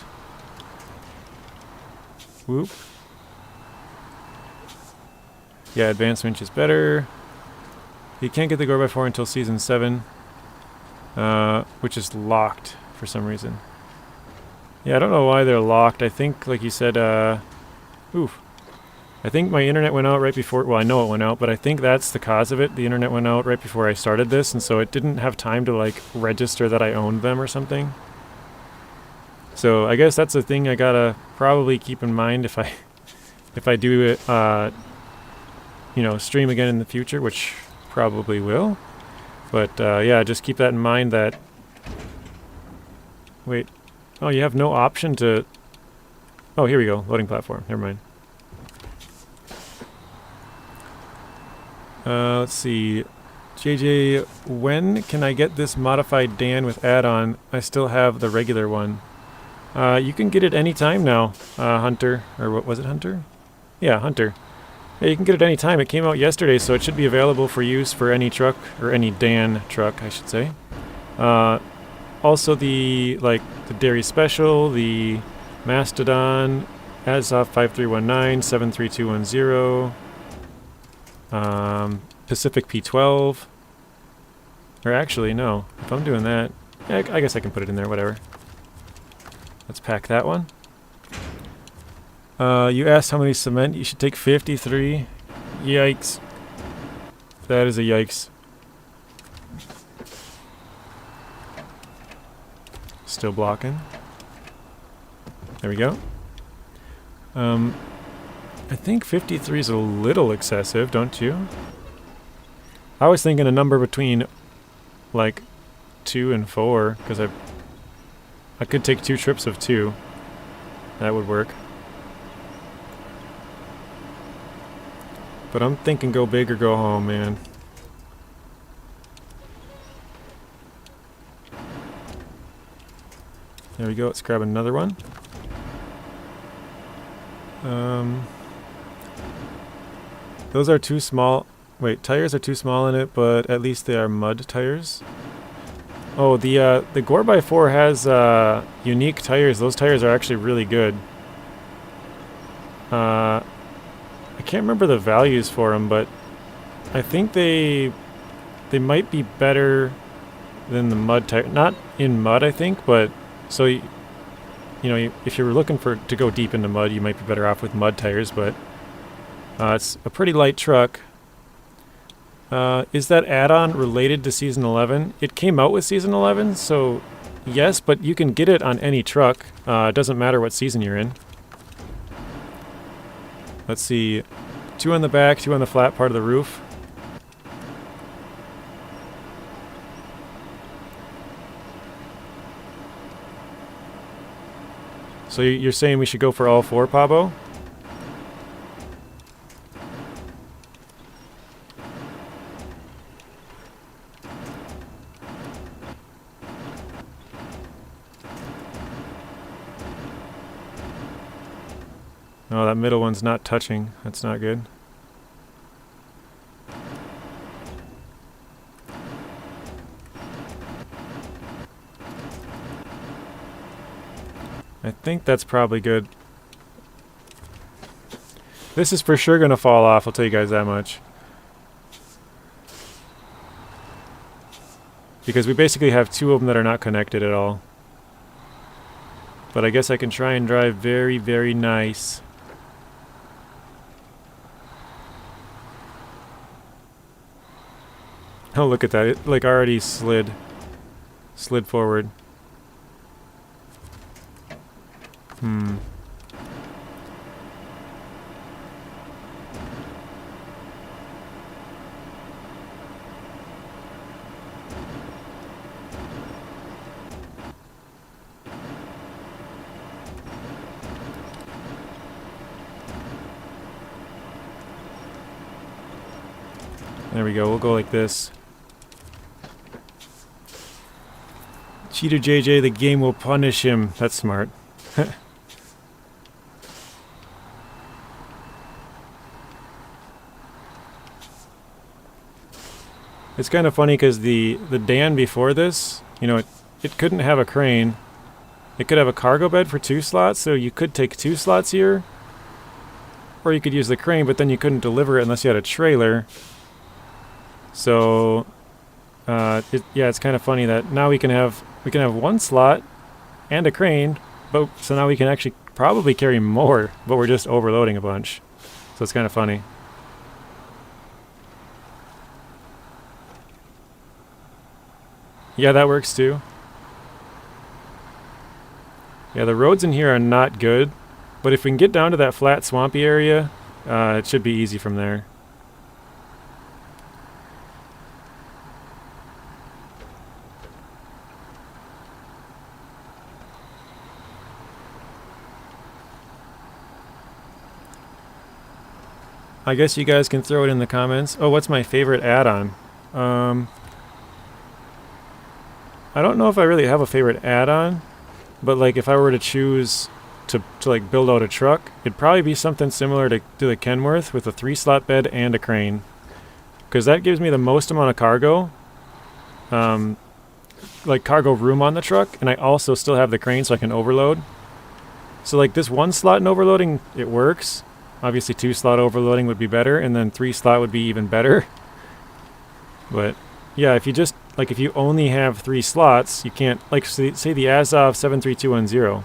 Whoop. Yeah, advanced winch is better. You can't get the Gore by 4 until Season 7, which is locked for some reason. Yeah, I don't know why they're locked. I think, like you said, oof. I think my internet went out right before, well, I know it went out, but I think that's the cause of it. The internet went out right before I started this, and so it didn't have time to, like, register that I owned them or something. So I guess that's a thing I gotta probably keep in mind if I do it, you know, stream again in the future, which probably will. But yeah, just keep that in mind that... Wait. Oh, you have no option to... Oh, here we go. Loading platform. Never mind. Let's see. JJ, when can I get this modified Dan with add-on? I still have the regular one. You can get it anytime now, Hunter. Or what was it, Hunter? Yeah, Hunter. Yeah, you can get it anytime. It came out yesterday, so it should be available for use for any truck, or any Dan truck, I should say. Also the Derry Special, the Mastodon, ASOF 5319, 73210, Pacific P12. Or actually, no. If I'm doing that, yeah, I guess I can put it in there, whatever. Let's pack that one. You asked how many cement. You should take 53. Yikes. That is a yikes. Still blocking. There we go. I think 53 is a little excessive, don't you? I was thinking a number between like 2 and 4, because I could take 2 trips of 2. That would work. But I'm thinking go big or go home, man. There we go, let's grab another one. Those are too small. Wait, tires are too small in it, but at least they are mud tires. Oh, the Gore by 4 has unique tires. Those tires are actually really good. I can't remember the values for them, but I think they might be better than the mud tire. Not in mud, I think, but so you know, if you're looking to go deep into mud, you might be better off with mud tires. But it's a pretty light truck. Is that add-on related to Season 11? It came out with Season 11, so yes, but you can get it on any truck. It doesn't matter what season you're in. Let's see. 2 on the back, 2 on the flat part of the roof. So you're saying we should go for all 4, Pabo? Oh, that middle one's not touching. That's not good. I think that's probably good. This is for sure going to fall off, I'll tell you guys that much. Because we basically have 2 of them that are not connected at all. But I guess I can try and drive very, very nice. Oh, look at that. It like already slid forward. There we go. We'll go like this. Cheater JJ, the game will punish him. That's smart. It's kind of funny because the Dan before this, you know, it couldn't have a crane. It could have a cargo bed for 2 slots, so you could take 2 slots here. Or you could use the crane, but then you couldn't deliver it unless you had a trailer. So, yeah, it's kind of funny that now we can have 1 slot and a crane, but so now we can actually probably carry more, but we're just overloading a bunch. So it's kind of funny. Yeah, that works too. Yeah, the roads in here are not good, but if we can get down to that flat swampy area, it should be easy from there. I guess you guys can throw it in the comments. Oh, what's my favorite add-on? I don't know if I really have a favorite add-on, but like if I were to choose to like build out a truck, it'd probably be something similar to the Kenworth with a 3-slot bed and a crane, because that gives me the most amount of cargo, like cargo room on the truck, and I also still have the crane so I can overload. So like this 1 slot in overloading, it works. Obviously 2-slot overloading would be better, and then 3-slot would be even better. But yeah, if you just like if you only have 3 slots, you can't, like say the Azov 73210.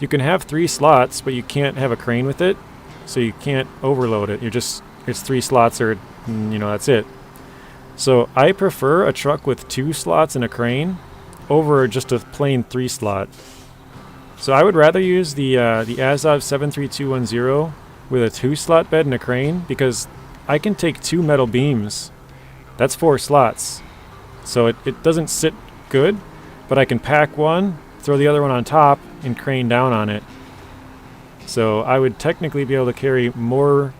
You can have 3 slots, but you can't have a crane with it, so you can't overload it. It's 3 slots or, you know, that's it. So I prefer a truck with 2 slots and a crane over just a plain 3-slot. So I would rather use the Azov 73210 with a 2-slot bed and a crane, because I can take 2 metal beams. That's 4 slots. So it doesn't sit good, but I can pack one, throw the other one on top, and crane down on it. So I would technically be able to carry more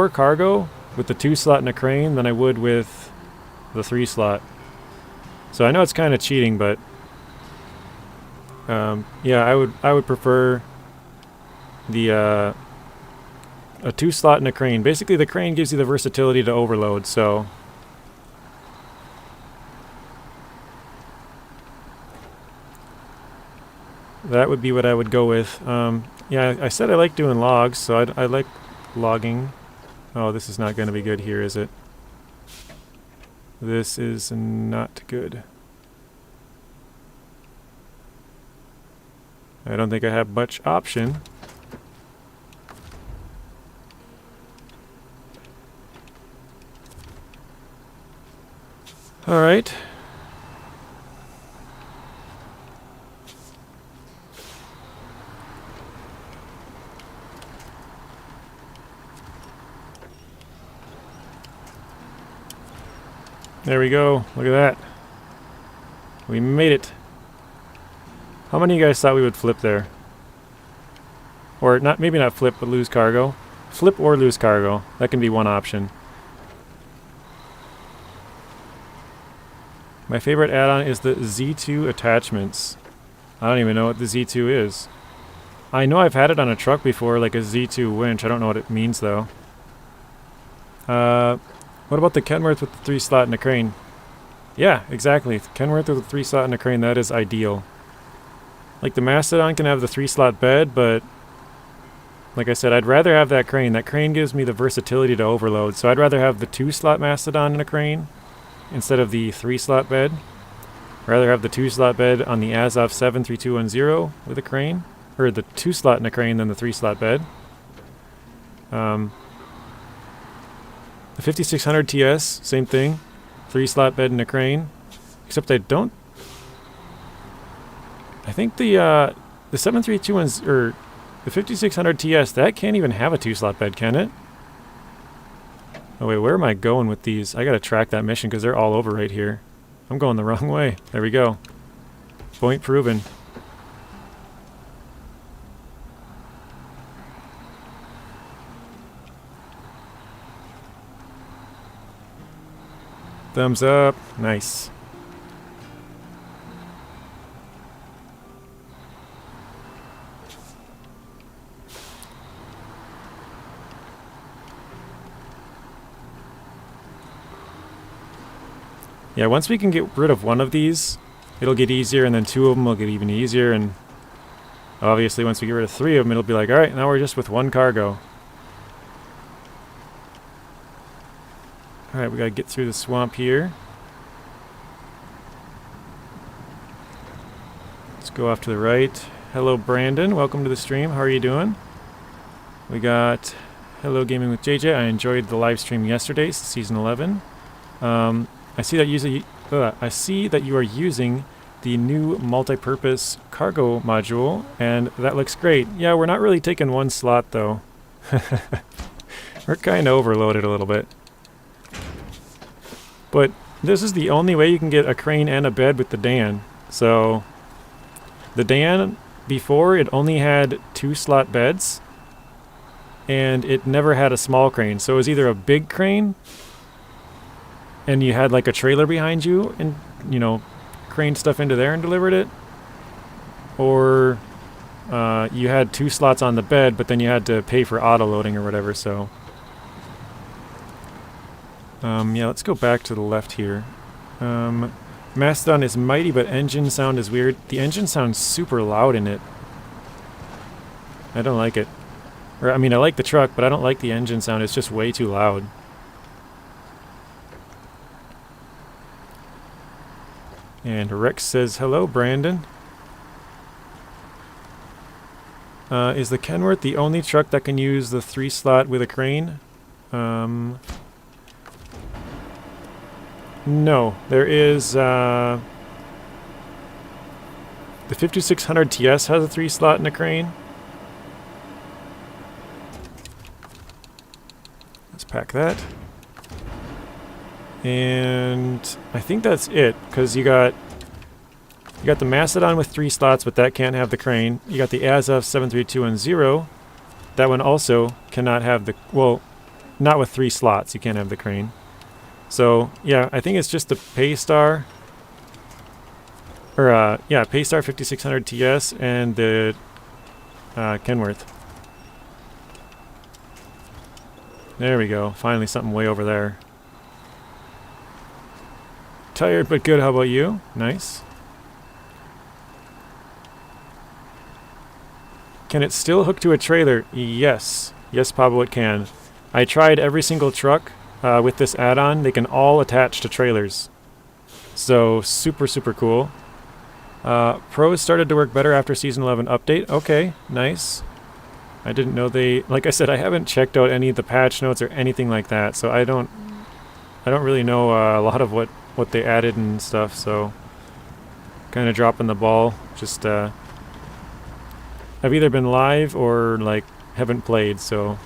cargo with the 2-slot and a crane than I would with the 3-slot. So I know it's kind of cheating, but yeah, I would prefer the a 2-slot and a crane. Basically, the crane gives you the versatility to overload. So that would be what I would go with. Yeah, I said I like doing logs, so I like logging. Oh, this is not going to be good here, is it? This is not good. I don't think I have much option. All right. There we go. Look at that. We made it. How many of you guys thought we would flip there? Or not, maybe not flip, but lose cargo. Flip or lose cargo. That can be one option. My favorite add-on is the Z2 attachments. I don't even know what the Z2 is. I know I've had it on a truck before, like a Z2 winch. I don't know what it means though. What about the Kenworth with the 3-slot and a crane? Yeah, exactly. Kenworth with a 3-slot and a crane, that is ideal. Like the Mastodon can have the 3-slot bed, but like I said, I'd rather have that crane. That crane gives me the versatility to overload, so I'd rather have the 2-slot Mastodon and a crane instead of the 3-slot bed. I'd rather have the 2-slot bed on the Azov 73210 with a crane, or the 2-slot and a crane than the 3-slot bed. The 5600 TS, same thing. 3-slot bed and a crane. Except I don't... I think the 7321's, or the 5600 TS, that can't even have a 2-slot bed, can it? Oh wait, where am I going with these? I gotta track that mission because they're all over right here. I'm going the wrong way. There we go. Point proven. Thumbs up. Nice. Yeah, once we can get rid of one of these, it'll get easier, and then 2 of them will get even easier, and obviously once we get rid of 3 of them, it'll be like, alright, now we're just with 1 cargo. Alright, we gotta get through the swamp here. Let's go off to the right. Hello, Brandon. Welcome to the stream. How are you doing? We got Hello Gaming with JJ. I enjoyed the live stream yesterday, season 11. I see that you are using the new multi-purpose cargo module, and that looks great. Yeah, we're not really taking 1 slot though. We're kind of overloaded a little bit. But this is the only way you can get a crane and a bed with the Dan. So the Dan, before, it only had 2-slot beds, and it never had a small crane. So it was either a big crane and you had like a trailer behind you and, you know, craned stuff into there and delivered it, or you had 2 slots on the bed, but then you had to pay for auto loading or whatever. So yeah, let's go back to the left here. Mastodon is mighty, but engine sound is weird. The engine sounds super loud in it. I don't like it. Or, I mean, I like the truck, but I don't like the engine sound. It's just way too loud. And Rex says, hello, Brandon. Is the Kenworth the only truck that can use the 3-slot with a crane? No, there is, the 5600 TS has a 3-slot and a crane. Let's pack that. And I think that's it, because you got the Mastodon with 3 slots, but that can't have the crane. You got the Azov 73210. That one also cannot have the, well, not with 3 slots, you can't have the crane. So, yeah, I think it's just the Paystar, or, yeah, Paystar 5600 TS and the Kenworth. There we go. Finally something way over there. Tired but good. How about you? Nice. Can it still hook to a trailer? Yes. Yes, Pablo, it can. I tried every single truck with this add-on. They can all attach to trailers. So, super, super cool. Pros started to work better after Season 11 update. Okay, nice. I didn't know they... Like I said, I haven't checked out any of the patch notes or anything like that, so I don't really know a lot of what they added and stuff, so kind of dropping the ball. Just I've either been live or like haven't played, so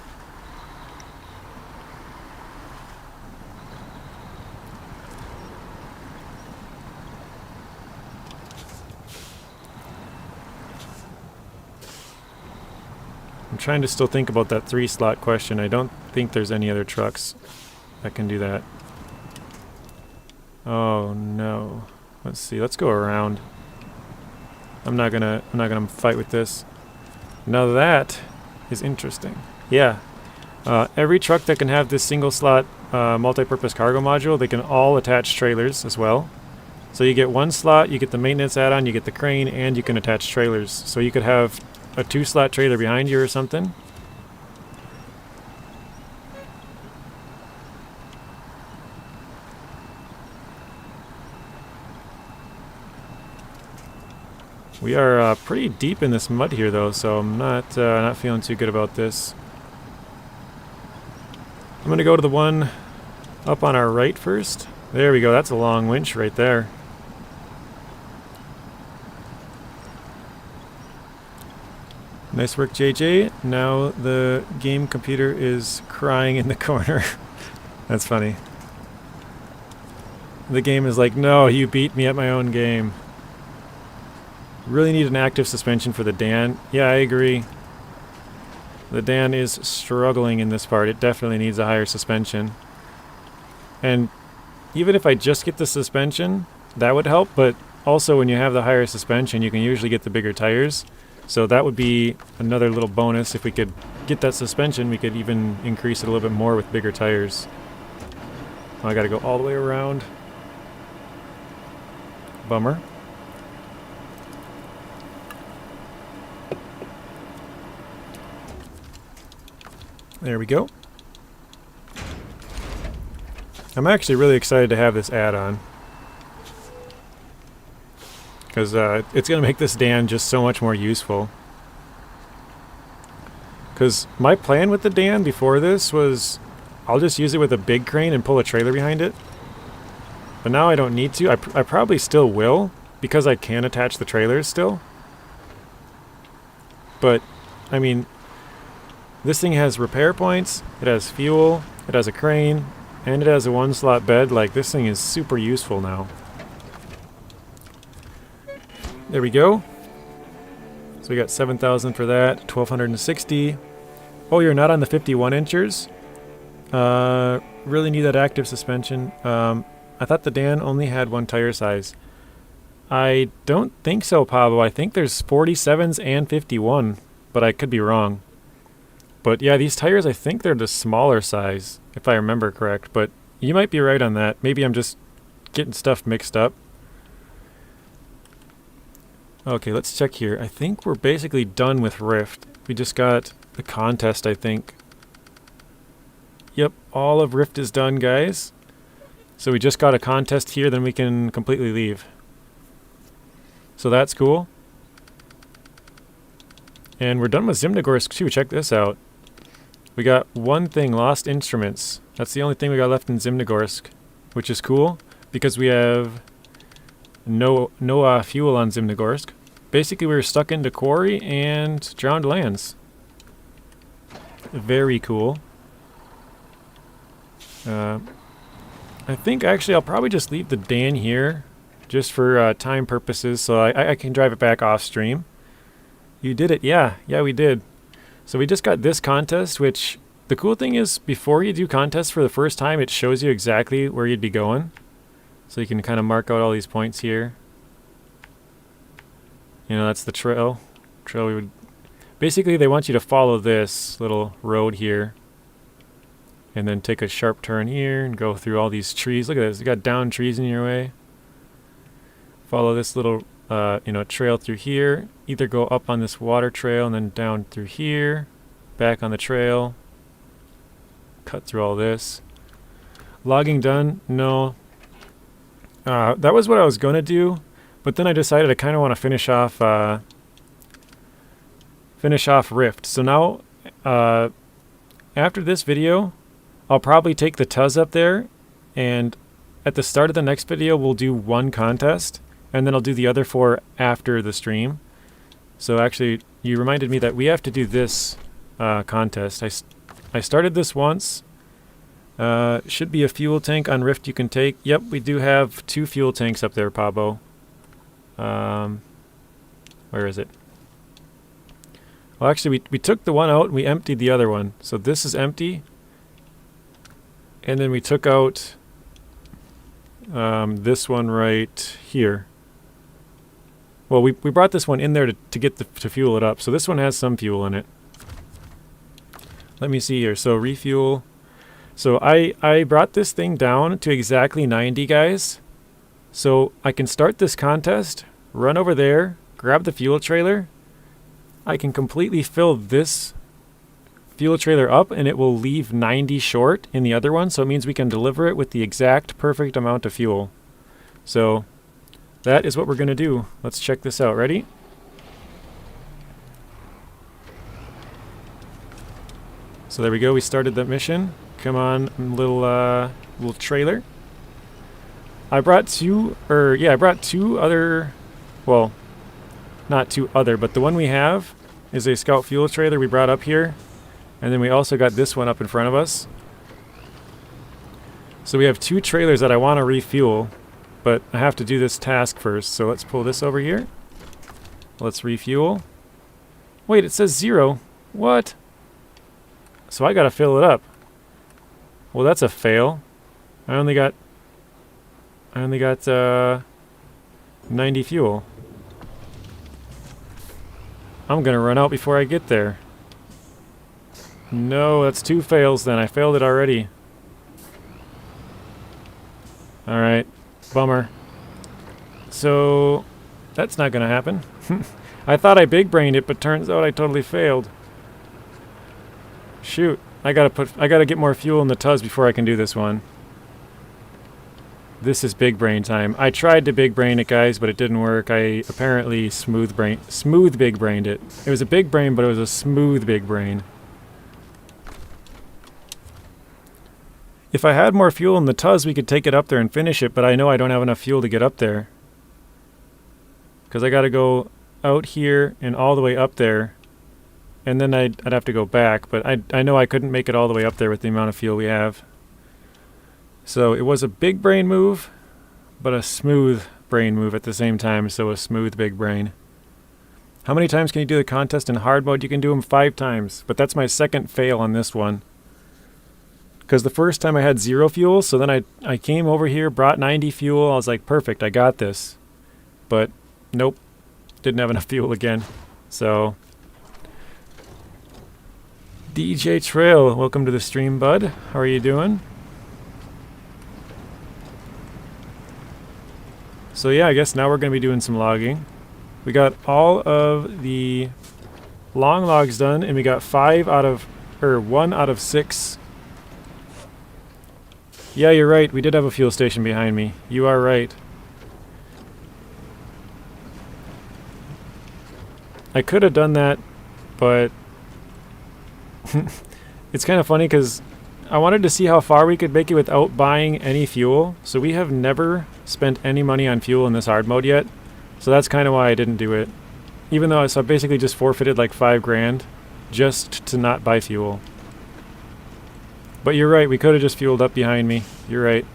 I'm trying to still think about that 3-slot question. I don't think there's any other trucks that can do that. Oh no. Let's see. Let's go around. I'm not gonna fight with this. Now that is interesting. Yeah. Every truck that can have this single slot multi-purpose cargo module, they can all attach trailers as well. So you get 1 slot, you get the maintenance add-on, you get the crane, and you can attach trailers. So you could have a 2-slot trailer behind you or something. We are pretty deep in this mud here, though, so I'm not feeling too good about this. I'm gonna go to the one up on our right first. There we go. That's a long winch right there. Nice work, JJ. Now the game computer is crying in the corner. That's funny. The game is like, no, you beat me at my own game. Really need an active suspension for the Dan. Yeah, I agree. The Dan is struggling in this part. It definitely needs a higher suspension. And even if I just get the suspension, that would help. But also when you have the higher suspension, you can usually get the bigger tires. So that would be another little bonus. If we could get that suspension, we could even increase it a little bit more with bigger tires. Oh, I gotta go all the way around. Bummer. There we go. I'm actually really excited to have this add-on. Because it's going to make this Dan just so much more useful. Because my plan with the Dan before this was I'll just use it with a big crane and pull a trailer behind it. But now I don't need to. I probably still will, because I can attach the trailers still. But, I mean, this thing has repair points, it has fuel, it has a crane, and it has a one-slot bed. Like, this thing is super useful now. There we go. So we got 7,000 for that, 1,260. Oh, you're not on the 51 inchers? Really need that active suspension. I thought the Dan only had one tire size. I don't think so, Pablo. I think there's 47s and 51, but I could be wrong. But yeah, these tires, I think they're the smaller size, if I remember correct. But you might be right on that. Maybe I'm just getting stuff mixed up. Okay, let's check here. I think we're basically done with Rift. We just got the contest, I think. Yep, all of Rift is done, guys. So we just got a contest here, then we can completely leave. So that's cool. And we're done with Zimnogorsk too. Check this out. We got one thing, lost instruments. That's the only thing we got left in Zimnogorsk, which is cool because we have no fuel on Zimnogorsk. Basically, we were stuck into quarry and drowned lands. Very cool. I think actually I'll probably just leave the Dan here just for time purposes, so I can drive it back off stream. You did it. Yeah, we did. So we just got this contest, which the cool thing is before you do contests for the first time, it shows you exactly where you'd be going. So you can kind of mark out all these points here. You know, that's the trail. We would basically, they want you to follow this little road here. And then take a sharp turn here and go through all these trees. Look at this, you got down trees in your way. Follow this little trail through here. Either go up on this water trail and then down through here. Back on the trail. Cut through all this. Logging done? No. That was what I was going to do. But then I decided I kind of want to finish off Rift. So now, after this video, I'll probably take the Tuz up there, and at the start of the next video, we'll do one contest, and then I'll do the other 4 after the stream. So actually, you reminded me that we have to do this contest. I started this once. Should be a fuel tank on Rift you can take. Yep, we do have 2 fuel tanks up there, Pablo. Where is it? Well, actually, we took the one out and we emptied the other one. So this is empty. And then we took out this one right here. Well, we brought this one in there to get to fuel it up. So this one has some fuel in it. Let me see here. So refuel. So I brought this thing down to exactly 90, guys. So I can start this contest, run over there, grab the fuel trailer. I can completely fill this fuel trailer up and it will leave 90 short in the other one, so it means we can deliver it with the exact perfect amount of fuel. So that is what we're going to do. Let's check this out. Ready? So there we go. We started that mission. Come on, little trailer. I brought I brought two other, well, not two other, but the one we have is a Scout fuel trailer we brought up here. And then we also got this one up in front of us. So we have two trailers that I want to refuel, but I have to do this task first. So let's pull this over here. Let's refuel. Wait, it says 0. What? So I gotta fill it up. Well, that's a fail. I only got 90 fuel. I'm gonna run out before I get there. No, that's 2 fails then. I failed it already. Alright, bummer. So, that's not gonna happen. I thought I big brained it, but turns out I totally failed. Shoot, I gotta get more fuel in the Tuz before I can do this one. This is big brain time. I tried to big brain it, guys, but it didn't work. I apparently smooth big brained it. It was a big brain, but it was a smooth big brain. If I had more fuel in the Tuz, we could take it up there and finish it, but I know I don't have enough fuel to get up there. Because I gotta go out here and all the way up there, and then I'd have to go back, but I know I couldn't make it all the way up there with the amount of fuel we have. So it was a big brain move, but a smooth brain move at the same time, so a smooth big brain. How many times can you do the contest in hard mode? You can do them 5 times, but that's my second fail on this one. Because the first time I had 0 fuel, so then I came over here, brought 90 fuel, I was like, perfect, I got this. But, nope, didn't have enough fuel again, so... DJ Trail, welcome to the stream, bud. How are you doing? So yeah, I guess now we're going to be doing some logging. We got all of the long logs done, and we got 1 out of 6. Yeah, you're right. We did have a fuel station behind me. You are right. I could have done that, but it's kind of funny because I wanted to see how far we could make it without buying any fuel. So we have never spent any money on fuel in this hard mode yet. So that's kind of why I didn't do it. Even though I basically just forfeited like 5 grand just to not buy fuel. But you're right, we could have just fueled up behind me. You're right.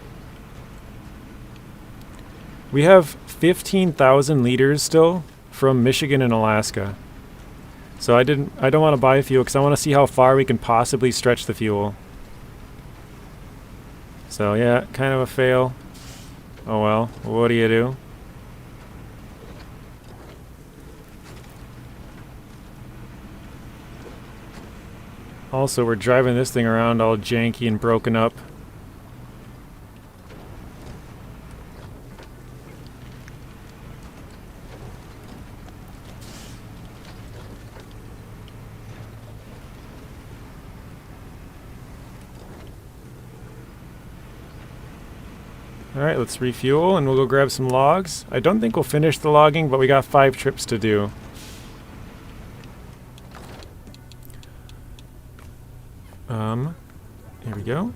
We have 15,000 liters still from Michigan and Alaska. So I don't want to buy fuel because I want to see how far we can possibly stretch the fuel. So yeah, kind of a fail. Oh well, what do you do? Also, we're driving this thing around all janky and broken up. Alright, let's refuel and we'll go grab some logs. I don't think we'll finish the logging, but we got 5 trips to do. Here we go.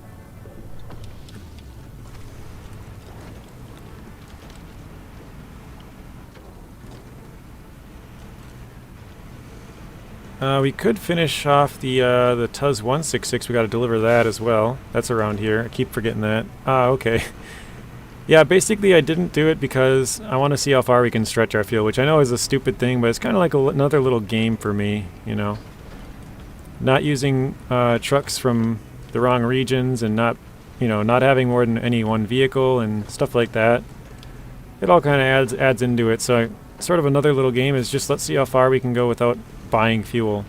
We could finish off the Tuz 166. We got to deliver that as well. That's around here. I keep forgetting that. Okay. Yeah, basically I didn't do it because I want to see how far we can stretch our fuel, which I know is a stupid thing, but it's kind of like another little game for me, you know. Not using trucks from the wrong regions and not having more than any one vehicle and stuff like that. It all kind of adds into it. So sort of another little game is just let's see how far we can go without buying fuel.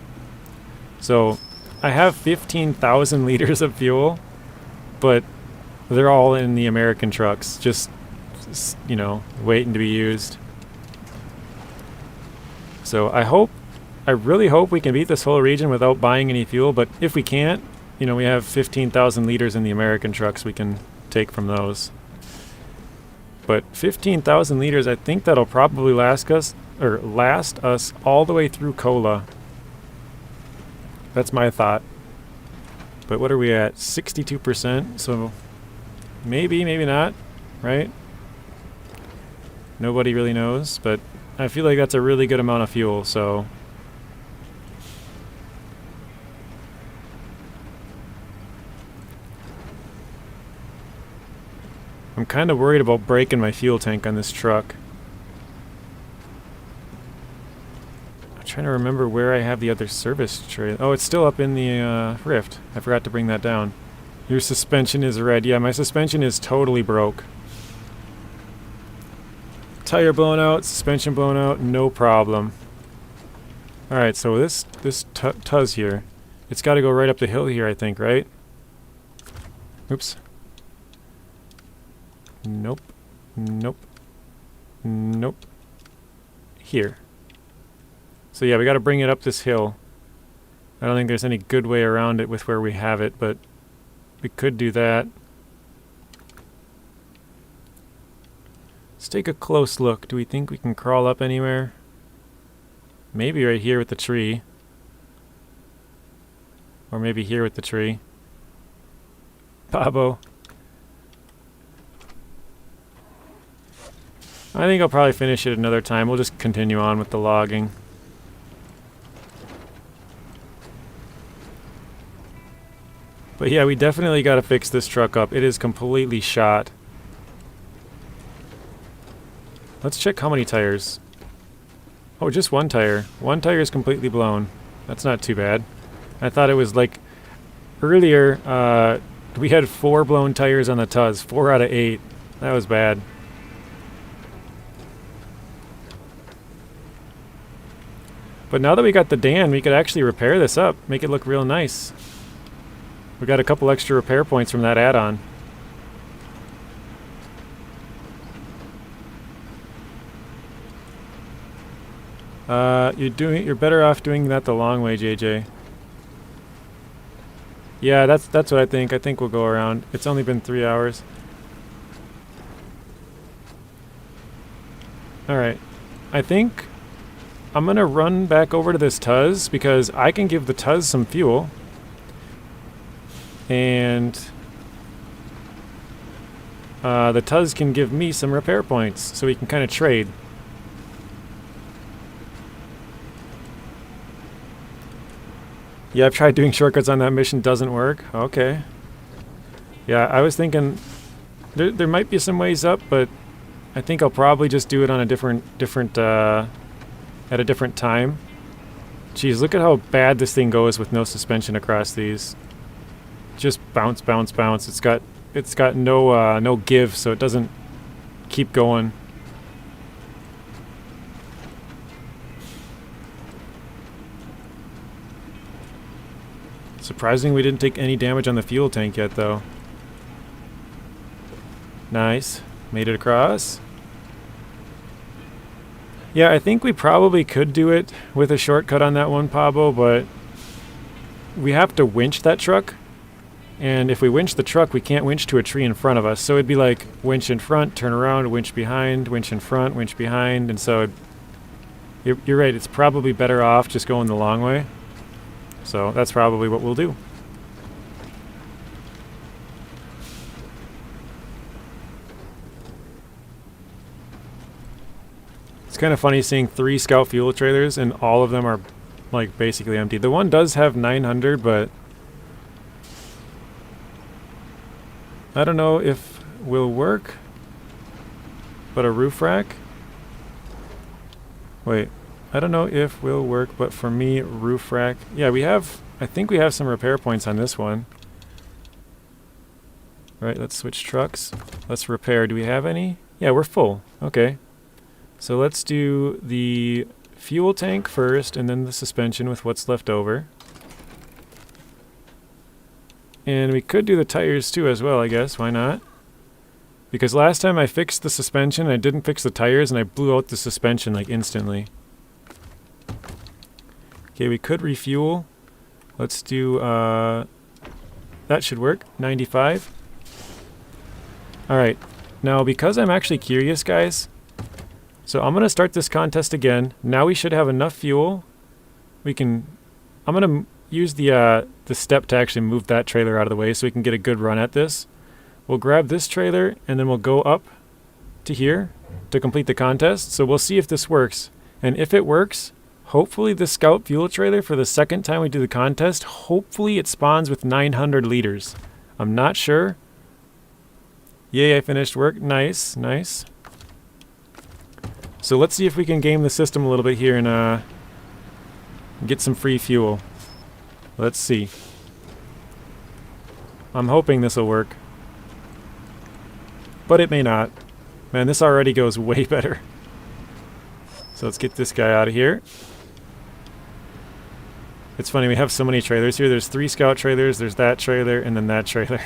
So I have 15,000 liters of fuel, but they're all in the American trucks, just waiting to be used. So I really hope we can beat this whole region without buying any fuel, but if we can't, we have 15,000 liters in the American trucks we can take from those. But 15,000 liters, I think that'll probably last us all the way through Kola. That's my thought. But what are we at? 62%, so maybe, maybe not, right? Nobody really knows, but I feel like that's a really good amount of fuel, so... I'm kind of worried about breaking my fuel tank on this truck. I'm trying to remember where I have the other service tray. Oh, it's still up in the Rift. I forgot to bring that down. Your suspension is red. Yeah, my suspension is totally broke. Tire blown out, suspension blown out, no problem. Alright, so this Tuz here, it's got to go right up the hill here, I think, right? Oops. Nope. Nope. Nope. Here. So yeah, we got to bring it up this hill. I don't think there's any good way around it with where we have it, but we could do that. Let's take a close look. Do we think we can crawl up anywhere? Maybe right here with the tree. Or maybe here with the tree. Pabo. I think I'll probably finish it another time. We'll just continue on with the logging. But yeah, we definitely got to fix this truck up. It is completely shot. Let's check how many tires. Oh, just one tire. One tire is completely blown. That's not too bad. I thought it was like... Earlier, we had 4 blown tires on the Tuz. 4 out of 8. That was bad. But now that we got the Dan, we could actually repair this up. Make it look real nice. We got a couple extra repair points from that add-on. You're better off doing that the long way, JJ. Yeah, that's what I think. I think we'll go around. It's only been 3 hours. Alright. I think I'm gonna run back over to this Tuz because I can give the Tuz some fuel. And the Tuz can give me some repair points, so we can kind of trade. Yeah, I've tried doing shortcuts on that mission, doesn't work. Okay. Yeah, I was thinking there might be some ways up, but I think I'll probably just do it on a different at a different time. Jeez, look at how bad this thing goes with no suspension across these. Just bounce, bounce, bounce. It's got no give, so it doesn't keep going. Surprising we didn't take any damage on the fuel tank yet, though. Nice. Made it across. Yeah, I think we probably could do it with a shortcut on that one, Pablo, but we have to winch that truck. And if we winch the truck, we can't winch to a tree in front of us. So it'd be like winch in front, turn around, winch behind, winch in front, winch behind. And so you're right, it's probably better off just going the long way. So that's probably what we'll do. It's kind of funny seeing 3 Scout fuel trailers and all of them are like basically empty. The one does have 900, but I don't know if will work. But a roof rack? Wait. I don't know if will work, but for me, roof rack. Yeah, I think we have some repair points on this one. Right, let's switch trucks. Let's repair. Do we have any? Yeah, we're full. Okay. So let's do the fuel tank first, and then the suspension with what's left over. And we could do the tires too as well, I guess. Why not? Because last time I fixed the suspension, I didn't fix the tires, and I blew out the suspension like instantly. Okay, we could refuel. Let's do, that should work, 95. Alright, now because I'm actually curious, guys, so I'm going to start this contest again. Now we should have enough fuel. I'm going to use the step to actually move that trailer out of the way so we can get a good run at this. We'll grab this trailer, and then we'll go up to here. to complete the contest. So we'll see if this works. And if it works, hopefully the Scout fuel trailer for the second time we do the contest, hopefully it spawns with 900 liters. I'm not sure. Yay, I finished work. Nice, nice. So let's see if we can game the system a little bit here and get some free fuel. Let's see. I'm hoping this will work. But it may not. Man, this already goes way better. So let's get this guy out of here. It's funny, we have so many trailers here. There's 3 Scout trailers, there's that trailer, and then that trailer.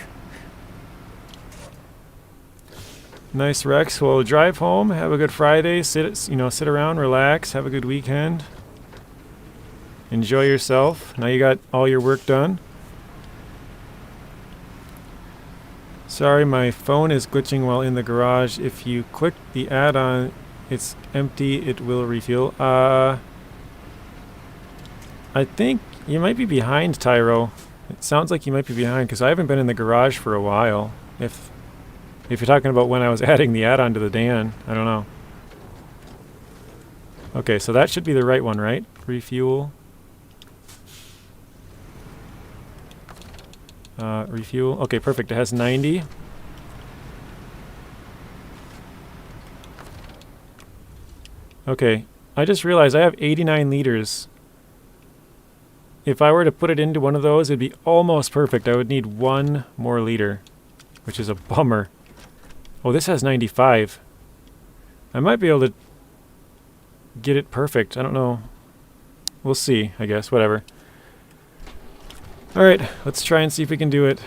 Nice, Rex. Well, drive home, have a good Friday, sit around, relax, have a good weekend. Enjoy yourself. Now you got all your work done. Sorry, my phone is glitching while in the garage. If you click the add-on, it's empty, it will refuel. I think you might be behind, Tyro. It sounds like you might be behind, because I haven't been in the garage for a while. If you're talking about when I was adding the add-on to the Dan, I don't know. Okay, so that should be the right one, right? Refuel. Refuel. Okay, perfect. It has 90. Okay, I just realized I have 89 liters. If I were to put it into one of those, it'd be almost perfect. I would need 1 more liter, which is a bummer. Oh, this has 95. I might be able to get it perfect. I don't know. We'll see, I guess. Whatever. Alright, let's try and see if we can do it.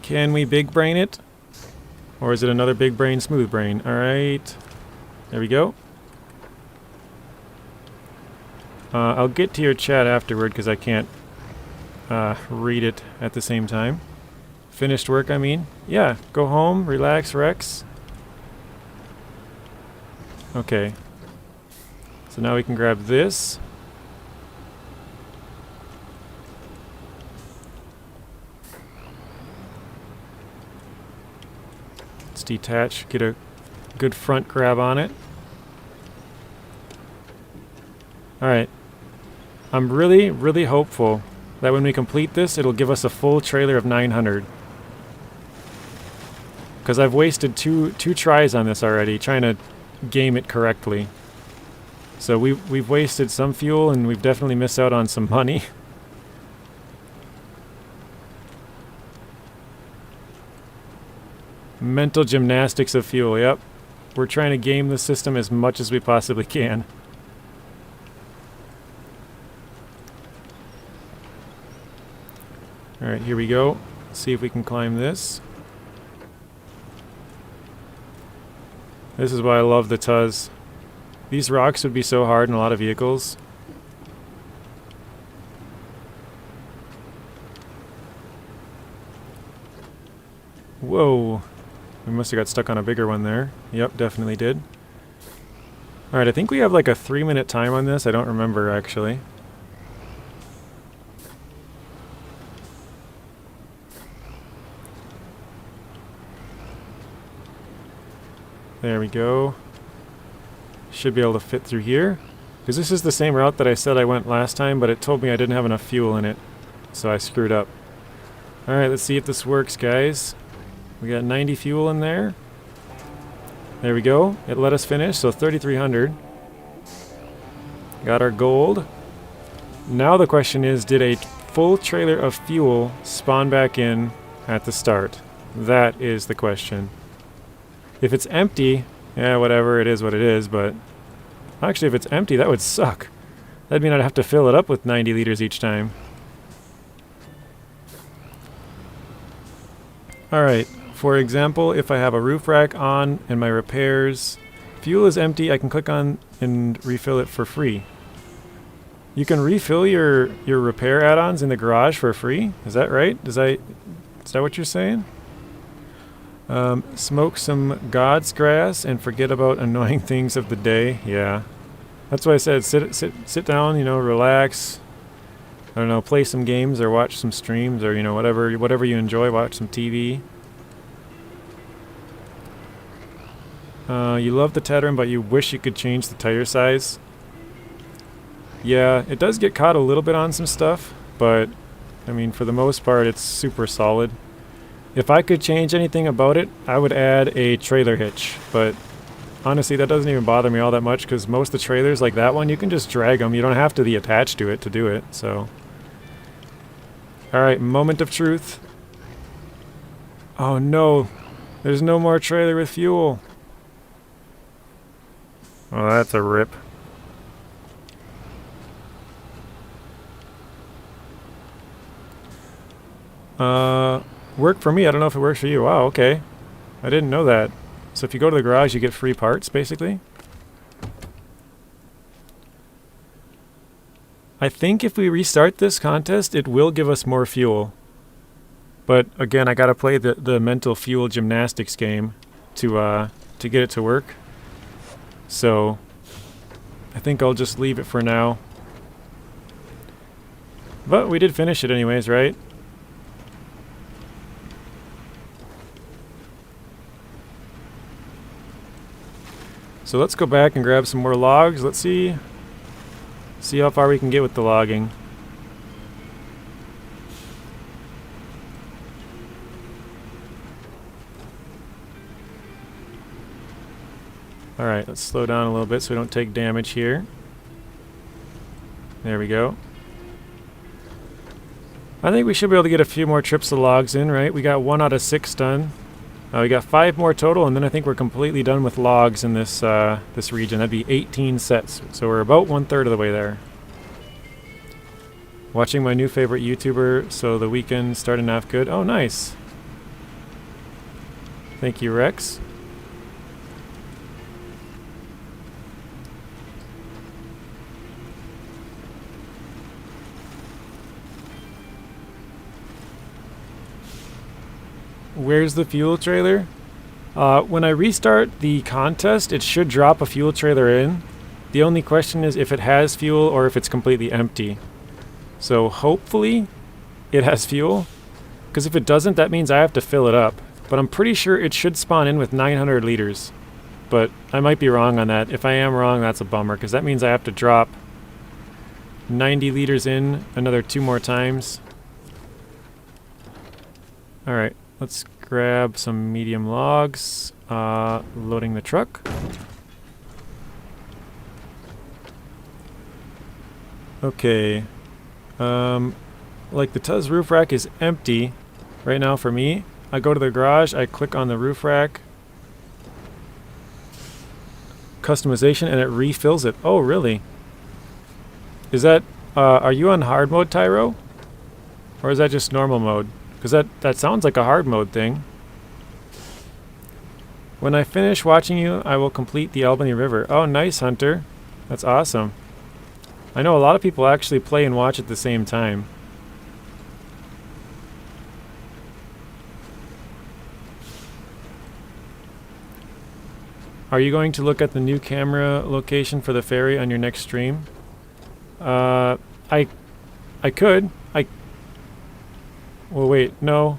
Can we big brain it? Or is it another big brain, smooth brain? Alright. There we go. I'll get to your chat afterward because I can't read it at the same time. Finished work, I mean. Yeah, go home, relax, Rex. Okay. So now we can grab this. Let's detach, get a good front grab on it. Alright. I'm really, really hopeful that when we complete this, it'll give us a full trailer of 900. Because I've wasted two tries on this already, trying to game it correctly. So we've wasted some fuel, and we've definitely missed out on some money. Mental gymnastics of fuel, yep. We're trying to game the system as much as we possibly can. Alright, here we go. See if we can climb this. This is why I love the Tuz. These rocks would be so hard in a lot of vehicles. Whoa. We must have got stuck on a bigger one there. Yep, definitely did. Alright, I think we have like a 3-minute time on this. I don't remember actually. There we go. Should be able to fit through here. Because this is the same route that I said I went last time, but it told me I didn't have enough fuel in it. So I screwed up. Alright, let's see if this works, guys. We got 90 fuel in there. There we go. It let us finish, so 3,300. Got our gold. Now the question is, did a full trailer of fuel spawn back in at the start? That is the question. If it's empty, yeah, whatever, it is what it is, but actually if it's empty, that would suck. That'd mean I'd have to fill it up with 90 liters each time. Alright, for example, if I have a roof rack on and my repairs, fuel is empty, I can click on and refill it for free. You can refill your repair add-ons in the garage for free? Is that right? Is that what you're saying? Smoke some God's grass and forget about annoying things of the day. Yeah. That's why I said sit down, you know, relax. I don't know, play some games or watch some streams or, you know, whatever you enjoy, watch some TV. You love the Tatrarin, but you wish you could change the tire size. Yeah, it does get caught a little bit on some stuff, but I mean, for the most part, it's super solid. If I could change anything about it, I would add a trailer hitch, but honestly, that doesn't even bother me all that much because most of the trailers like that one, you can just drag them. You don't have to be attached to it to do it, so. Alright, moment of truth. Oh no, there's no more trailer with fuel. Oh, that's a rip. Worked for me. I don't know if it works for you. Wow, okay. I didn't know that. So if you go to the garage, you get free parts, basically. I think if we restart this contest, it will give us more fuel. But again, I gotta play the mental fuel gymnastics game to get it to work. So I think I'll just leave it for now. But we did finish it anyways, right? So let's go back and grab some more logs. Let's see how far we can get with the logging. Alright, let's slow down a little bit so we don't take damage here. There we go. I think we should be able to get a few more trips of logs in, right? We got 1 out of 6 done. We got 5 more total, and then I think we're completely done with logs in this this region. That'd be 18 sets, so we're about 1/3 of the way there. Watching my new favorite YouTuber, so the weekend starting off good. Oh, nice. Thank you, Rex. Where's the fuel trailer? When I restart the contest, it should drop a fuel trailer in. The only question is if it has fuel or if it's completely empty. So hopefully it has fuel, because if it doesn't, that means I have to fill it up. But I'm pretty sure it should spawn in with 900 liters. But I might be wrong on that. If I am wrong, that's a bummer, because that means I have to drop 90 liters in another 2 more times. Alright. Let's grab some medium logs, loading the truck. Okay, like the Tuz roof rack is empty right now for me. I go to the garage, I click on the roof rack, customization, and it refills it. Oh, really? Is that, are you on hard mode, Tyro? Or is that just normal mode? Because that sounds like a hard mode thing. When I finish watching you, I will complete the Albany River. Oh, nice, Hunter. That's awesome. I know a lot of people actually play and watch at the same time. Are you going to look at the new camera location for the ferry on your next stream? I could. Well, wait, no.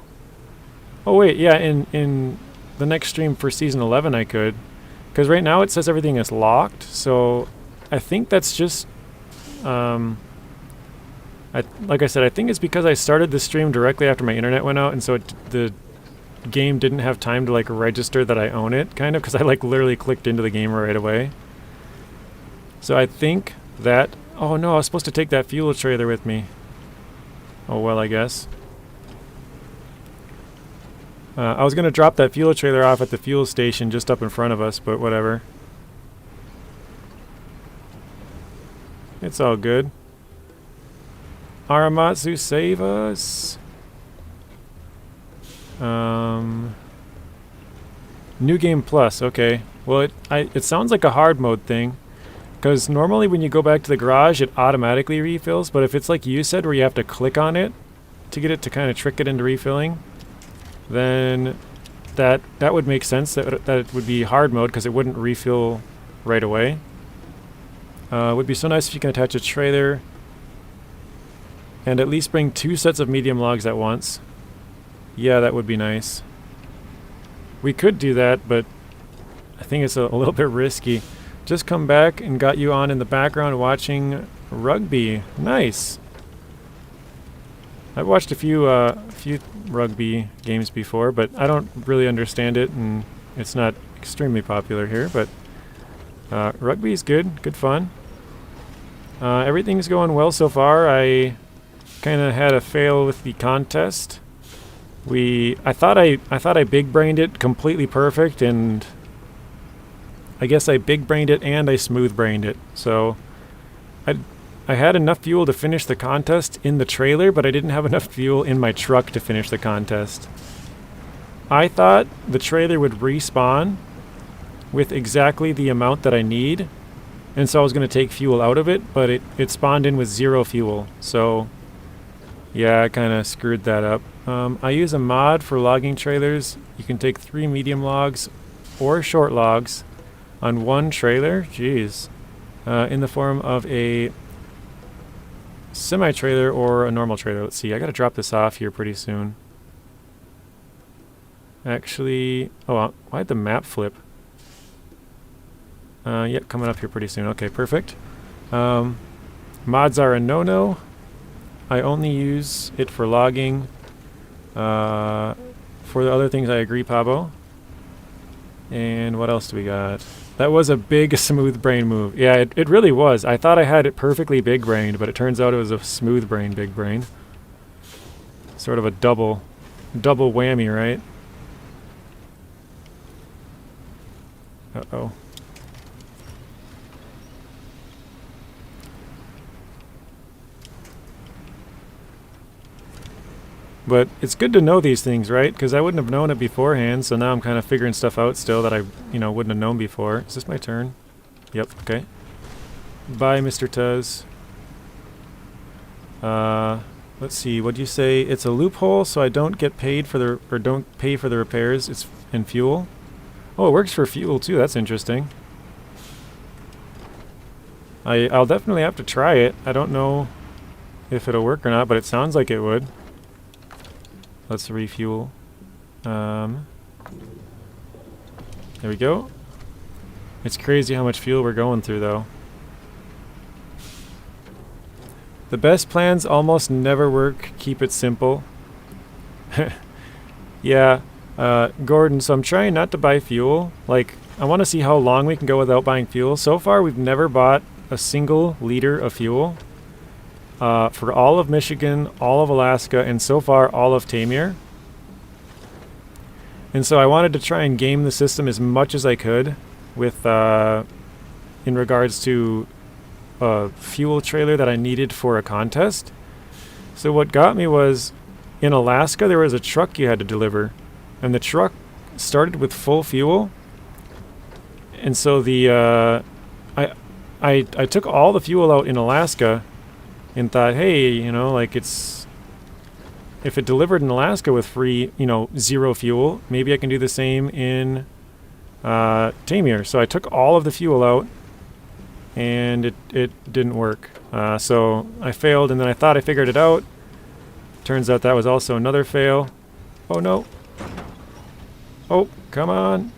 Oh, wait, yeah, in the next stream for Season 11 I could. Because right now it says everything is locked, so I think that's just... like I said, I think it's because I started the stream directly after my internet went out, and so the game didn't have time to, like, register that I own it, kind of, because I, like, literally clicked into the game right away. So I think that... Oh, no, I was supposed to take that fuel trailer with me. Oh, well, I guess. I was going to drop that fuel trailer off at the fuel station just up in front of us, but whatever. It's all good. Aramatsu, save us. New Game Plus, okay. Well, it sounds like a hard mode thing. Because normally when you go back to the garage, it automatically refills. But if it's like you said, where you have to click on it to get it to kind of trick it into refilling, then that would make sense that it would be hard mode because it wouldn't refill right away. It would be so nice if you can attach a trailer and at least bring 2 sets of medium logs at once. Yeah, that would be nice. We could do that, but I think it's a little bit risky. Just come back and got you on in the background watching rugby. Nice. I've watched a few rugby games before, but I don't really understand it, and it's not extremely popular here. But rugby is good, good fun. Everything's going well so far. I kind of had a fail with the contest. I thought I big brained it completely perfect, and I guess I big brained it and I smooth brained it. So I had enough fuel to finish the contest in the trailer, but I didn't have enough fuel in my truck to finish the contest. I thought the trailer would respawn with exactly the amount that I need, and so I was going to take fuel out of it, but it spawned in with 0 fuel. So yeah, I kind of screwed that up. I use a mod for logging trailers. You can take 3 medium logs or short logs on one trailer, jeez, in the form of a semi-trailer or a normal trailer. Let's see, I gotta drop this off here pretty soon. Actually, oh, why'd the map flip? Yep, coming up here pretty soon. Okay, perfect. Mods are a no-no. I only use it for logging. For the other things I agree, Pabo. And what else do we got? That was a big smooth brain move. Yeah, it really was. I thought I had it perfectly big brained, but it turns out it was a smooth brain big brain. Sort of a double whammy, right? Uh-oh. But it's good to know these things, right? Because I wouldn't have known it beforehand, so now I'm kind of figuring stuff out still that I, wouldn't have known before. Is this my turn? Yep, okay. Bye, Mr. Tuz. Let's see, what'd you say? It's a loophole, so I don't get paid for the, or don't pay for the repairs. It's in fuel. Oh, it works for fuel too, that's interesting. I'll definitely have to try it. I don't know if it'll work or not, but it sounds like it would. Let's refuel. There we go. It's crazy how much fuel we're going through, though. The best plans almost never work. Keep it simple. Yeah, Gordon, so I'm trying not to buy fuel. Like, I want to see how long we can go without buying fuel. So far, we've never bought a single liter of fuel. For all of Michigan, all of Alaska, and so far all of Taymyr. And so I wanted to try and game the system as much as I could with, in regards to a fuel trailer that I needed for a contest. So what got me was, in Alaska there was a truck you had to deliver, and the truck started with full fuel. And so the I took all the fuel out in Alaska and thought, hey, like if it delivered in Alaska with free, 0 fuel, maybe I can do the same in Taymyr. So I took all of the fuel out, and it didn't work. So I failed, and then I thought I figured it out. Turns out that was also another fail. Oh no. Oh, come on.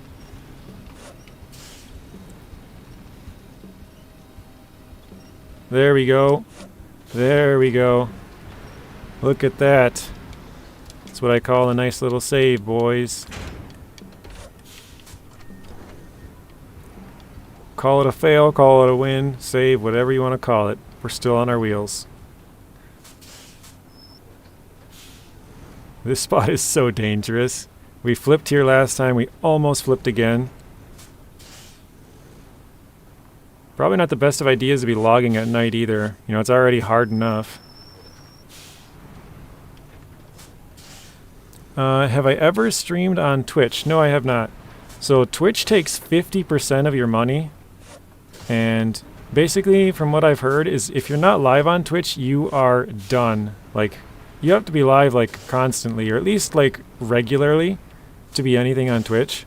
There we go. There we go. Look at that. That's what I call a nice little save, boys. Call it a fail, call it a win, save, whatever you want to call it. We're still on our wheels. This spot is so dangerous. We flipped here last time, we almost flipped again. Probably not the best of ideas to be logging at night either. It's already hard enough. Have I ever streamed on Twitch? No, I have not. So Twitch takes 50% of your money. And basically, from what I've heard, is if you're not live on Twitch, you are done. Like, you have to be live, like, constantly, or at least, like, regularly to be anything on Twitch.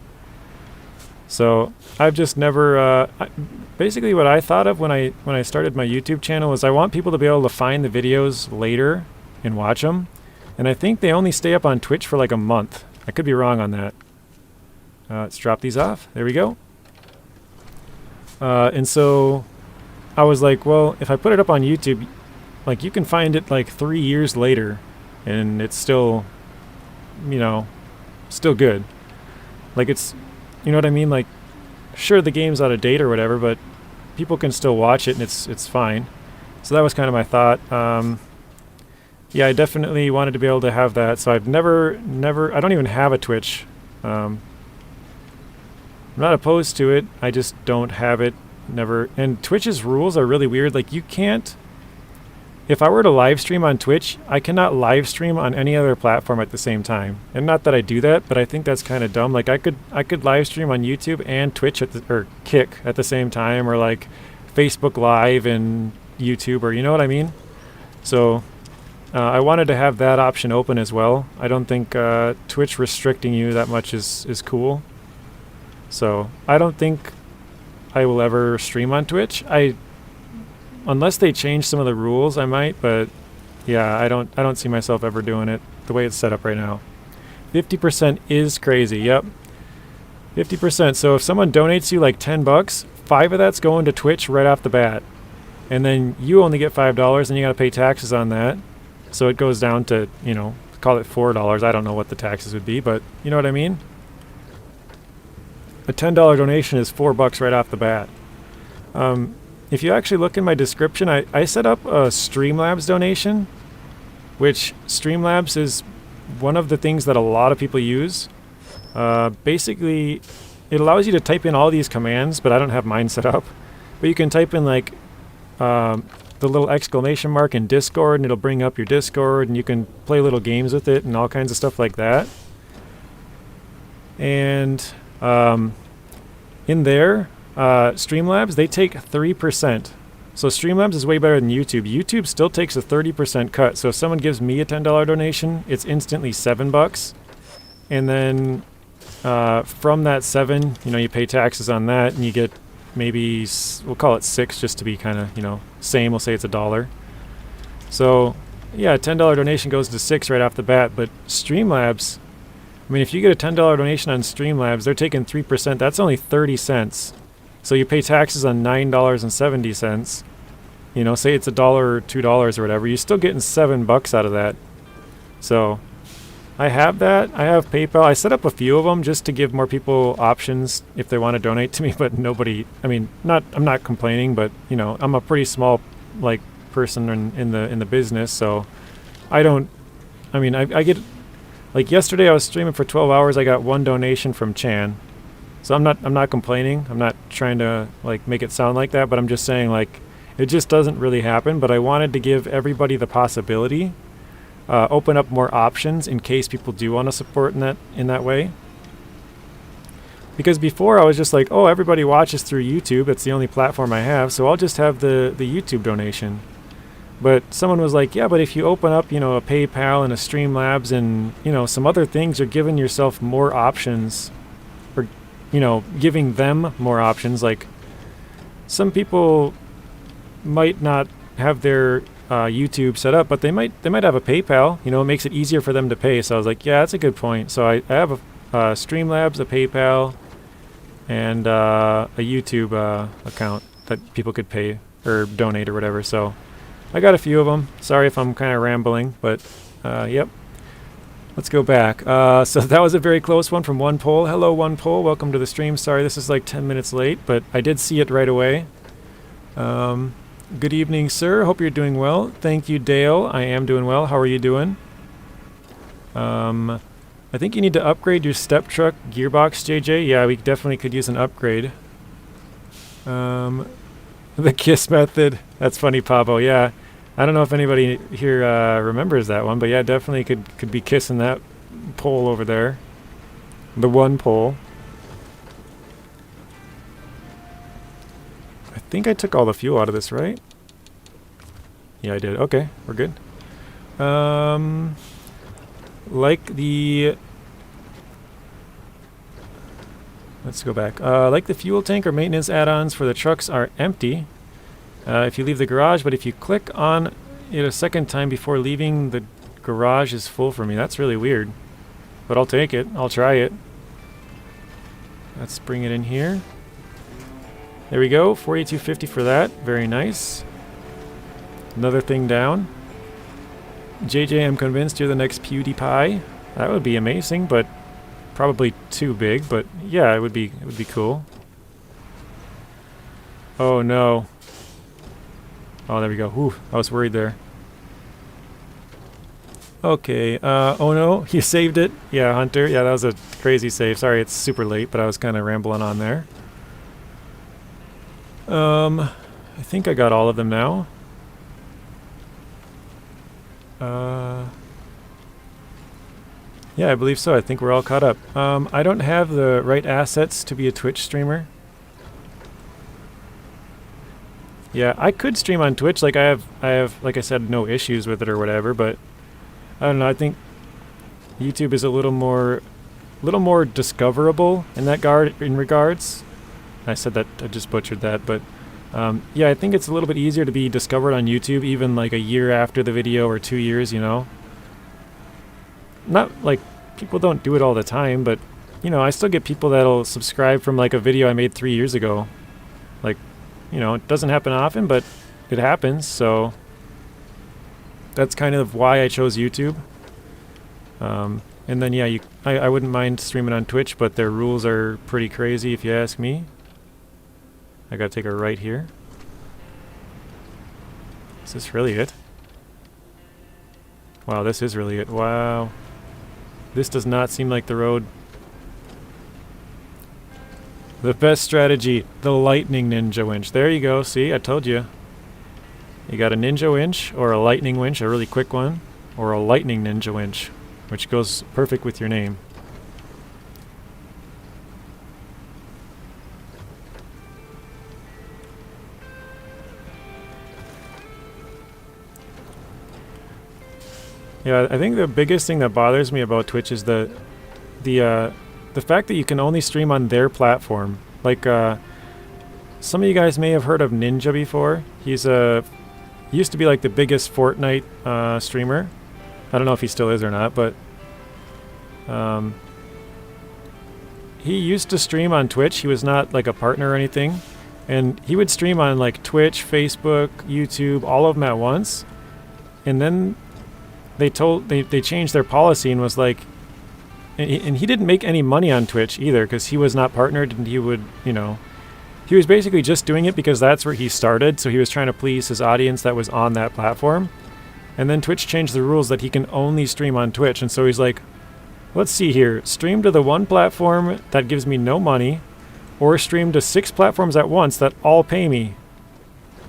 So I've just never, basically what I thought of when I started my YouTube channel was I want people to be able to find the videos later and watch them. And I think they only stay up on Twitch for like a month. I could be wrong on that. Let's drop these off. There we go. And so I was like, well, if I put it up on YouTube, like you can find it like 3 years later and it's still, you know, still good. Like it's, you know what I mean? Like, sure, the game's out of date or whatever, but people can still watch it and it's fine. So that was kind of my thought. Yeah, I definitely wanted to be able to have that. So I've never, I don't even have a Twitch. I'm not opposed to it. I just don't have it. Never. And Twitch's rules are really weird. Like you can't, if I were to live stream on Twitch, I cannot live stream on any other platform at the same time. And not that I do that, but I think that's kind of dumb. Like I could live stream on YouTube and Twitch or Kick at the same time, or like Facebook Live and YouTube, or you know what I mean? So I wanted to have that option open as well. I don't think Twitch restricting you that much is cool. So I don't think I will ever stream on Twitch. Unless they change some of the rules, I might, but yeah, I don't see myself ever doing it the way it's set up right now. 50% is crazy. Yep. 50%. So if someone donates you like $10, $5 of that's going to Twitch right off the bat. And then you only get $5 and you got to pay taxes on that. So it goes down to, you know, call it $4. I don't know what the taxes would be, but you know what I mean? A $10 donation is $4 right off the bat. If you actually look in my description, I set up a Streamlabs donation, which Streamlabs is one of the things that a lot of people use. Basically, it allows you to type in all these commands, but I don't have mine set up. But you can type in like the little exclamation mark in Discord, and it'll bring up your Discord, and you can play little games with it and all kinds of stuff like that. And in there, Streamlabs, they take 3%. So Streamlabs is way better than YouTube. YouTube still takes a 30% cut. So if someone gives me a $10 donation, it's instantly $7. And then from that 7, you know, you pay taxes on that, and you get maybe, we'll call it 6 just to be kind of, you know, same. We'll say it's $1. So yeah, a $10 donation goes to 6 right off the bat. But Streamlabs, I mean, if you get a $10 donation on Streamlabs, they're taking 3%. That's only 30 cents. So you pay taxes on $9.70. You know, say it's $1 or $2 or whatever. You're still getting $7 out of that. So I have that. I have PayPal. I set up a few of them just to give more people options if they want to donate to me. But nobody. I mean, I'm not complaining, but you know, I'm a pretty small like person in the business, so I don't. I mean, I get. Like yesterday I was streaming for 12 hours, I got 1 donation from Chan. So I'm not complaining. I'm not trying to like make it sound like that, but I'm just saying like it just doesn't really happen, but I wanted to give everybody the possibility, open up more options in case people do want to support in that way. Because before I was just like, oh, everybody watches through YouTube, it's the only platform I have, so I'll just have the YouTube donation. But someone was like, yeah, but if you open up, you know, a PayPal and a Streamlabs and, you know, some other things, you're giving yourself more options, or, you know, giving them more options. Like, some people might not have their YouTube set up, but they might have a PayPal. You know, it makes it easier for them to pay. So I was like, yeah, that's a good point. So I have a Streamlabs, a PayPal, and a YouTube account that people could pay or donate or whatever. So I got a few of them. Sorry if I'm kind of rambling, but yep. Let's go back. So that was a very close one from One Poll. Hello, One Poll. Welcome to the stream. Sorry, this is like 10 minutes late, but I did see it right away. Good evening, sir. Hope you're doing well. Thank you, Dale. I am doing well. How are you doing? I think you need to upgrade your step truck gearbox, JJ. Yeah, we definitely could use an upgrade. The kiss method. That's funny, Pavo. Yeah. I don't know if anybody here remembers that one, but yeah, definitely could be kissing that pole over there. The one pole. I think I took all the fuel out of this, right? Yeah, I did. Okay, we're good. Like the... Let's go back. Like the fuel tank or maintenance add-ons for the trucks are empty if you leave the garage, but if you click on it a second time before leaving, the garage is full for me. That's really weird, but I'll take it. I'll try it. Let's bring it in here. There we go, 4250 for that. Very nice. Another thing down. JJ, I'm convinced you're the next PewDiePie. That would be amazing, but probably too big. But yeah, it would be cool. Oh no. Oh, there we go. Whew, I was worried there. Okay, oh no, you saved it. Yeah, Hunter. Yeah, that was a crazy save. Sorry, it's super late, but I was kind of rambling on there. I think I got all of them now. Yeah, I believe so. I think we're all caught up. I don't have the right assets to be a Twitch streamer. Yeah, I could stream on Twitch. Like I have, like I said, no issues with it or whatever. But I don't know. I think YouTube is a little more discoverable in that regards. I said that, I just butchered that, but yeah, I think it's a little bit easier to be discovered on YouTube, even like a year after the video or 2 years. You know, not like people don't do it all the time, but you know, I still get people that'll subscribe from like a video I made 3 years ago. Like, you know, it doesn't happen often, but it happens. So that's kind of why I chose YouTube. And then yeah, I wouldn't mind streaming on Twitch, but their rules are pretty crazy if you ask me. I gotta take a right here. Is this really it? Wow, this is really it. Wow. This does not seem like the road. The best strategy, the lightning ninja winch. There you go, see, I told you. You got a ninja winch, or a lightning winch, a really quick one, or a lightning ninja winch, which goes perfect with your name. Yeah, I think the biggest thing that bothers me about Twitch is the fact that you can only stream on their platform. Like, some of you guys may have heard of Ninja before. He used to be like the biggest Fortnite streamer. I don't know if he still is or not, but he used to stream on Twitch. He was not like a partner or anything, and he would stream on like Twitch, Facebook, YouTube, all of them at once. And then they changed their policy and was like, and he didn't make any money on Twitch either because he was not partnered, and he would, you know, he was basically just doing it because that's where he started, so he was trying to please his audience that was on that platform. And then Twitch changed the rules that he can only stream on Twitch, and so he's like, let's see here, stream to the one platform that gives me no money, or stream to 6 platforms at once that all pay me.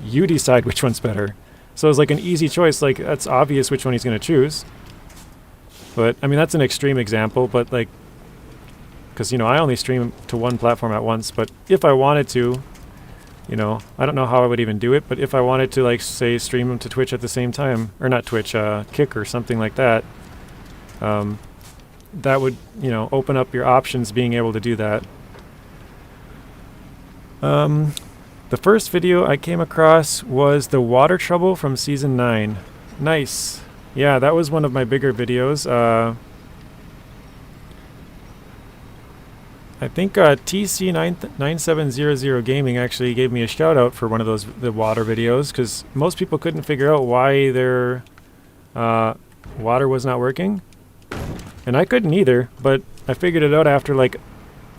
You decide which one's better. So it's like an easy choice, like that's obvious which one he's going to choose. But, I mean, that's an extreme example, but like, because, you know, I only stream to one platform at once, but if I wanted to, you know, I don't know how I would even do it, but if I wanted to, like, say, stream them to Twitch at the same time, or not Twitch, Kick or something like that, that would, you know, open up your options being able to do that. The first video I came across was the water trouble from Season 9. Nice. Yeah, that was one of my bigger videos. I think TC9700 Gaming actually gave me a shout out for one of the water videos, because most people couldn't figure out why their water was not working. And I couldn't either, but I figured it out after, like,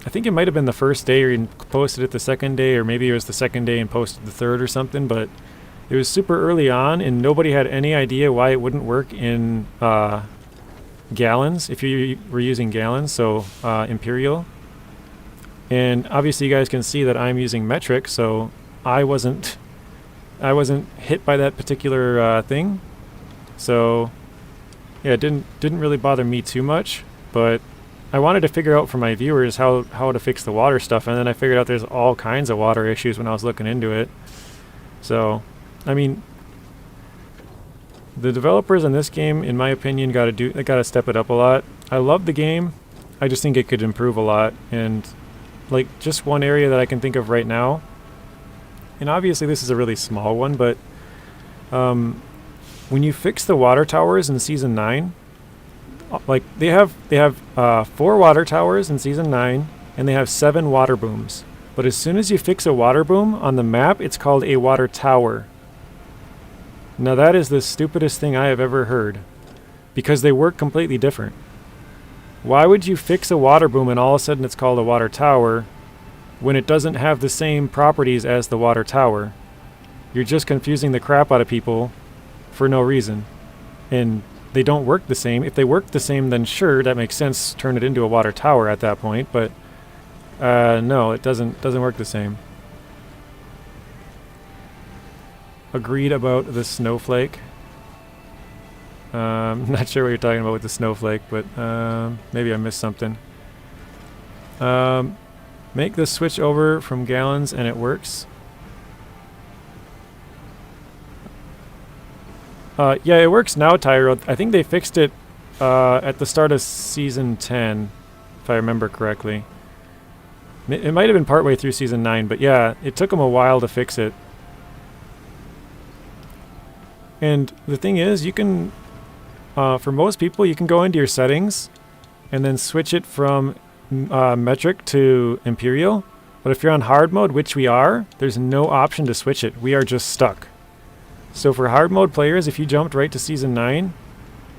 I think it might have been the first day, or you posted it the second day, or maybe it was the second day and posted the third or something, but it was super early on, and nobody had any idea why it wouldn't work in gallons, if you were using gallons, so imperial. And obviously you guys can see that I'm using metric, so I wasn't hit by that particular thing. So yeah, it didn't really bother me too much, but I wanted to figure out for my viewers how to fix the water stuff, and then I figured out there's all kinds of water issues when I was looking into it. So, I mean, the developers in this game, in my opinion, gotta step it up a lot. I love the game. I just think it could improve a lot, and like just one area that I can think of right now, and obviously this is a really small one, but when you fix the water towers in Season 9, like they have 4 water towers in Season 9, and they have 7 water booms. But as soon as you fix a water boom on the map, it's called a water tower. Now that is the stupidest thing I have ever heard, because they work completely different. Why would you fix a water boom and all of a sudden it's called a water tower when it doesn't have the same properties as the water tower? You're just confusing the crap out of people for no reason. And they don't work the same. If they work the same, then sure, that makes sense. Turn it into a water tower at that point, but no, it doesn't work the same. Agreed about the snowflake. Not sure what you're talking about with the snowflake, but maybe I missed something. Make the switch over from gallons and it works. Yeah, it works now, Tyro. I think they fixed it at the start of Season 10, if I remember correctly. It might have been partway through Season 9, but yeah, it took them a while to fix it. And the thing is, you can, for most people, you can go into your settings and then switch it from metric to imperial. But if you're on hard mode, which we are, there's no option to switch it. We are just stuck. So for hard mode players, if you jumped right to Season 9,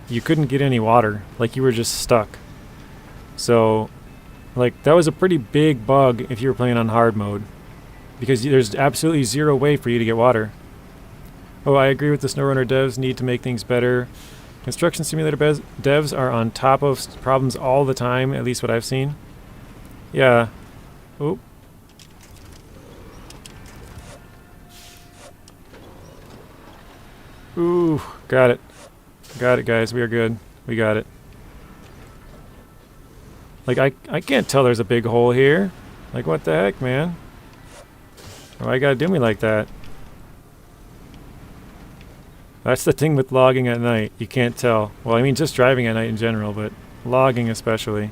you couldn't get any water. Like, you were just stuck. So, like, that was a pretty big bug if you were playing on hard mode, because there's absolutely zero way for you to get water. Oh, I agree with the SnowRunner devs, need to make things better. Construction simulator devs are on top of problems all the time, at least what I've seen. Yeah. Oh. Ooh, got it. Got it, guys. We are good. We got it. Like, I can't tell there's a big hole here. Like, what the heck, man? Why you gotta do me like that? That's the thing with logging at night. You can't tell. Well, I mean, just driving at night in general, but logging especially.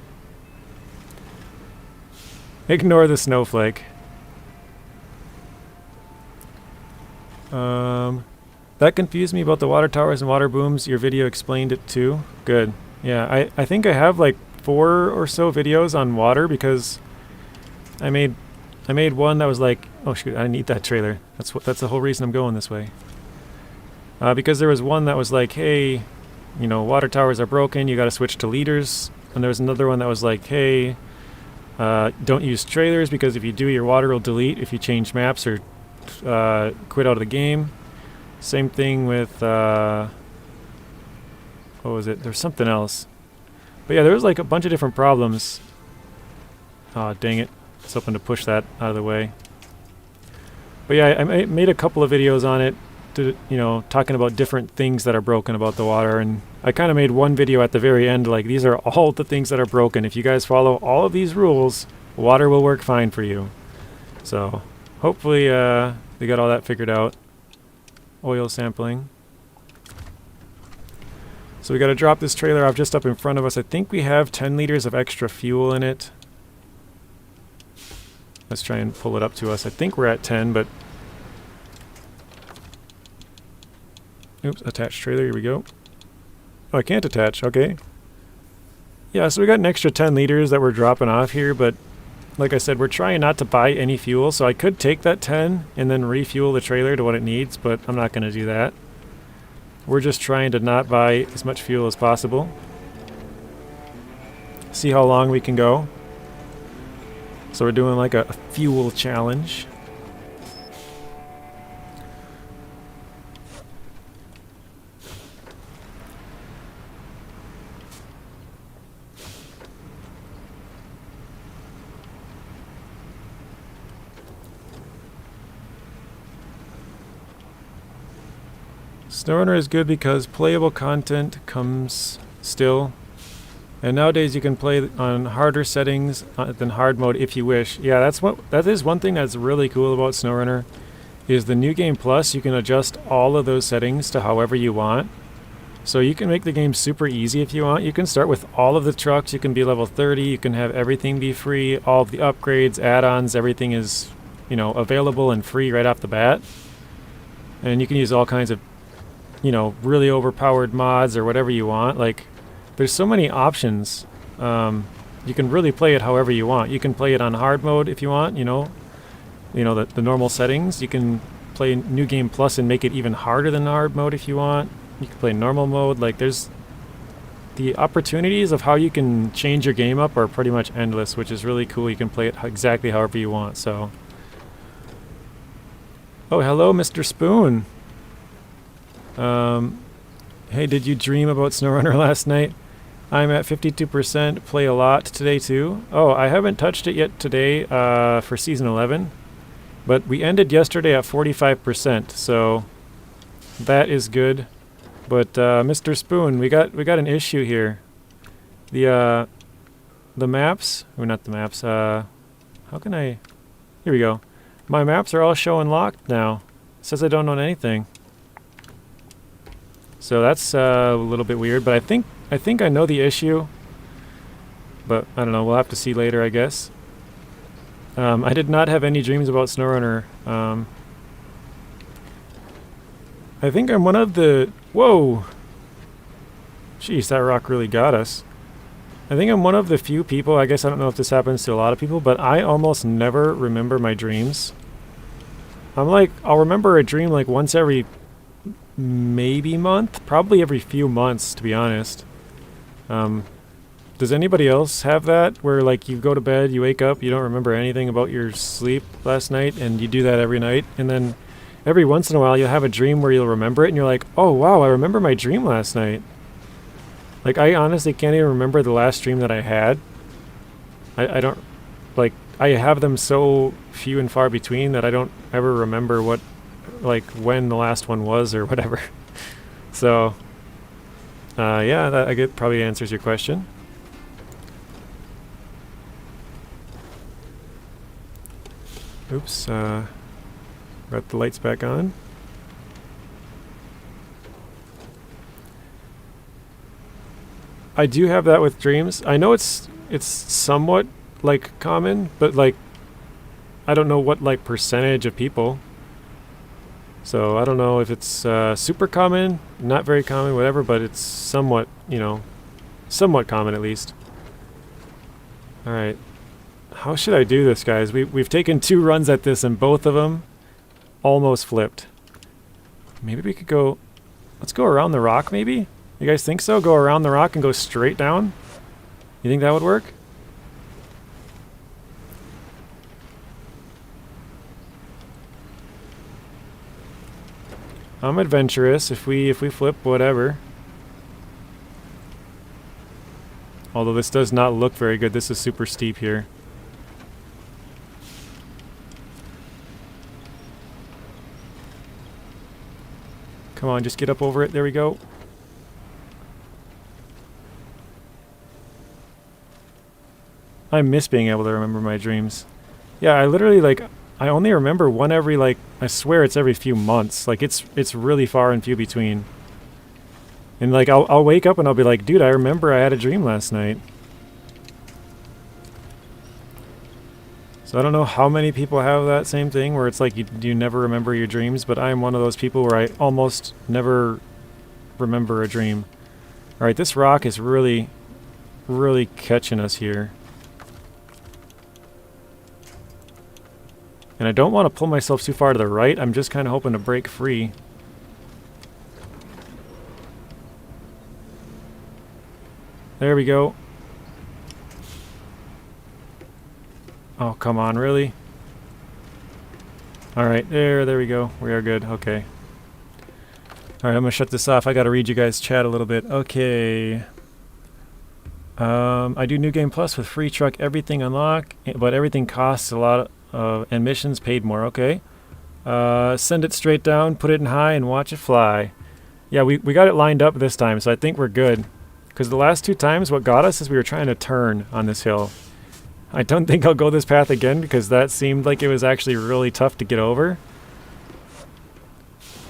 Ignore the snowflake. That confused me about the water towers and water booms. Your video explained it too. Good. Yeah, I think I have like 4 or so videos on water, because I made one that was like, oh shoot, I need that trailer. That's the whole reason I'm going this way. Because there was one that was like, hey, you know, water towers are broken, you got to switch to leaders. And there was another one that was like, hey, don't use trailers, because if you do, your water will delete if you change maps or quit out of the game. Same thing with, what was it? There's something else. But yeah, there was like a bunch of different problems. Oh, dang it. I was hoping to push that out of the way. But yeah, I made a couple of videos on it, to, you know, talking about different things that are broken about the water. And I kind of made one video at the very end, like, these are all the things that are broken. If you guys follow all of these rules, water will work fine for you. So, hopefully they got all that figured out. Oil sampling. So we got to drop this trailer off just up in front of us. I think we have 10 liters of extra fuel in it. Let's try and pull it up to us. I think we're at 10, but... Oops, attach trailer, here we go. Oh, I can't attach, okay. Yeah, so we got an extra 10 liters that we're dropping off here, but like I said, we're trying not to buy any fuel, so I could take that 10 and then refuel the trailer to what it needs, but I'm not going to do that. We're just trying to not buy as much fuel as possible. See how long we can go. So we're doing like a fuel challenge. SnowRunner is good because playable content comes still, and nowadays you can play on harder settings than hard mode if you wish. Yeah, that is one thing that's really cool about SnowRunner, is the New Game Plus. You can adjust all of those settings to however you want, so you can make the game super easy if you want. You can start with all of the trucks. You can be level 30. You can have everything be free. All of the upgrades, add-ons, everything is, you know, available and free right off the bat, and you can use all kinds of, you know, really overpowered mods or whatever you want. Like, there's so many options. You can really play it however you want. You can play it on hard mode if you want, you know. you know, the normal settings. You can play New Game Plus and make it even harder than hard mode if you want. You can play normal mode. Like, there's the opportunities of how you can change your game up are pretty much endless, which is really cool. You can play it exactly however you want. So, oh, hello, Mr. Spoon. Hey, did you dream about SnowRunner last night? I'm at 52%, play a lot today too. Oh, I haven't touched it yet today for Season 11, but we ended yesterday at 45%, so that is good. But Mr. Spoon, we got an issue here. The maps, or not the maps, how can I, here we go. My maps are all showing locked now. It says I don't own anything. So that's a little bit weird, but I think I know the issue. But I don't know, we'll have to see later, I guess. I did not have any dreams about SnowRunner. I think I'm one of the... Whoa! Jeez, that rock really got us. I think I'm one of the few people, I guess I don't know if this happens to a lot of people, but I almost never remember my dreams. I'm like, I'll remember a dream like once every maybe month, probably every few months, to be honest. Does anybody else have that, where like you go to bed, you wake up, you don't remember anything about your sleep last night, and you do that every night, and then every once in a while you'll have a dream where you'll remember it, and you're like, oh wow, I remember my dream last night. Like, I honestly can't even remember the last dream that I had. I don't, like, I have them so few and far between that I don't ever remember what, like, when the last one was or whatever. So, yeah, that I get probably answers your question. Oops, got the lights back on. I do have that with dreams. I know it's somewhat like common, but like I don't know what like percentage of people. So I don't know if it's super common, not very common, whatever, but it's somewhat, you know, somewhat common at least. All right. How should I do this, guys? We've taken 2 runs at this and both of them almost flipped. Maybe we could go, let's go around the rock maybe? You guys think so? Go around the rock and go straight down? You think that would work? I'm adventurous. If we flip, whatever. Although this does not look very good. This is super steep here. Come on, just get up over it. There we go. I miss being able to remember my dreams. Yeah, I literally, like, I only remember one every, like, I swear it's every few months. Like, it's really far and few between. And, like, I'll wake up and I'll be like, dude, I remember I had a dream last night. So I don't know how many people have that same thing where it's like you never remember your dreams, but I'm one of those people where I almost never remember a dream. Alright, this rock is really, really catching us here. And I don't want to pull myself too far to the right. I'm just kind of hoping to break free. There we go. Oh, come on, really? Alright, there we go. We are good. Okay. Alright, I'm gonna shut this off. I gotta read you guys' chat a little bit. Okay. I do New Game Plus with free truck, everything unlock, but everything costs a lot and missions paid more. Okay. Send it straight down, put it in high, and watch it fly. Yeah, we got it lined up this time, so I think we're good. Because the last 2 times, what got us is we were trying to turn on this hill. I don't think I'll go this path again because that seemed like it was actually really tough to get over.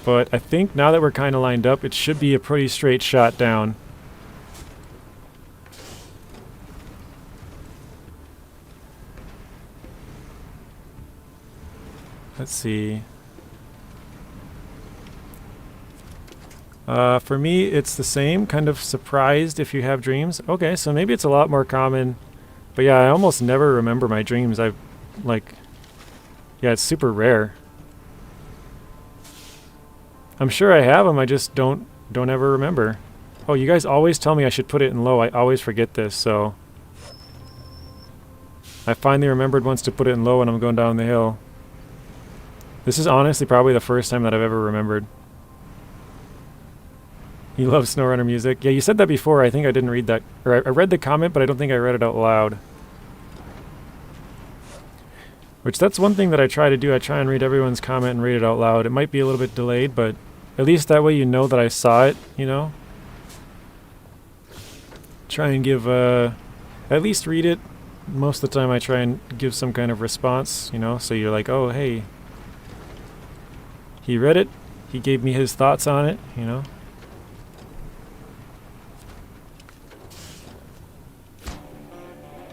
But I think now that we're kind of lined up, it should be a pretty straight shot down. Let's see. For me, it's the same. Kind of surprised if you have dreams. Okay, so maybe it's a lot more common. But yeah, I almost never remember my dreams. Yeah, it's super rare. I'm sure I have them, I just don't ever remember. Oh, you guys always tell me I should put it in low. I always forget this, so... I finally remembered once to put it in low when I'm going down the hill. This is honestly probably the first time that I've ever remembered. You love SnowRunner music? Yeah, you said that before. I think I didn't read that. Or I read the comment, but I don't think I read it out loud. Which, that's one thing that I try to do. I try and read everyone's comment and read it out loud. It might be a little bit delayed, but at least that way you know that I saw it, you know? Try and give, at least read it. Most of the time I try and give some kind of response, you know? So you're like, oh, hey. He read it. He gave me his thoughts on it, you know?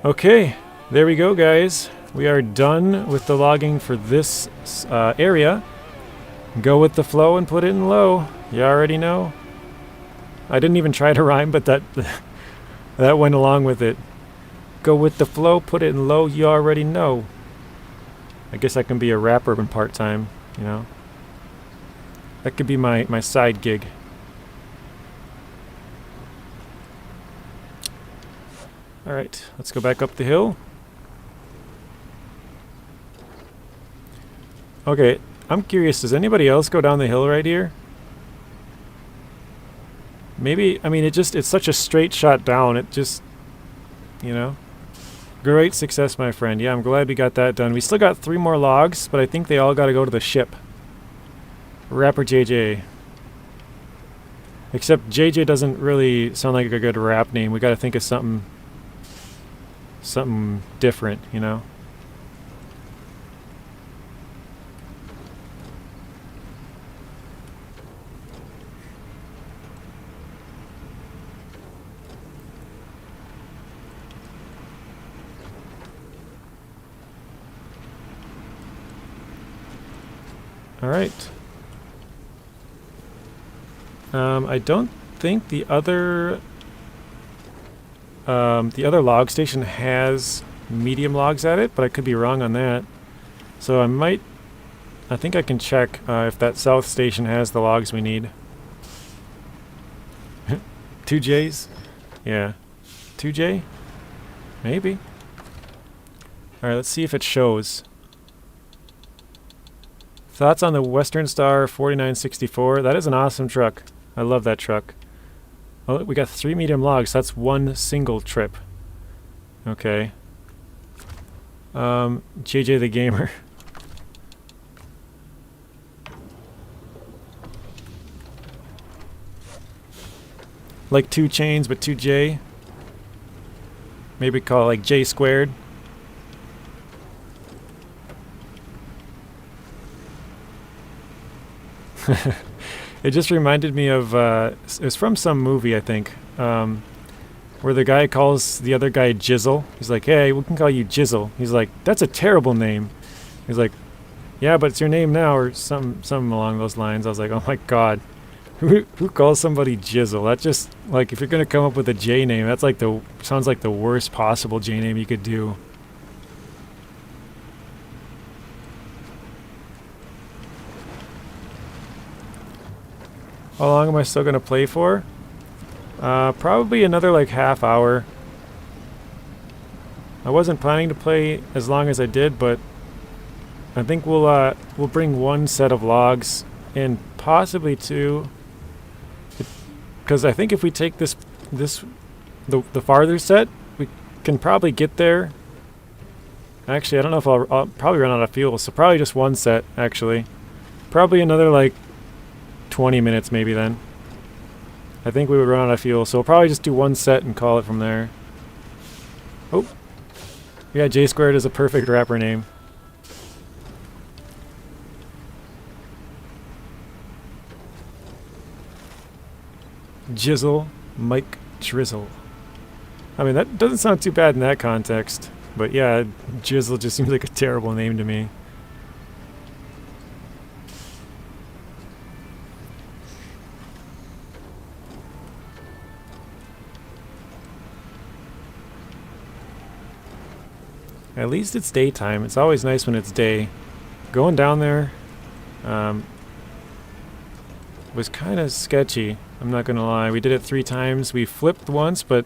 Okay, there we go, guys. We are done with the logging for this area. Go with the flow and put it in low. You already know. I didn't even try to rhyme, but that that went along with it. Go with the flow, put it in low. You already know. I guess I can be a rapper in part-time, you know. That could be my side gig. Alright, let's go back up the hill. Okay, I'm curious, does anybody else go down the hill right here? Maybe, I mean, it's such a straight shot down, it just, you know. Great success, my friend. Yeah, I'm glad we got that done. We still got 3 more logs, but I think they all got to go to the ship. Rapper JJ. Except JJ doesn't really sound like a good rap name. We got to think of something different, you know. All right. I don't think the other log station has medium logs at it, but I could be wrong on that. So I think I can check if that south station has the logs we need. 2 J's? Yeah. 2J? Maybe. Alright, let's see if it shows. Thoughts on the Western Star 4964? That is an awesome truck. I love that truck. Oh, we got 3 medium logs. That's 1 single trip. Okay. JJ the Gamer. Like 2 chains, but 2J. Maybe call it like J squared. It just reminded me of, it was from some movie, I think, where the guy calls the other guy Jizzle. He's like, hey, we can call you Jizzle. He's like, that's a terrible name. He's like, yeah, but it's your name now, or something along those lines. I was like, oh my god. Who calls somebody Jizzle? That just, like, if you're going to come up with a J name, that's like sounds like the worst possible J name you could do. How long am I still going to play for? Probably another like half hour. I wasn't planning to play as long as I did, but I think we'll bring 1 set of logs and possibly 2. Because I think if we take the farther set, we can probably get there. Actually, I don't know if I'll probably run out of fuel, so probably just 1 set, actually. Probably another like 20 minutes maybe then. I think we would run out of fuel, so we'll probably just do 1 set and call it from there. Oh. Yeah, J squared is a perfect rapper name. Jizzle, Mike Drizzle. I mean, that doesn't sound too bad in that context. But yeah, Jizzle just seems like a terrible name to me. At least it's daytime. It's always nice when it's day. going down there was kind of sketchy. I'm not gonna lie. We did it 3 times. We flipped once, but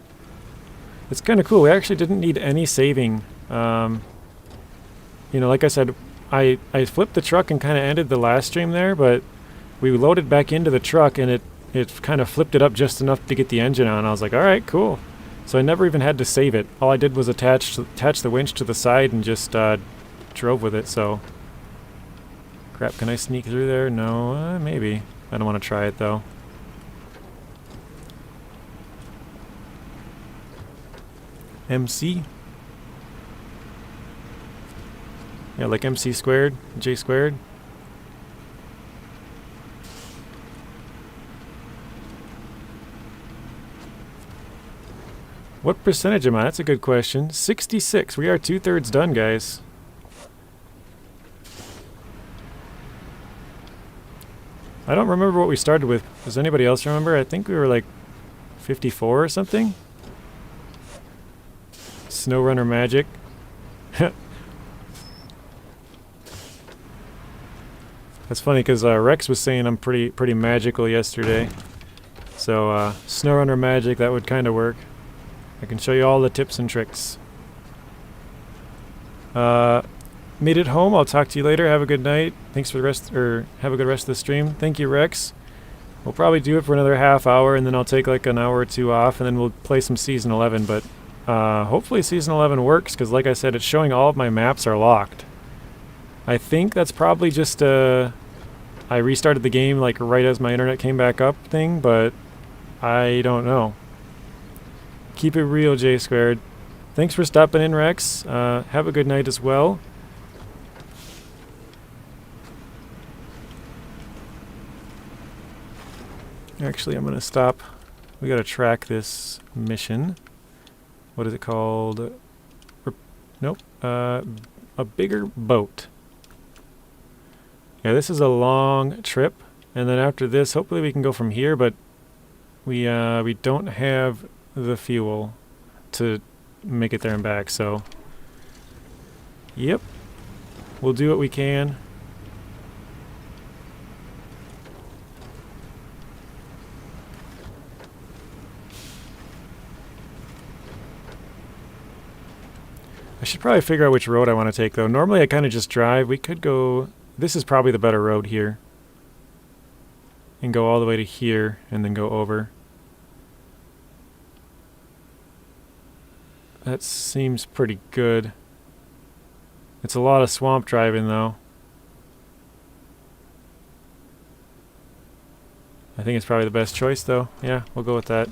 it's kind of cool. We actually didn't need any saving. You know, like I said, I flipped the truck and kind of ended the last stream there, but we loaded back into the truck and it kind of flipped it up just enough to get the engine on. I was like, all right, cool. So I never even had to save it. All I did was attach the winch to the side and just drove with it. So, crap, can I sneak through there? No, maybe. I don't want to try it though. MC? Yeah, like MC squared, J squared. What percentage am I? That's a good question. 66. We are 2/3 done, guys. I don't remember what we started with. Does anybody else remember? I think we were like 54 or something. SnowRunner magic. That's funny because Rex was saying I'm pretty magical yesterday. So SnowRunner magic, that would kind of work. I can show you all the tips and tricks. Made it home. I'll talk to you later. Have a good night. Thanks for the rest, or have a good rest of the stream. Thank you, Rex. We'll probably do it for another half hour, and then I'll take like an hour or 2 off, and then we'll play some Season 11. But hopefully Season 11 works, because like I said, it's showing all of my maps are locked. I think that's probably just I restarted the game like right as my internet came back up thing, but I don't know. Keep it real, J squared. Thanks for stopping in, Rex. Have a good night as well. Actually, I'm going to stop. We got to track this mission. What is it called? Nope. A bigger boat. Yeah, this is a long trip. And then after this, hopefully we can go from here, but we don't have the fuel to make it there and back, so yep, we'll do what we can. I should probably figure out which road I want to take though. Normally I kind of just drive. We could go, this is probably the better road here, and go all the way to here and then go over. That seems pretty good. It's a lot of swamp driving though. I think it's probably the best choice though. Yeah, we'll go with that.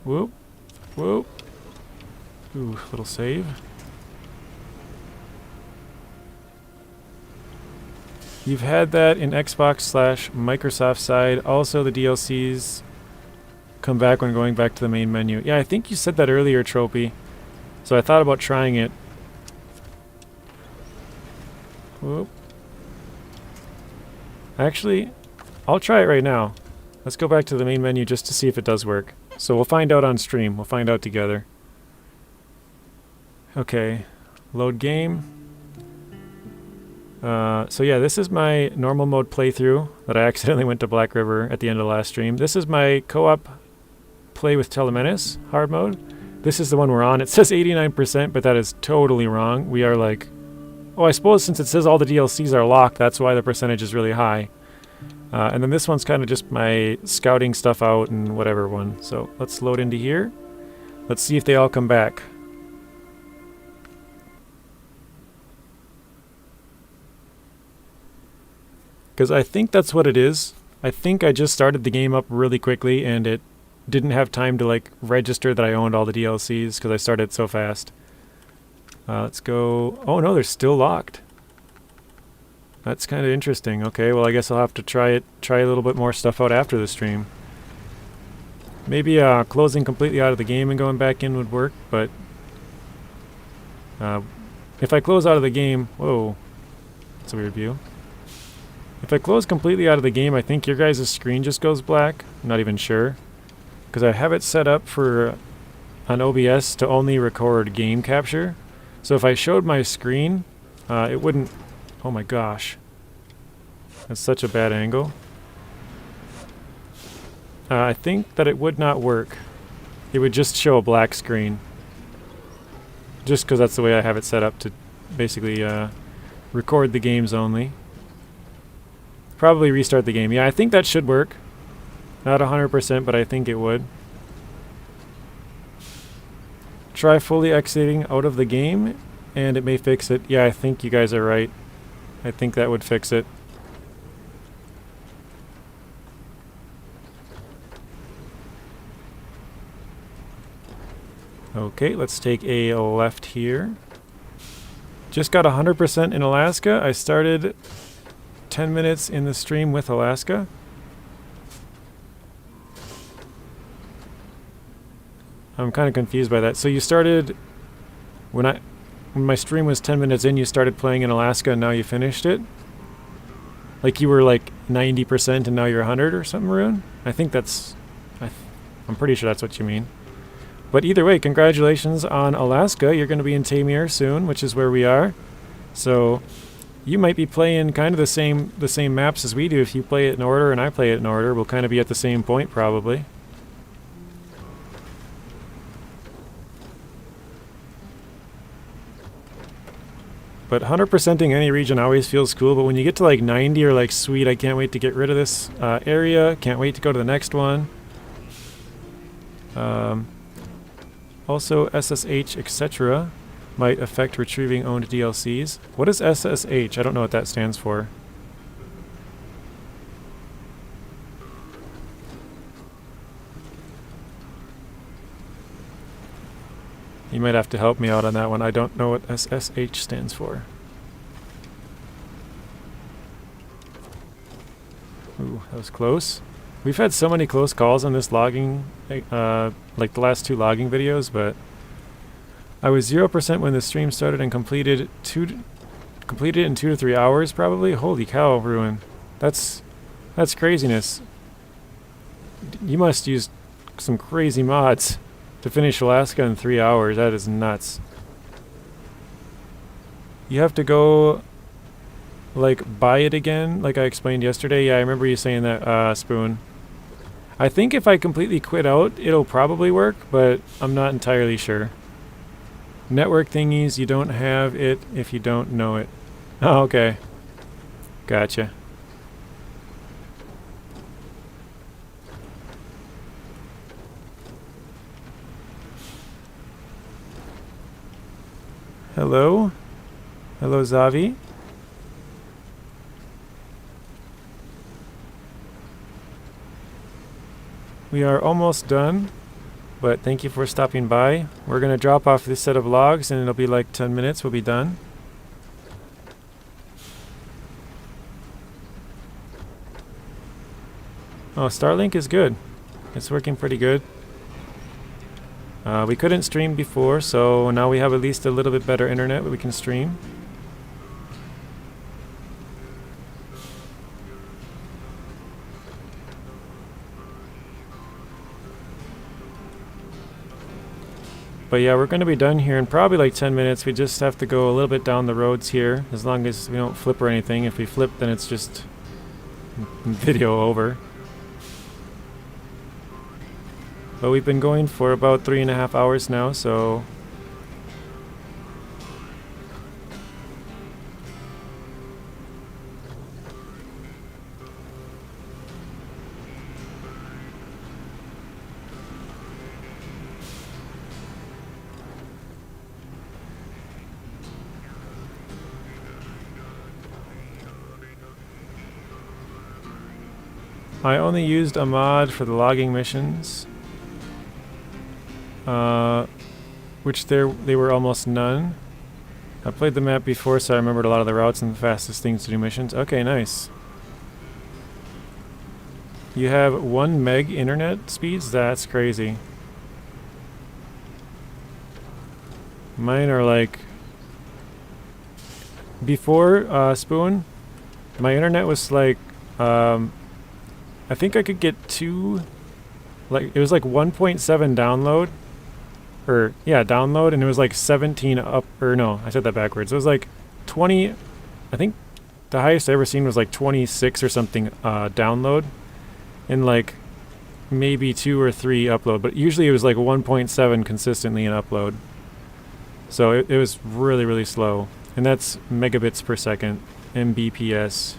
Whoop. Whoop. Ooh, little save. You've had that in Xbox/Microsoft side. Also, the DLCs come back when going back to the main menu. Yeah, I think you said that earlier, Tropy. So I thought about trying it. Whoop. Actually, I'll try it right now. Let's go back to the main menu just to see if it does work. So we'll find out on stream. We'll find out together. Okay. Load game. So yeah, this is my normal mode playthrough that I accidentally went to Black River at the end of the last stream. This is my co-op play with Telemenace hard mode. This is the one we're on. It says 89%, but that is totally wrong. We are like, oh, I suppose since it says all the DLCs are locked, that's why the percentage is really high. And then this one's kind of just my scouting stuff out and whatever one. So let's load into here. Let's see if they all come back. Because I think that's what it is. I think I just started the game up really quickly and it didn't have time to like register that I owned all the DLCs because I started so fast. Let's go. Oh no, they're still locked. That's kind of interesting. Okay, well I guess I'll have to try a little bit more stuff out after the stream. Maybe closing completely out of the game and going back in would work, but if I close out of the game, whoa, that's a weird view. If I close completely out of the game, I think your guys' screen just goes black. I'm not even sure. because I have it set up for on OBS to only record game capture. So if I showed my screen, it wouldn't... Oh my gosh. That's such a bad angle. I think that it would not work. It would just show a black screen. Just because that's the way I have it set up to basically record the games only. Probably restart the game. Yeah, I think that should work. Not 100%, but I think it would. Try fully exiting out of the game, and it may fix it. Yeah, I think you guys are right. I think that would fix it. Okay, let's take a left here. Just got 100% in Alaska. I started 10 minutes in the stream with Alaska. I'm kind of confused by that. So you started when my stream was 10 minutes in, you started playing in Alaska and now you finished it? Like you were like 90% and now you're 100 or something, Ruin? I think that's... I'm pretty sure that's what you mean. But either way, congratulations on Alaska. You're going to be in Taymyr soon, which is where we are. So you might be playing kind of the same maps as we do. If you play it in order and I play it in order, we'll kind of be at the same point probably. But 100%ing any region always feels cool, but when you get to like 90, you're like, sweet, I can't wait to get rid of this area. Can't wait to go to the next one. Also, SSH, etc. might affect retrieving owned DLCs. What is SSH? I don't know what that stands for. You might have to help me out on that one. I don't know what SSH stands for. Ooh, that was close. We've had so many close calls on this logging, like the last 2 logging videos, but I was 0% when the stream started and completed in 2 to 3 hours probably. Holy cow, Ruin. That's craziness. You must use some crazy mods to finish Alaska in 3 hours. That is nuts. You have to go like buy it again, like I explained yesterday. Yeah, I remember you saying that, Spoon. I think if I completely quit out, it'll probably work, but I'm not entirely sure. Network thingies, you don't have it if you don't know it. Oh, okay. Gotcha. Hello? Hello, Zavi? We are almost done, but thank you for stopping by. We're going to drop off this set of logs and it'll be like 10 minutes, we'll be done. Oh, Starlink is good. It's working pretty good. We couldn't stream before, so now we have at least a little bit better internet that we can stream. But yeah, we're going to be done here in probably like 10 minutes. We just have to go a little bit down the roads here, as long as we don't flip or anything. If we flip, then it's just video over. But we've been going for about 3.5 hours now, so... I only used a mod for the logging missions. Which they were almost none. I played the map before, so I remembered a lot of the routes and the fastest things to do missions. Okay, nice. You have 1 meg internet speeds? That's crazy. Mine are like... Before, Spoon, my internet was like... I think I could get 2 like it was like 1.7 download, or yeah, download, and it was like 17 up, or no, I said that backwards. It was like 20, I think the highest I ever seen was like 26 or something download, and like maybe 2 or 3 upload, but usually it was like 1.7 consistently in upload. So it was really, really slow. And that's megabits per second, Mbps.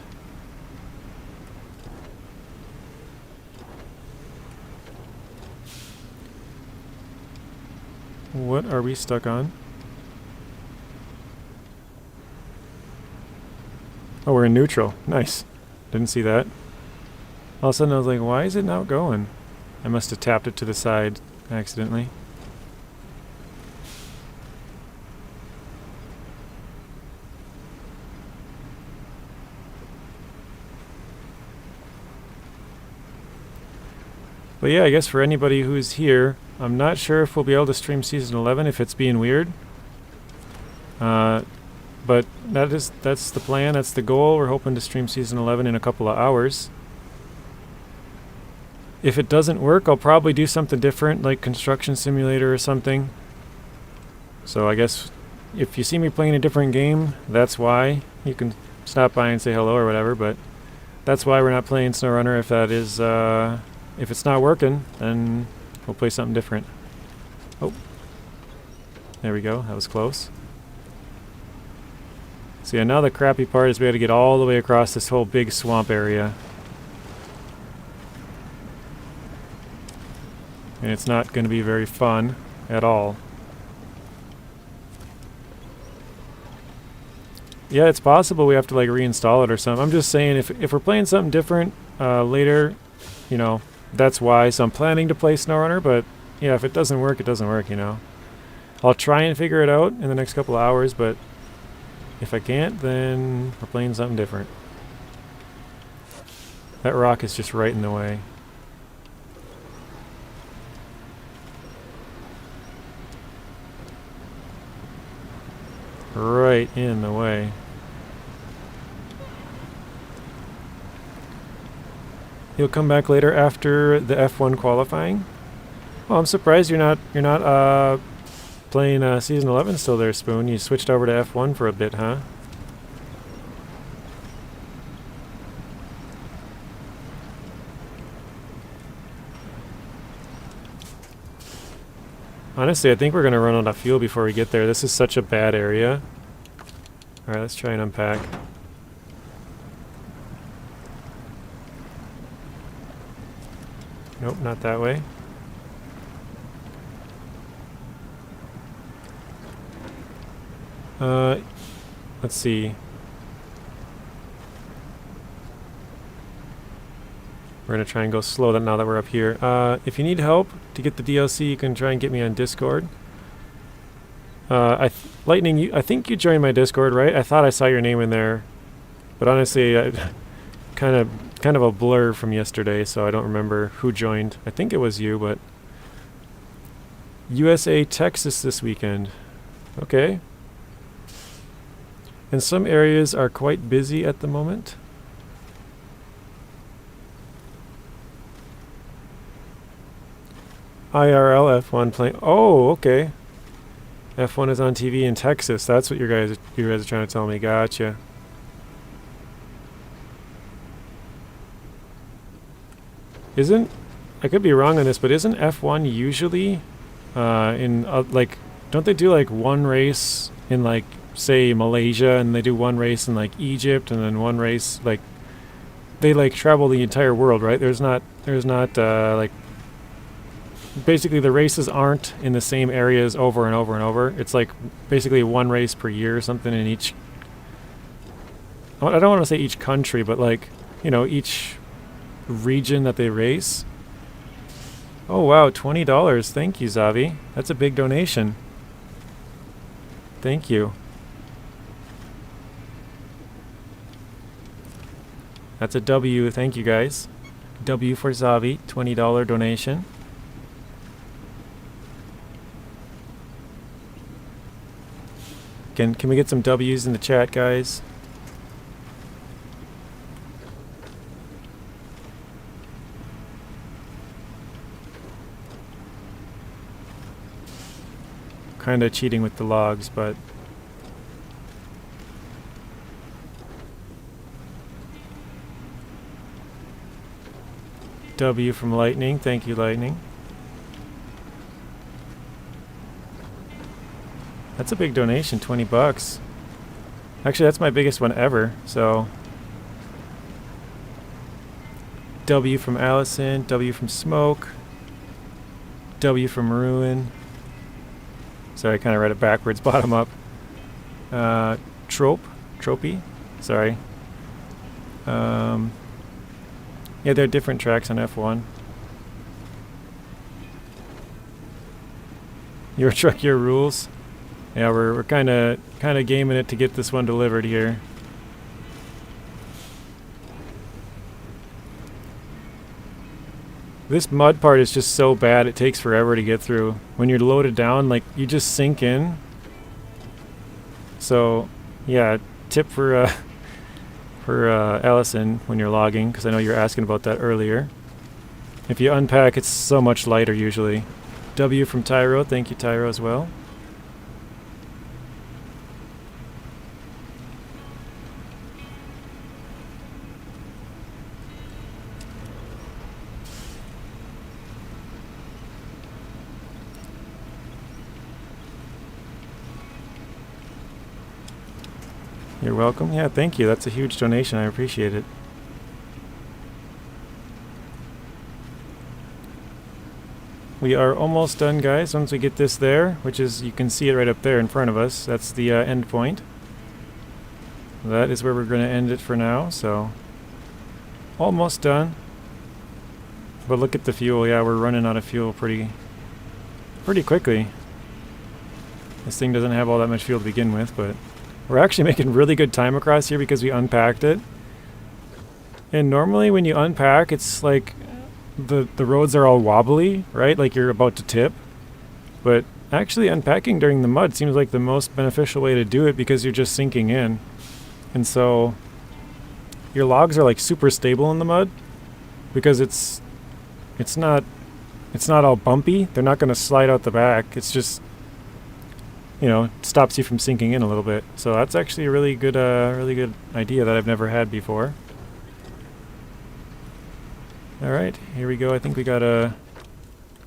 What are we stuck on? Oh, we're in neutral. Nice. Didn't see that. All of a sudden I was like, why is it not going? I must have tapped it to the side accidentally. But yeah, I guess for anybody who's here, I'm not sure if we'll be able to stream Season 11 if it's being weird. But that's the plan, that's the goal. We're hoping to stream Season 11 in a couple of hours. If it doesn't work, I'll probably do something different, like Construction Simulator or something. So I guess if you see me playing a different game, that's why. You can stop by and say hello or whatever, but that's why we're not playing SnowRunner. If that is, if it's not working, then we'll play something different. Oh. There we go, that was close. So yeah, now the crappy part is we had to get all the way across this whole big swamp area. And it's not going to be very fun at all. Yeah, it's possible we have to like reinstall it or something. I'm just saying if we're playing something different later, you know, that's why. So I'm planning to play SnowRunner, but yeah, if it doesn't work, it doesn't work, you know. I'll try and figure it out in the next couple of hours, but if I can't, then we're playing something different. That rock is just right in the way. Right in the way. You'll come back later after the F1 qualifying? Well, I'm surprised you're not playing Season 11 still there, Spoon. You switched over to F1 for a bit, huh? Honestly, I think we're going to run out of fuel before we get there. This is such a bad area. Alright, let's try and unpack. Nope, not that way. Let's see. We're going to try and go slow now that we're up here. If you need help to get the DLC, you can try and get me on Discord. Lightning, I think you joined my Discord, right? I thought I saw your name in there. But honestly, kind of a blur from yesterday, so I don't remember who joined. I think it was you, but... USA, Texas this weekend. Okay. And some areas are quite busy at the moment. IRL F1 playing. Oh, okay. F1 is on TV in Texas. That's what you guys are trying to tell me. Gotcha. I could be wrong on this, but isn't F1 usually like, don't they do like one race in like, say, Malaysia, and they do one race in like Egypt, and then one race like, they like travel the entire world, right? There's not like, basically the races aren't in the same areas over and over and over. It's like basically one race per year or something in each, I don't want to say each country, but like, you know, each region that they race. Oh wow, $20. Thank you, Zavi. That's a big donation. Thank you. That's a W. Thank you, guys. W for Zavi. $20 donation. Can we get some W's in the chat, guys? kind of cheating with the logs, but W from Lightning. Thank you, Lightning. That's a big donation, 20 bucks. Actually, that's my biggest one ever, so. W from Allison, W from Smoke, W from Ruin. Sorry, I kind of read it backwards, bottom up. Tropey, sorry. Yeah, there are different tracks on F1. Your truck, your rules. Yeah, we're kind of gaming it to get this one delivered here. This mud part is just so bad, it takes forever to get through. When you're loaded down, like, you just sink in. So, yeah, tip for Allison when you're logging, because I know you were asking about that earlier. If you unpack, it's so much lighter usually. W from Tyro, thank you Tyro as well. You're welcome. Yeah, thank you. That's a huge donation. I appreciate it. We are almost done, guys. Once we get this there, which is, you can see it right up there in front of us. That's the end point. That is where we're going to end it for now. So, almost done. But look at the fuel. Yeah, we're running out of fuel pretty quickly. This thing doesn't have all that much fuel to begin with, but we're actually making really good time across here because we unpacked it. And normally when you unpack, it's like the roads are all wobbly, right? Like you're about to tip. But actually unpacking during the mud seems like the most beneficial way to do it because you're just sinking in. And so your logs are like super stable in the mud because it's not all bumpy. They're not going to slide out the back. It's just, you know, stops you from sinking in a little bit. So that's actually a really good idea that I've never had before. All right, here we go. I think we gotta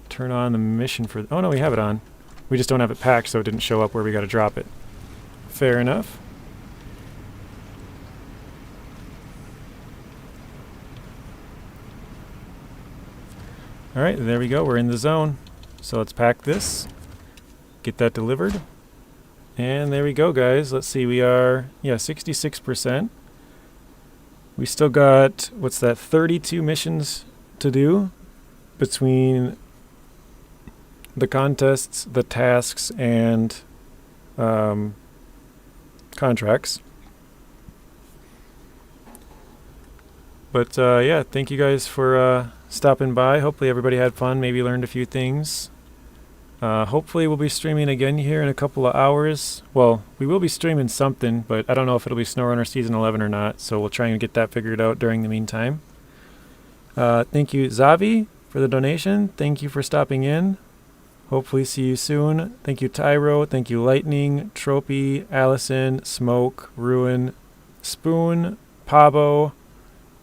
turn on the mission for. Oh no, we have it on. We just don't have it packed, so it didn't show up where we gotta drop it. Fair enough. All right, there we go. We're in the zone. So let's pack this, get that delivered. And there we go, guys. Let's see, we are, 66%. We still got, 32 missions to do between the contests, the tasks, and contracts. But yeah, thank you guys for stopping by. Hopefully everybody had fun, maybe learned a few things. Hopefully we'll be streaming again here in a couple of hours. Well, we will be streaming something, but I don't know if it'll be SnowRunner Season 11 or not, so we'll try and get that figured out during the meantime. Thank you, Zavi, for the donation. Thank you for stopping in. Hopefully see you soon. Thank you, Tyro. Thank you, Lightning, Tropey, Allison, Smoke, Ruin, Spoon, Pabo.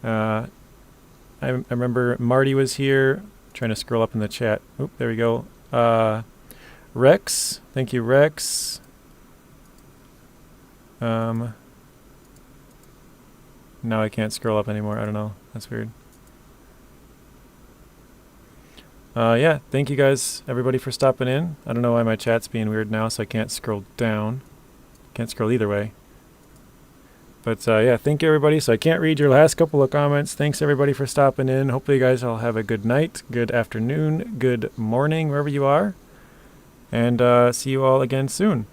I remember Marty was here. Trying to scroll up in the chat. Oop, there we go. Rex, thank you, Rex. Now I can't scroll up anymore. I don't know. That's weird. Yeah, thank you guys, everybody, for stopping in. I don't know why my chat's being weird now, so I can't scroll down. Can't scroll either way. But yeah, thank you, everybody. So I can't read your last couple of comments. Thanks, everybody, for stopping in. Hopefully you guys all have a good night, good afternoon, good morning, wherever you are. And see you all again soon.